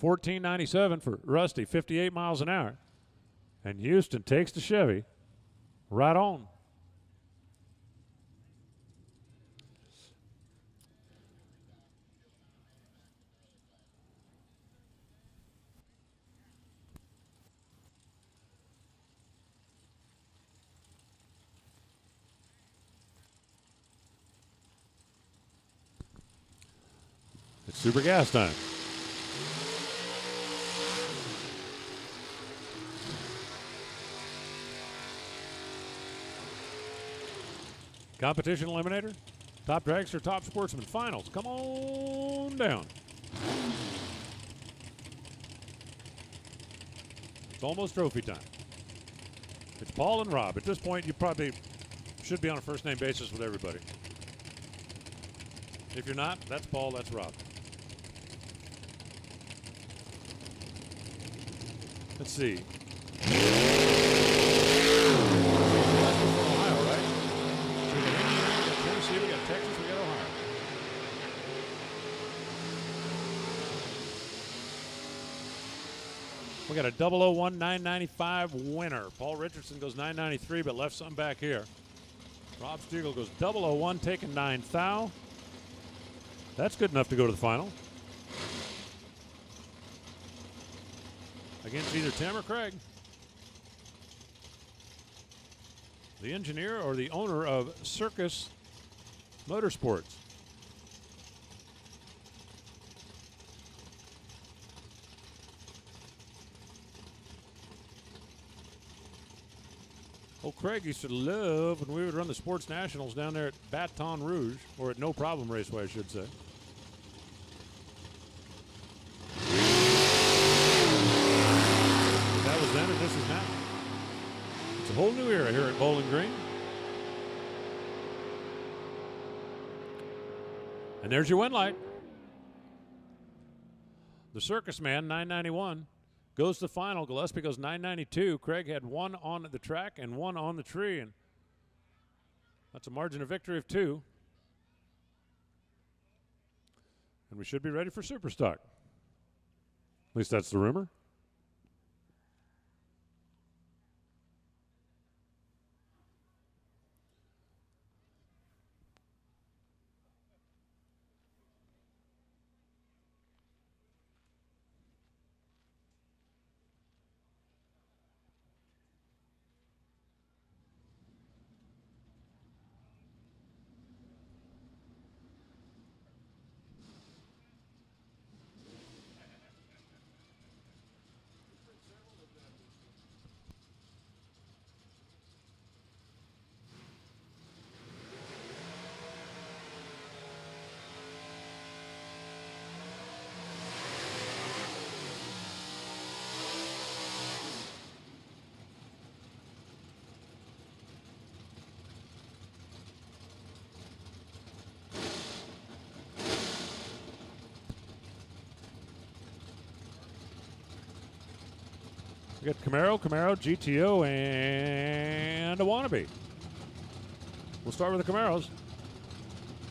14.97 for Rusty, 58 miles an hour. And Houston takes the Chevy right on. It's super gas time. Competition eliminator, top dragster, top sportsman finals. Come on down. It's almost trophy time. It's Paul and Rob. At this point, you probably should be on a first name basis with everybody. If you're not, that's Paul, that's Rob. Let's see. Ohio, right? So we got Indiana, we got Tennessee, we got Texas, we got Ohio. We got a 001-995 winner. Paul Richardson goes 993, but left some back here. Rob Stiegel goes 001, taking 9 thou. That's good enough to go to the final. Against either Tim or Craig. The engineer or the owner of Circus Motorsports. Oh, Craig used to love when we would run the Sports Nationals down there at Baton Rouge, or at No Problem Raceway, I should say. That was then and this is now. It's whole new era here at Bowling Green. And there's your win light. The Circus Man, 991, goes to the final. Gillespie goes 992. Craig had one on the track and one on the tree, and that's a margin of victory of 2. And we should be ready for Superstock. At least that's the rumor. We got Camaro, GTO, and a wannabe. We'll start with the Camaros.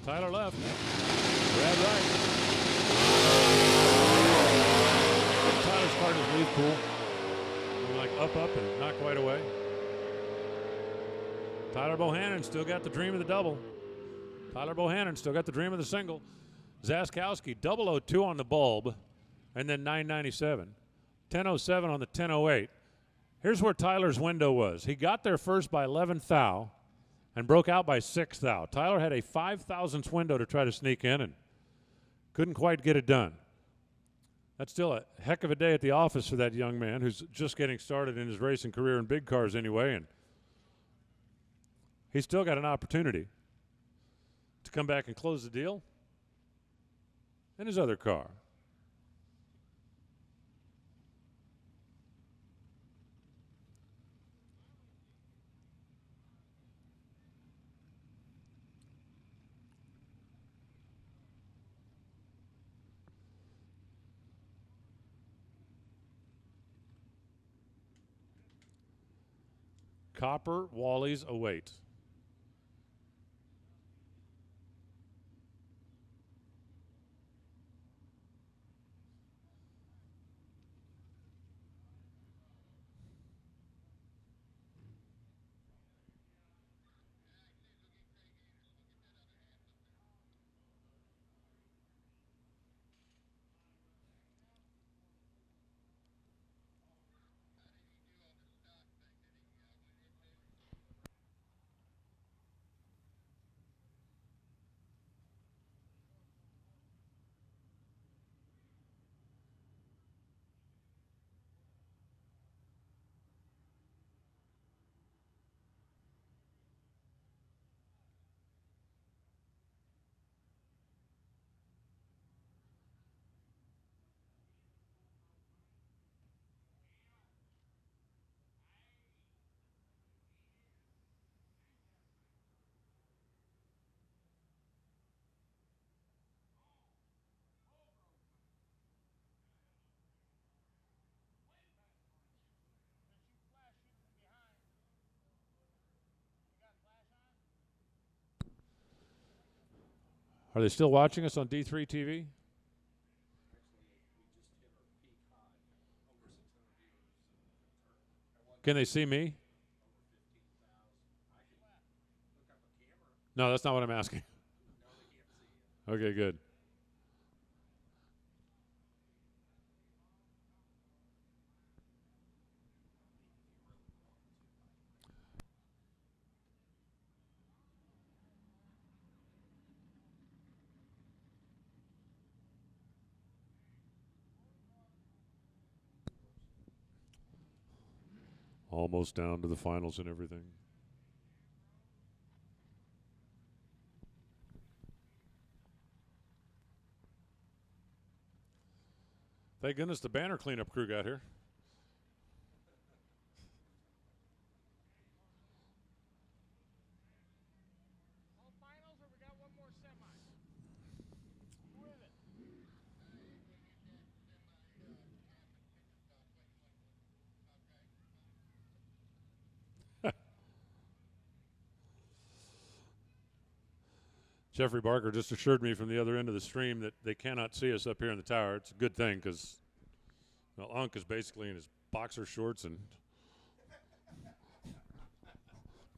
Tyler left. Brad right. Tyler's car does leave cool. We're like up, and not quite away. Tyler Bohannon still got the dream of the double. Tyler Bohannon still got the dream of the single. Zaskowski, 002 on the bulb, and then 997. 1007 on the 1008. Here's where Tyler's window was. He got there first by 11 thou and broke out by 6 thou. Tyler had a 5 thousandths window to try to sneak in and couldn't quite get it done. That's still a heck of a day at the office for that young man who's just getting started in his racing career in big cars anyway, and he's still got an opportunity to come back and close the deal in his other car. Copper Wallies await. Are they still watching us on D3 TV? Can they see me? No, that's not what I'm asking. Okay, good. Almost down to the finals and everything. Thank goodness the banner cleanup crew got here. Jeffrey Barker just assured me from the other end of the stream that they cannot see us up here in the tower. It's a good thing because, well, Unc is basically in his boxer shorts and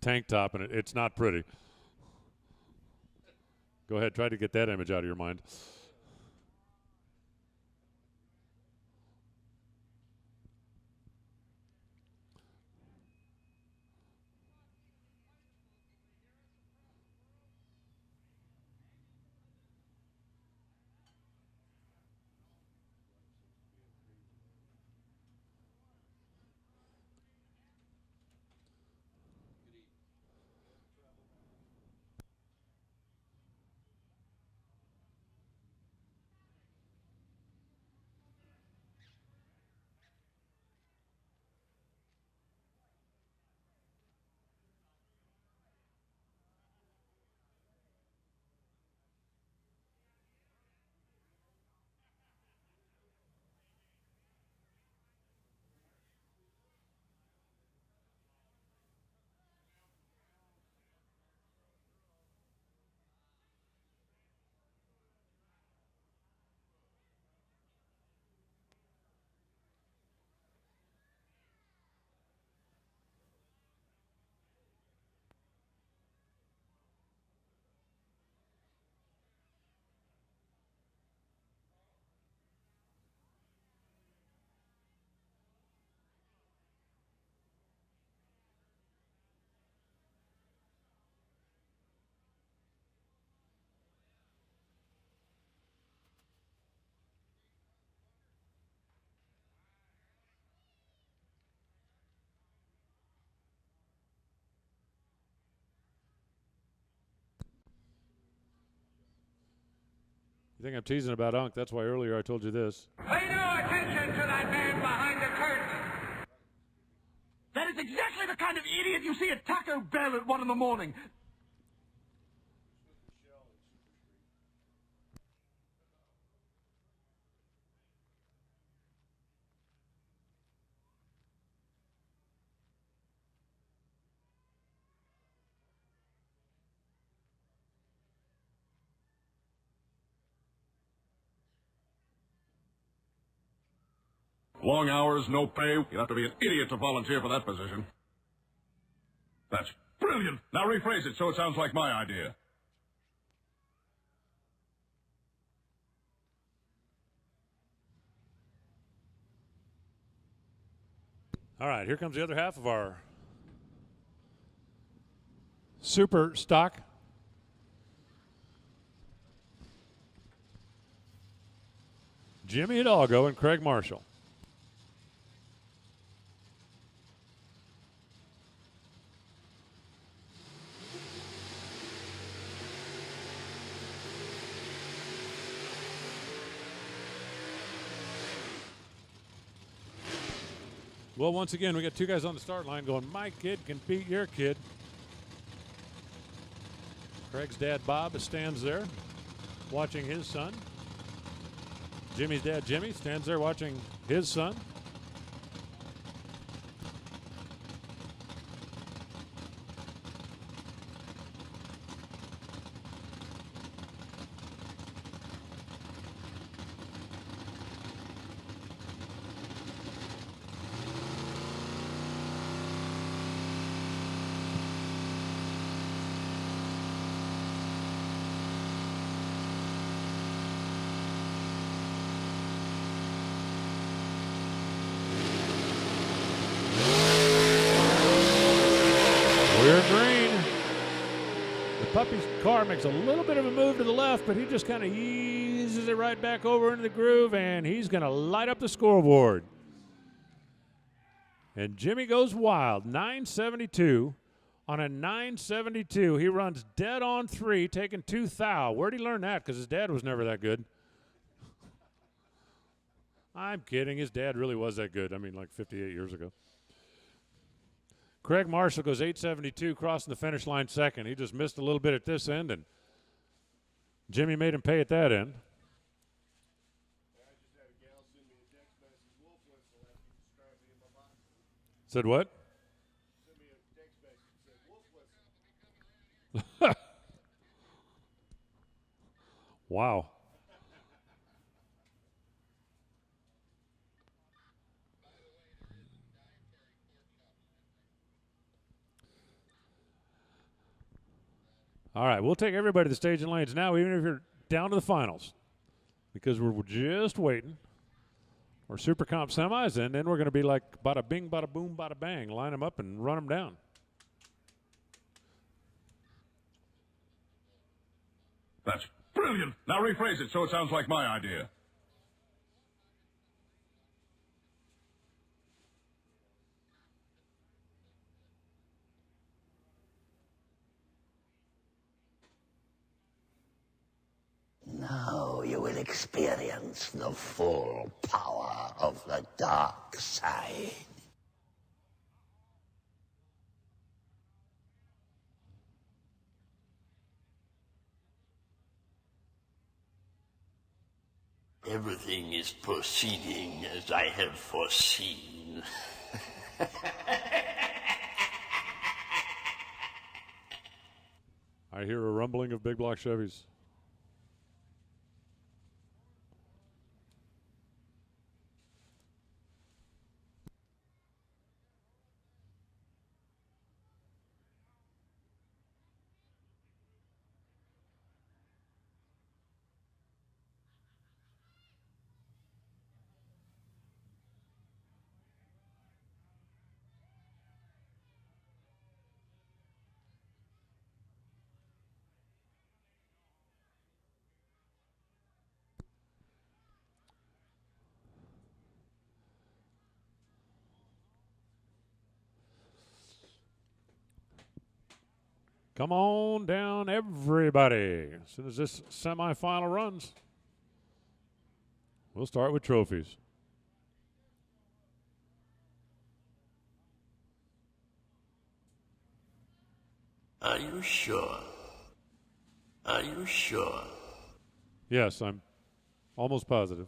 tank top, and it's not pretty. Go ahead, try to get that image out of your mind. You think I'm teasing about Unc? That's why earlier I told you this. Pay no attention to that man behind the curtain. That is exactly the kind of idiot you see at Taco Bell at 1 in the morning. Long hours, no pay. You'd have to be an idiot to volunteer for that position. That's brilliant. Now rephrase it so it sounds like my idea. All right, here comes the other half of our super stock. Jimmy Hidalgo and Craig Marshall. Well, once again, we got two guys on the start line going, my kid can beat your kid. Craig's dad, Bob, stands there watching his son. Jimmy's dad, Jimmy, stands there watching his son. We're green. The puppy's car makes a little bit of a move to the left, but he just kind of eases it right back over into the groove, and he's going to light up the scoreboard. And Jimmy goes wild, 972. On a 972, he runs dead on 3, taking 2 thou. Where'd he learn that? Because his dad was never that good. I'm kidding. His dad really was that good. I mean, like 58 years ago. Craig Marshall goes 872, crossing the finish line second. He just missed a little bit at this end, and Jimmy made him pay at that end. Said what? Wow. All right, we'll take everybody to the stage and lanes now, even if you're down to the finals, because we're just waiting. We're Super Comp semis, and then we're going to be like bada bing, bada boom, bada bang. Line them up and run them down. That's brilliant. Now rephrase it so it sounds like my idea. Now you will experience the full power of the dark side. Everything is proceeding as I have foreseen. I hear a rumbling of big block Chevys. Come on down, everybody. As soon as this semifinal runs, we'll start with trophies. Are you sure? Are you sure? Yes, I'm almost positive.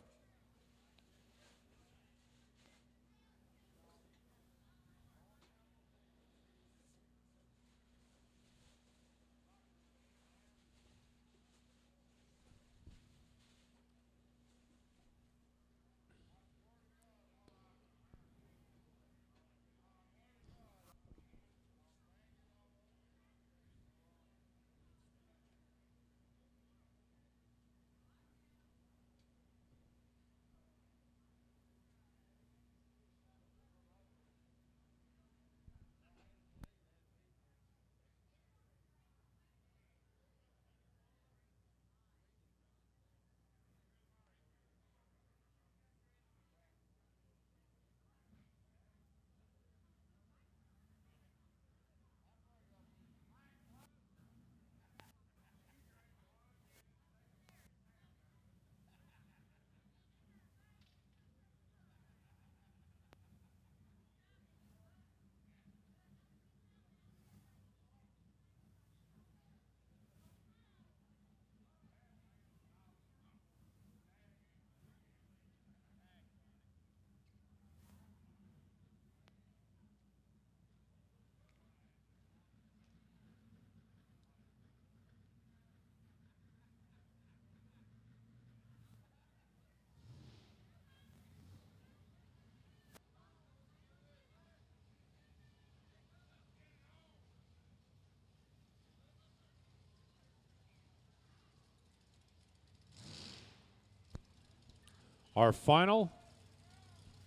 Our final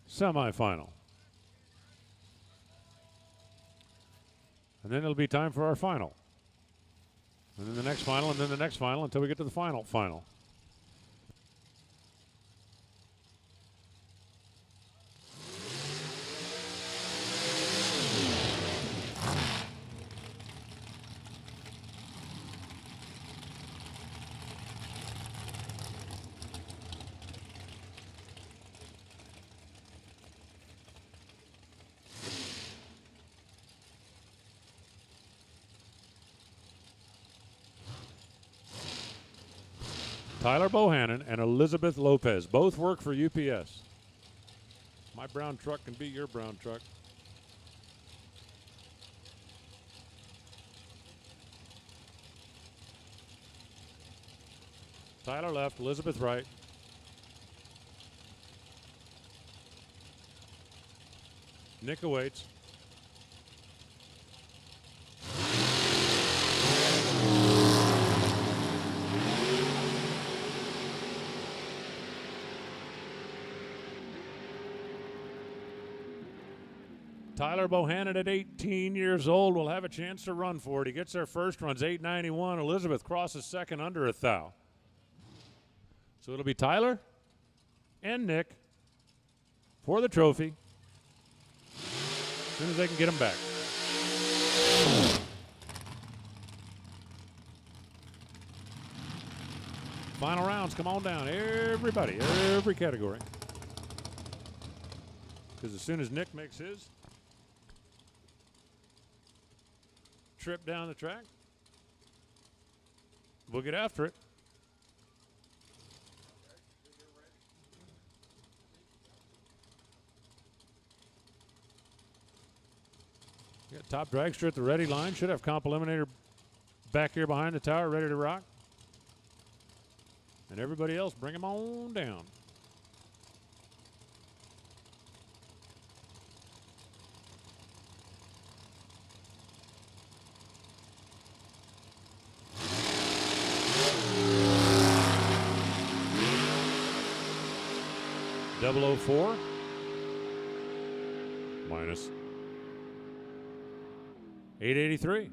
semifinal. And then it'll be time for our final. And then the next final, and then the next final until we get to the final. Tyler Bohannon and Elizabeth Lopez both work for UPS. My brown truck can beat your brown truck. Tyler left, Elizabeth right. Nick awaits. Tyler Bohannon at 18 years old will have a chance to run for it. He gets there first, runs 8:91. Elizabeth crosses second under a thou. So it'll be Tyler and Nick for the trophy as soon as they can get him back. Final rounds, come on down. Everybody, every category. Because as soon as Nick makes his trip down the track, we'll get after it. We got top dragster at the ready line. Should have comp eliminator back here behind the tower ready to rock. And everybody else, bring them on down. .004 minus 883.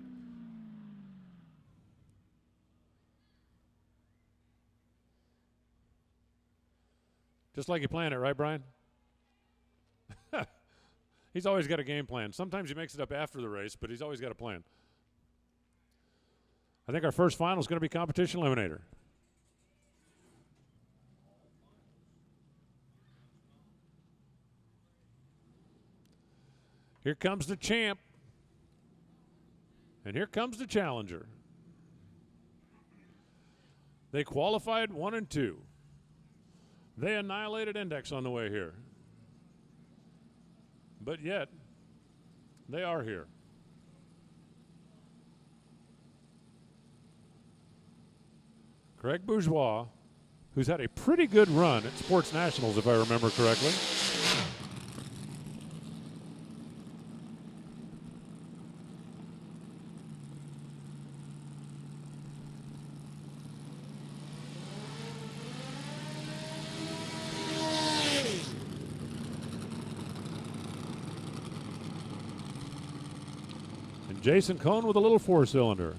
Just like you plan it, right, Brian? He's always got a game plan. Sometimes he makes it up after the race, but he's always got a plan. I think our first final is going to be competition eliminator. Here comes the champ. And here comes the challenger. They qualified 1 and 2. They annihilated Index on the way here. But yet, they are here. Craig Bourgeois, who's had a pretty good run at Sports Nationals, if I remember correctly. Jason Cohn with a little 4-cylinder.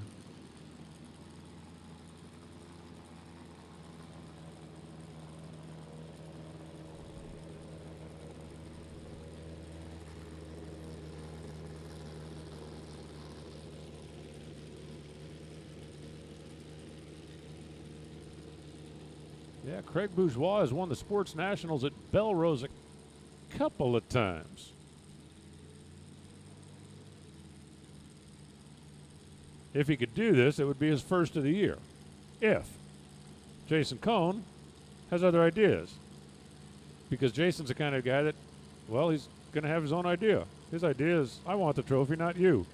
Yeah, Craig Bourgeois has won the Sports Nationals at Belrose a couple of times. If he could do this, it would be his first of the year. If Jason Cohn has other ideas. Because Jason's the kind of guy that, well, he's going to have his own idea. His idea is, I want the trophy, not you.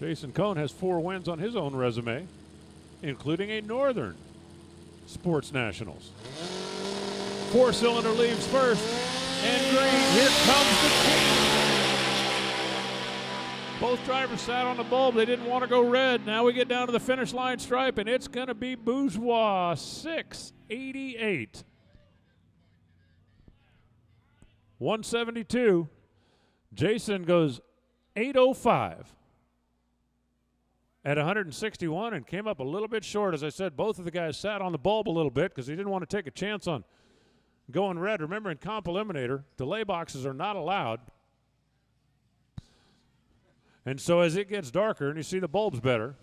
Jason Cohn has 4 wins on his own resume, including a Northern Sports Nationals. 4-cylinder leaves first. And green, here comes the king. Both drivers sat on the bulb. They didn't want to go red. Now we get down to the finish line stripe, and it's going to be Bourgeois, 688. 172. Jason goes 805 at 161 and came up a little bit short. As I said, both of the guys sat on the bulb a little bit because he didn't want to take a chance on going red. Remember, in comp eliminator, delay boxes are not allowed. And so as it gets darker and you see the bulbs better,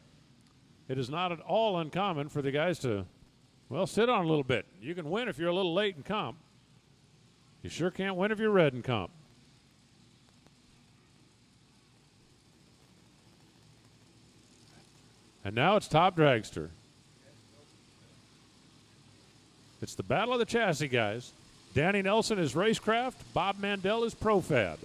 it is not at all uncommon for the guys to, well, sit on a little bit. You can win if you're a little late in comp. You sure can't win if you're red in comp. And now it's top dragster. It's the battle of the chassis guys. Danny Nelson is Racecraft. Bob Mandel is Profab.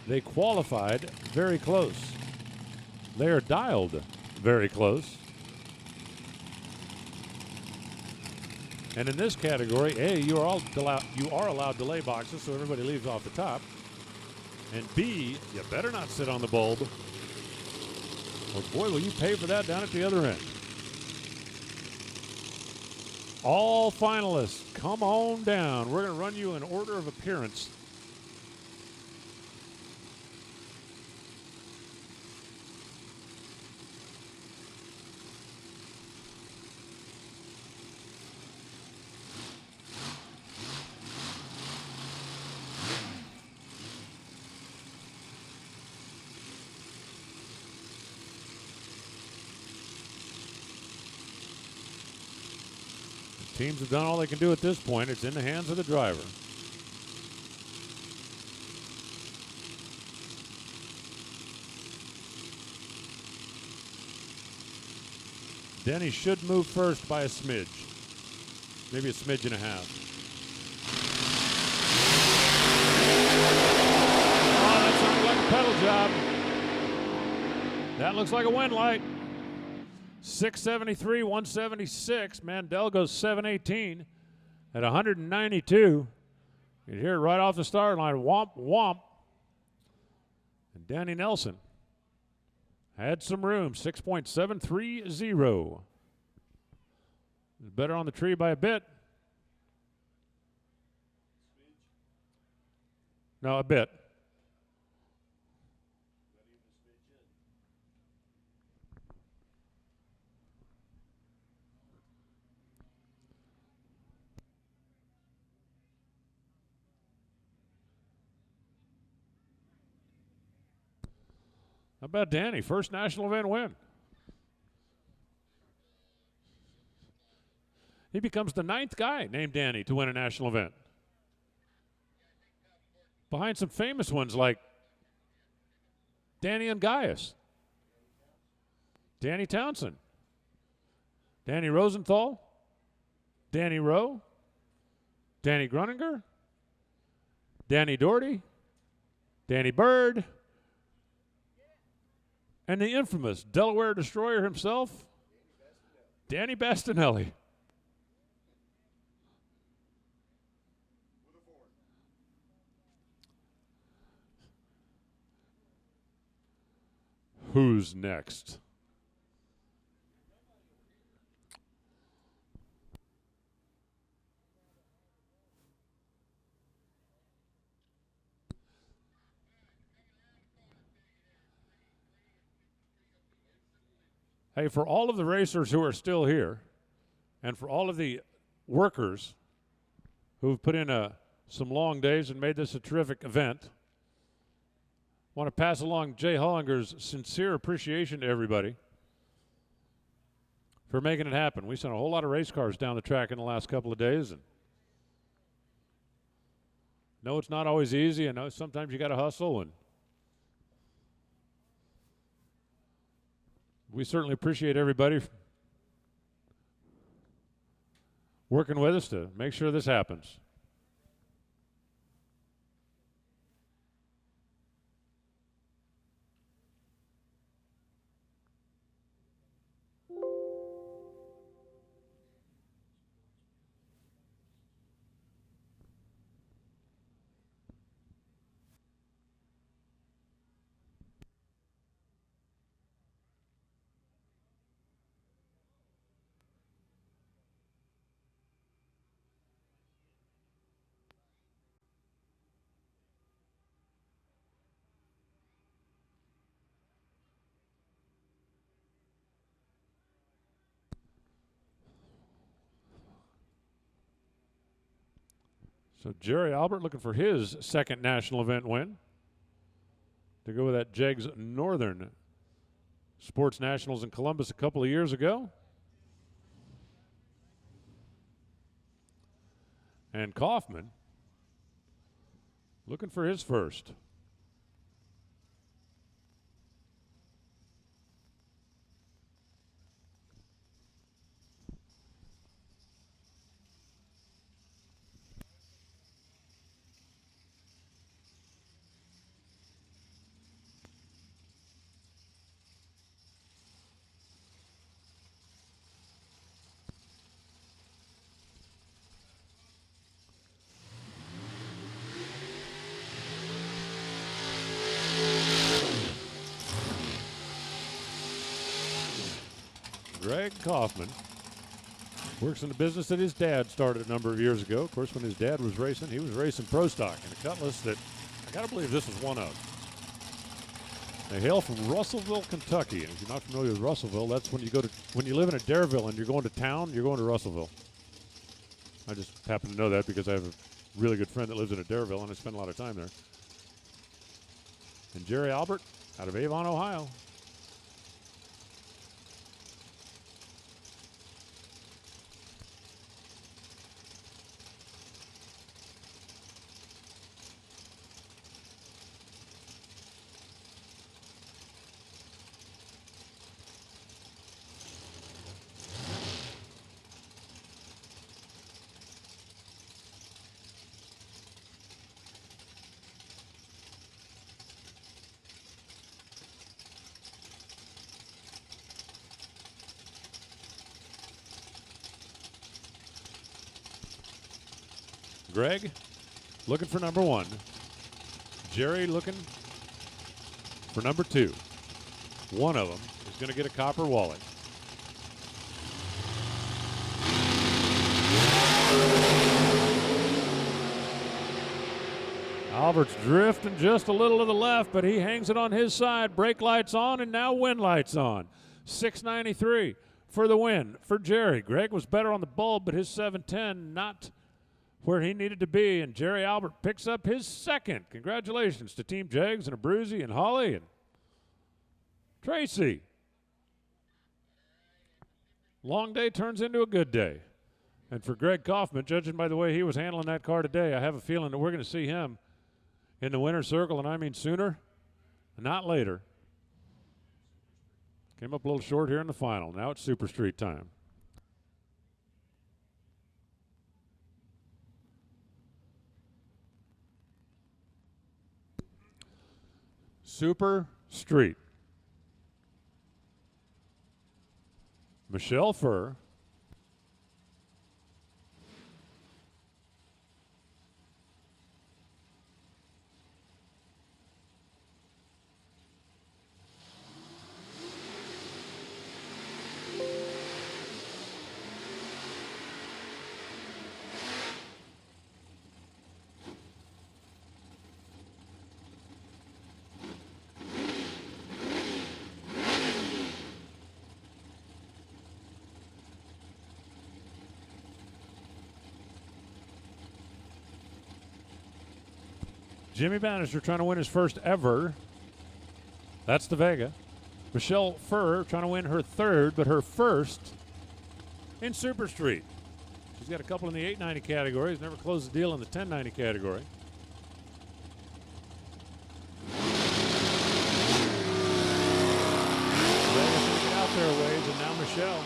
They qualified very close. They are dialed very close. And in this category, A, you are allowed delay boxes, so everybody leaves off the top. And B, you better not sit on the bulb. Or boy, will you pay for that down at the other end. All finalists, come on down. We're going to run you in order of appearance. Teams have done all they can do at this point. It's in the hands of the driver. Denny should move first by a smidge. Maybe a smidge and a half. Oh, that sounded like a pedal job. That looks like a wind light. 673, 176. Mandel goes 718 at 192. You hear it right off the start line. Womp, womp. And Danny Nelson had some room. 6.730. Better on the tree by a bit. No, a bit. How about Danny? First national event win. He becomes the 9th guy named Danny to win a national event. Behind some famous ones like Danny and Gaius, Danny Townsend, Danny Rosenthal, Danny Rowe, Danny Gruninger, Danny Doherty, Danny Bird, and the infamous Delaware Destroyer himself, Danny Bastinelli. Who's next? Hey, for all of the racers who are still here, and for all of the workers who've put in some long days and made this a terrific event, I want to pass along Jay Hollinger's sincere appreciation to everybody for making it happen. We sent a whole lot of race cars down the track in the last couple of days, and no, it's not always easy. I know sometimes you got to hustle, and we certainly appreciate everybody working with us to make sure this happens. So Jerry Albert looking for his second national event win to go with that JEGS Northern Sports Nationals in Columbus a couple of years ago. And Kaufman looking for his first. Greg Kaufman works in the business that his dad started a number of years ago. Of course, when his dad was racing, he was racing Pro Stock in a Cutlass that I got to believe this was one of. They hail from Russellville, Kentucky. And if you're not familiar with Russellville, that's when you live in a Dareville and you're going to town, you're going to Russellville. I just happen to know that because I have a really good friend that lives in a Dareville, and I spend a lot of time there. And Jerry Albert out of Avon, Ohio. Greg looking for number 1. Jerry looking for number 2. One of them is going to get a copper wallet. Albert's drifting just a little to the left, but he hangs it on his side. Brake lights on, and now wind lights on. 693 for the win for Jerry. Greg was better on the bulb, but his 710 not where he needed to be, and Jerry Albert picks up his second. Congratulations to Team JEGS and Abruzzi and Holly and Tracy. Long day turns into a good day. And for Greg Kaufman, judging by the way he was handling that car today, I have a feeling that we're going to see him in the winner's circle, and I mean sooner, not later. Came up a little short here in the final. Now it's Super Street time. Super Street. Michelle Furr. Jimmy Bannister trying to win his first ever. That's the Vega. Michelle Furr trying to win her third, but her first in Super Street. She's got a couple in the 890 category. Has never closed the deal in the 1090 category. Vega's going to get out there a ways, and now Michelle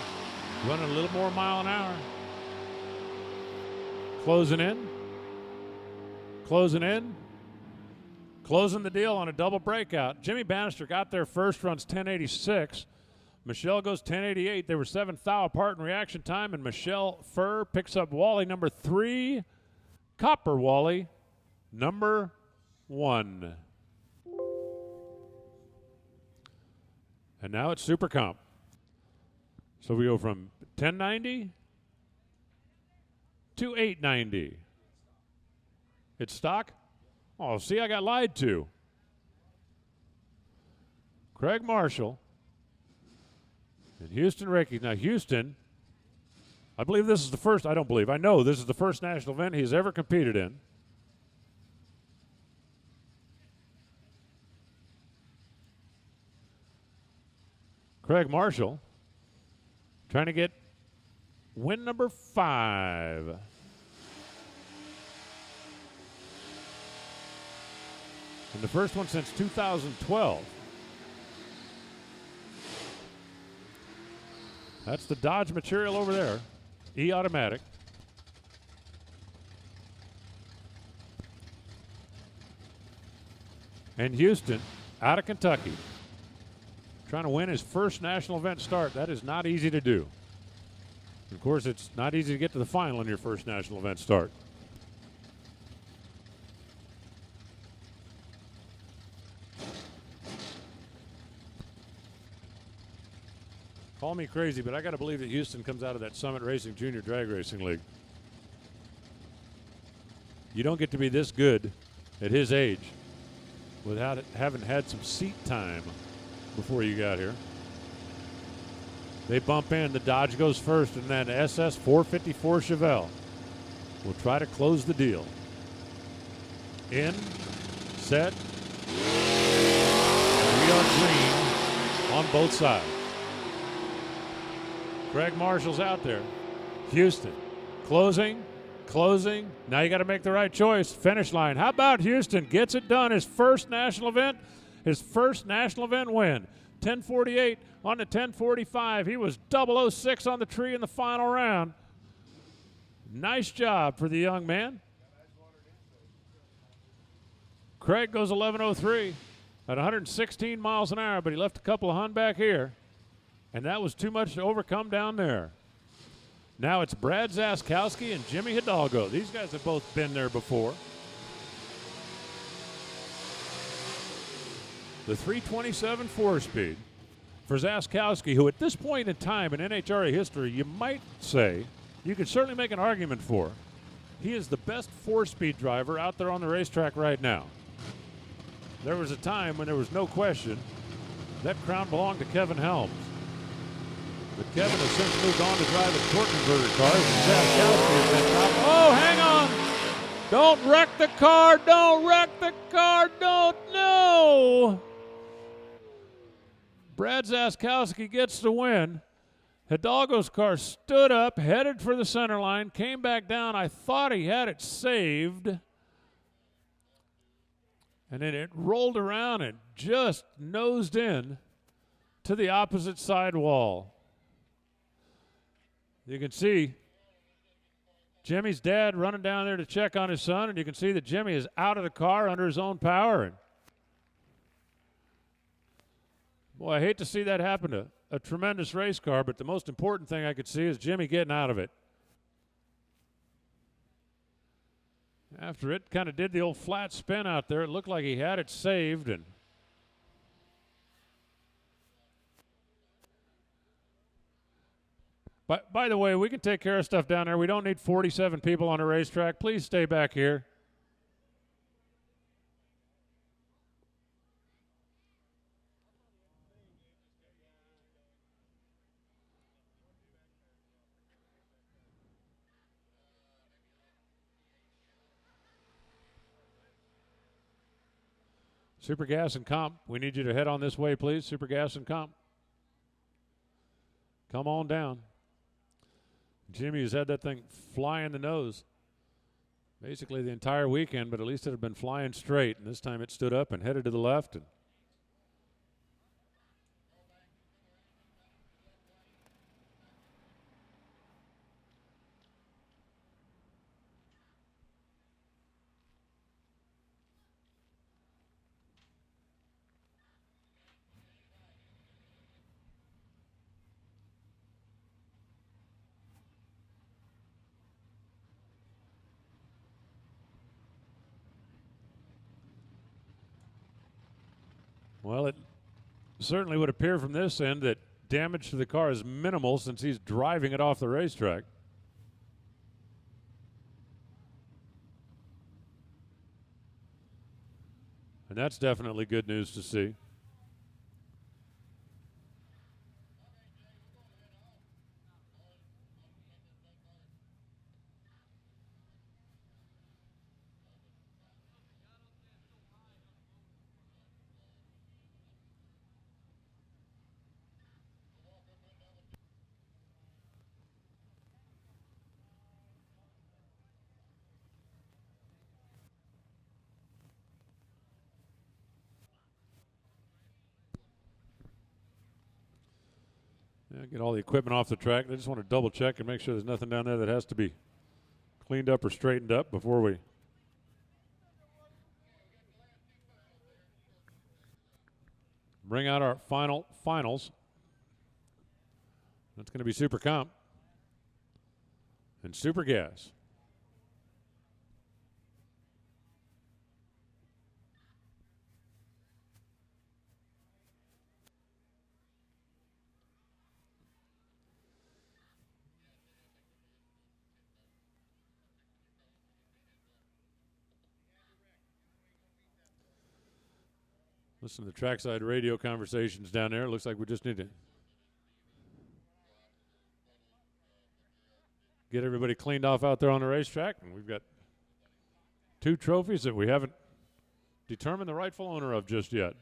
running a little more mile an hour. Closing in. Closing in. Closing the deal on a double breakout. Jimmy Bannister got there first, runs 1086. Michelle goes 1088. They were 7th thou apart in reaction time, and Michelle Furr picks up Wally number 3, Copper Wally number 1. And now it's Super Comp. So we go from 1090 to 890. It's stock. Oh, see, I got lied to. Craig Marshall and Houston Rickey. Now, Houston, I believe this is the first, I don't believe, I know this is the first national event he's ever competed in. Craig Marshall trying to get win number 5. And the first one since 2012. That's the Dodge material over there. E-automatic. And Houston, out of Kentucky, trying to win his first national event start. That is not easy to do. Of course, it's not easy to get to the final in your first national event start. Call me crazy, but I got to believe that Houston comes out of that Summit Racing Junior Drag Racing League. You don't get to be this good at his age without having had some seat time before you got here. They bump in. The Dodge goes first, and then SS 454 Chevelle will try to close the deal. In, set, and we are green on both sides. Craig Marshall's out there. Houston, closing. Now you got to make the right choice. Finish line. How about Houston gets it done? His first national event win. 10:48 on the 10:45. He was 006 on the tree in the final round. Nice job for the young man. Craig goes 11:03 at 116 miles an hour, but he left a couple of hun back here, and that was too much to overcome down there. Now it's Brad Zaskowski and Jimmy Hidalgo. These guys have both been there before. The 327 4-speed for Zaskowski, who at this point in time in NHRA history, you might say, you could certainly make an argument for. He is the best 4-speed driver out there on the racetrack right now. There was a time when there was no question that crown belonged to Kevin Helms. But Kevin has since moved on to drive the torque converter cars, and Zaskowski has been top. Oh, hang on! Don't wreck the car! Don't wreck the car! Don't! No! Brad Zaskowski gets the win. Hidalgo's car stood up, headed for the center line, came back down. I thought he had it saved. And then it rolled around and just nosed in to the opposite side wall. You can see Jimmy's dad running down there to check on his son, and you can see that Jimmy is out of the car under his own power. And boy, I hate to see that happen to a tremendous race car, but the most important thing I could see is Jimmy getting out of it. After it kind of did the old flat spin out there, it looked like he had it saved. And by the way, we can take care of stuff down there. We don't need 47 people on a racetrack. Please stay back here. Super Gas and Comp, we need you to head on this way, please. Super Gas and Comp. Come on down. Jimmy has had that thing fly in the nose basically the entire weekend, but at least it had been flying straight, and this time it stood up and headed to the left. And well, it certainly would appear from this end that damage to the car is minimal since he's driving it off the racetrack. And that's definitely good news to see. Yeah, get all the equipment off the track. They just want to double check and make sure there's nothing down there that has to be cleaned up or straightened up before we bring out our finals. That's going to be Super Comp and Super Gas. Listen to the trackside radio conversations down there. It looks like we just need to get everybody cleaned off out there on the racetrack. And we've got 2 trophies that we haven't determined the rightful owner of just yet.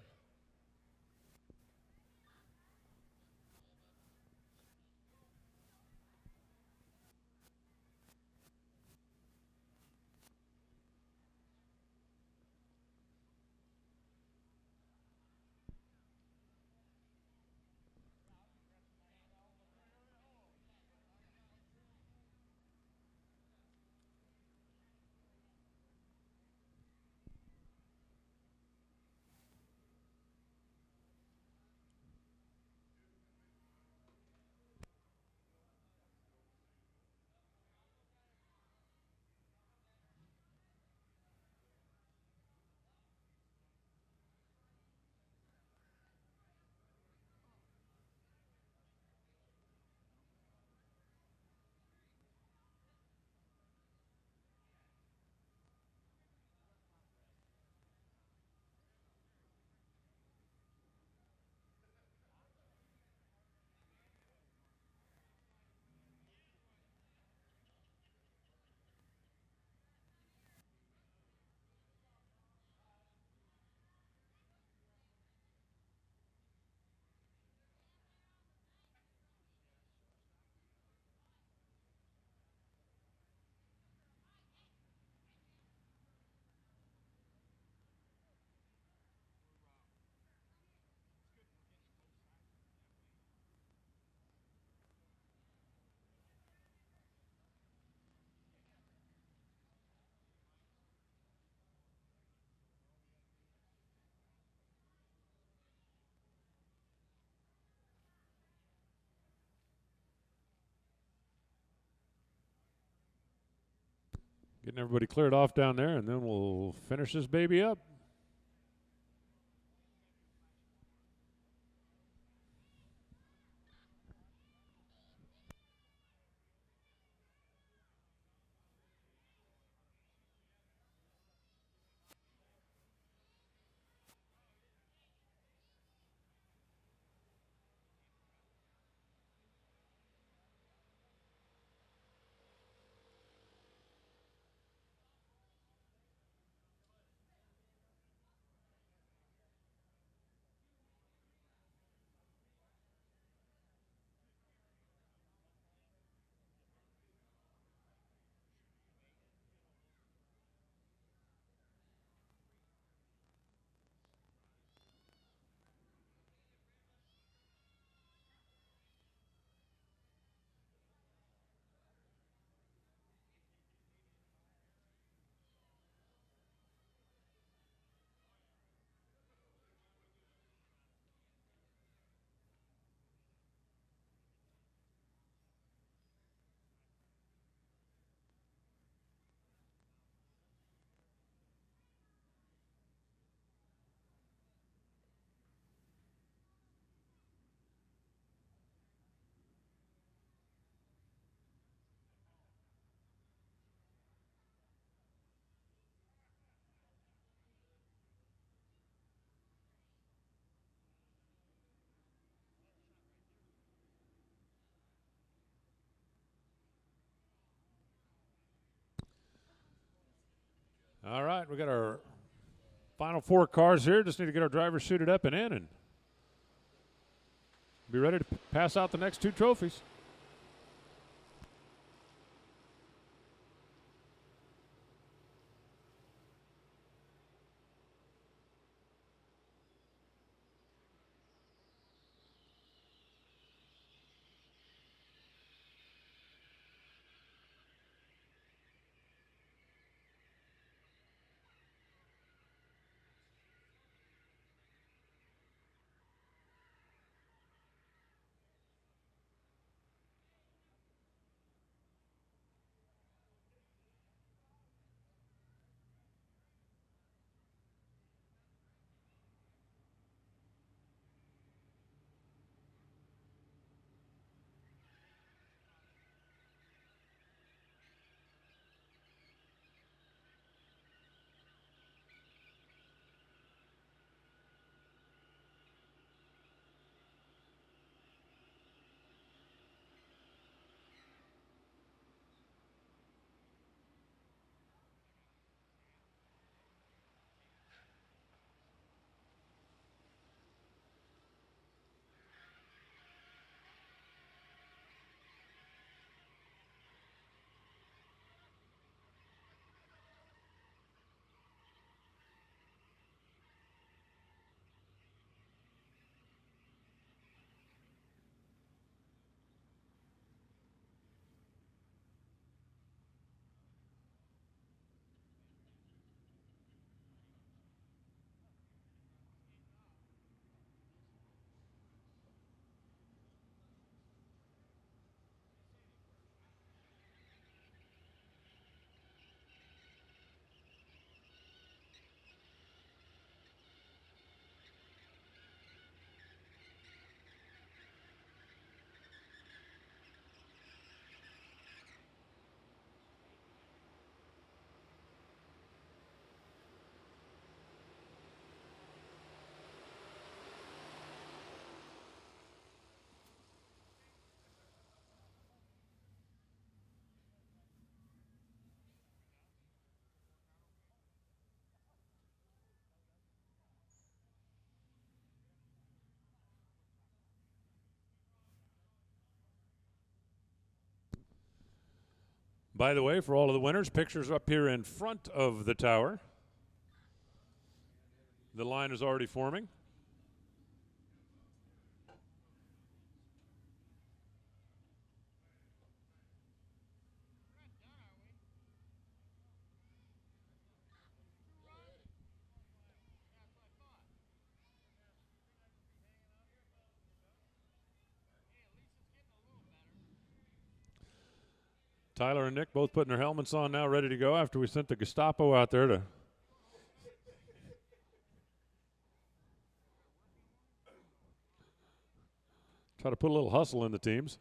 Getting everybody cleared off down there, and then we'll finish this baby up. All right, we got our final 4 cars here. Just need to get our drivers suited up and in and be ready to pass out the next 2 trophies. By the way, for all of the winners, pictures up here in front of the tower. The line is already forming. Tyler and Nick both putting their helmets on now, ready to go after we sent the Gestapo out there to try to put a little hustle in the teams.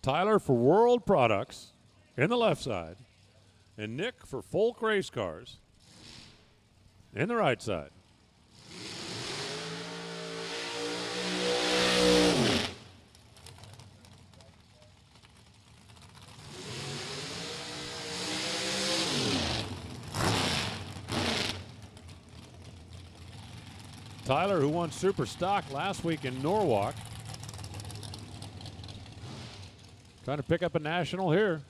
Tyler for World Products in the left side, and Nick for Folk Race Cars in the right side. Tyler, who won Super Stock last week in Norwalk, trying to pick up a national here.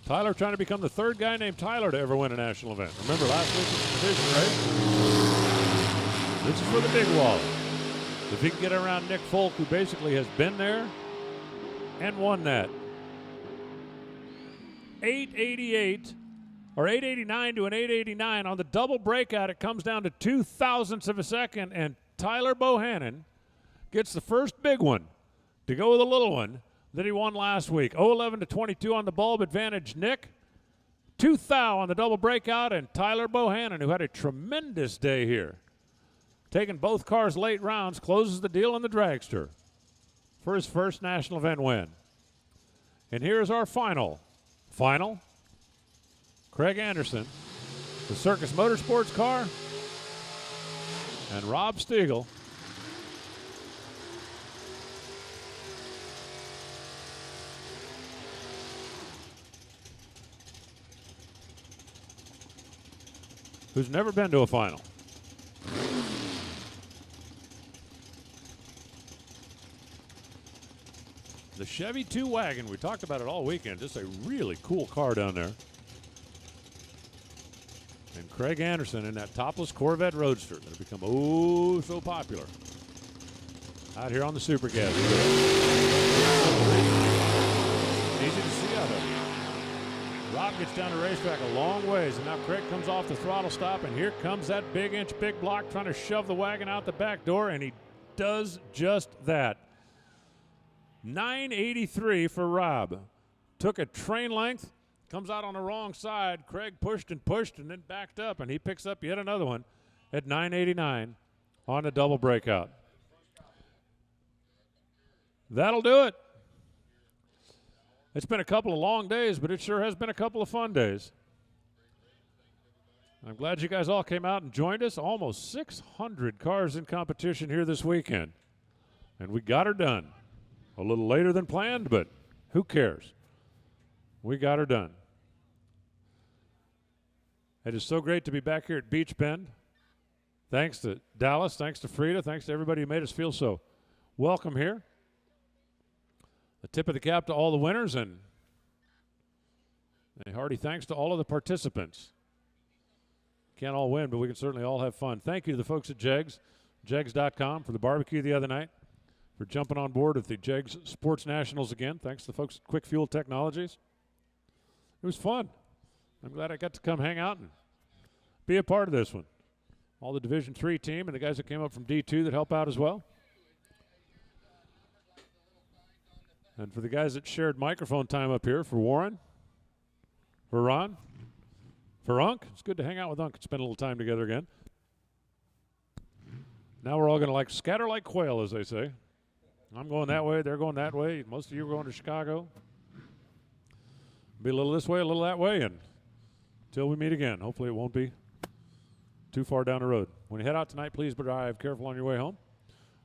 Tyler trying to become the third guy named Tyler to ever win a national event. Remember last week was the division race? This is for the big wall. If he can get around Nick Folk, who basically has been there and won that. 888 or 889 to an 889 on the double breakout. It comes down to 0.02 of a second, and Tyler Bohannon gets the first big one to go with a little one that he won last week. 0-11 to 22 on the bulb advantage, Nick. 2 thou on the double breakout, and Tyler Bohannon, who had a tremendous day here, taking both cars late rounds, closes the deal in the dragster for his first national event win. And here's our final. Craig Anderson, the Circus Motorsports car, and Rob Stiegel, who's never been to a final. The Chevy 2 wagon, we talked about it all weekend. Just a really cool car down there. And Craig Anderson in that topless Corvette Roadster that have become oh so popular out here on the Super Gas. Easy to see out of it. Rob gets down the racetrack a long ways, and now Craig comes off the throttle stop, and here comes that big block trying to shove the wagon out the back door, and he does just that. 983 for Rob. Took a train length, comes out on the wrong side. Craig pushed and then backed up, and he picks up yet another one at 989 on the double breakout. That'll do it. It's been a couple of long days, but it sure has been a couple of fun days. I'm glad you guys all came out and joined us. Almost 600 cars in competition here this weekend. And we got her done. A little later than planned, but who cares? we got her done. It is so great to be back here at Beach Bend. Thanks to Dallas, thanks to Frida, thanks to everybody who made us feel so welcome here. A tip of the cap to all the winners, and a hearty thanks to all of the participants. Can't all win, but we can certainly all have fun. Thank you to the folks at JEGS, JEGS.com, for the barbecue the other night, for jumping on board with the JEGS SportsNationals again. Thanks to the folks at Quick Fuel Technologies. It was fun. I'm glad I got to come hang out and be a part of this one. All the Division III team and the guys that came up from D2 that help out as well. And for the guys that shared microphone time up here, for Warren, for Ron, for Unc. It's good to hang out with Unc and spend a little time together again. Now we're all going to scatter like quail, as they say. I'm going that way, they're going that way. Most of you are going to Chicago. Be a little this way, a little that way, and until we meet again. Hopefully it won't be too far down the road. When you head out tonight, please drive careful on your way home.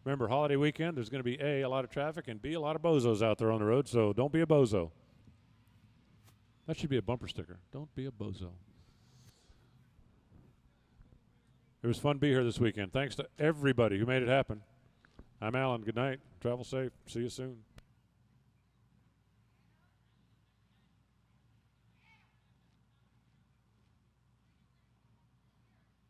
Remember, holiday weekend, there's going to be A, a lot of traffic, and B, a lot of bozos out there on the road, so don't be a bozo. That should be a bumper sticker. Don't be a bozo. It was fun to be here this weekend. Thanks to everybody who made it happen. I'm Alan. Good night. Travel safe. See you soon.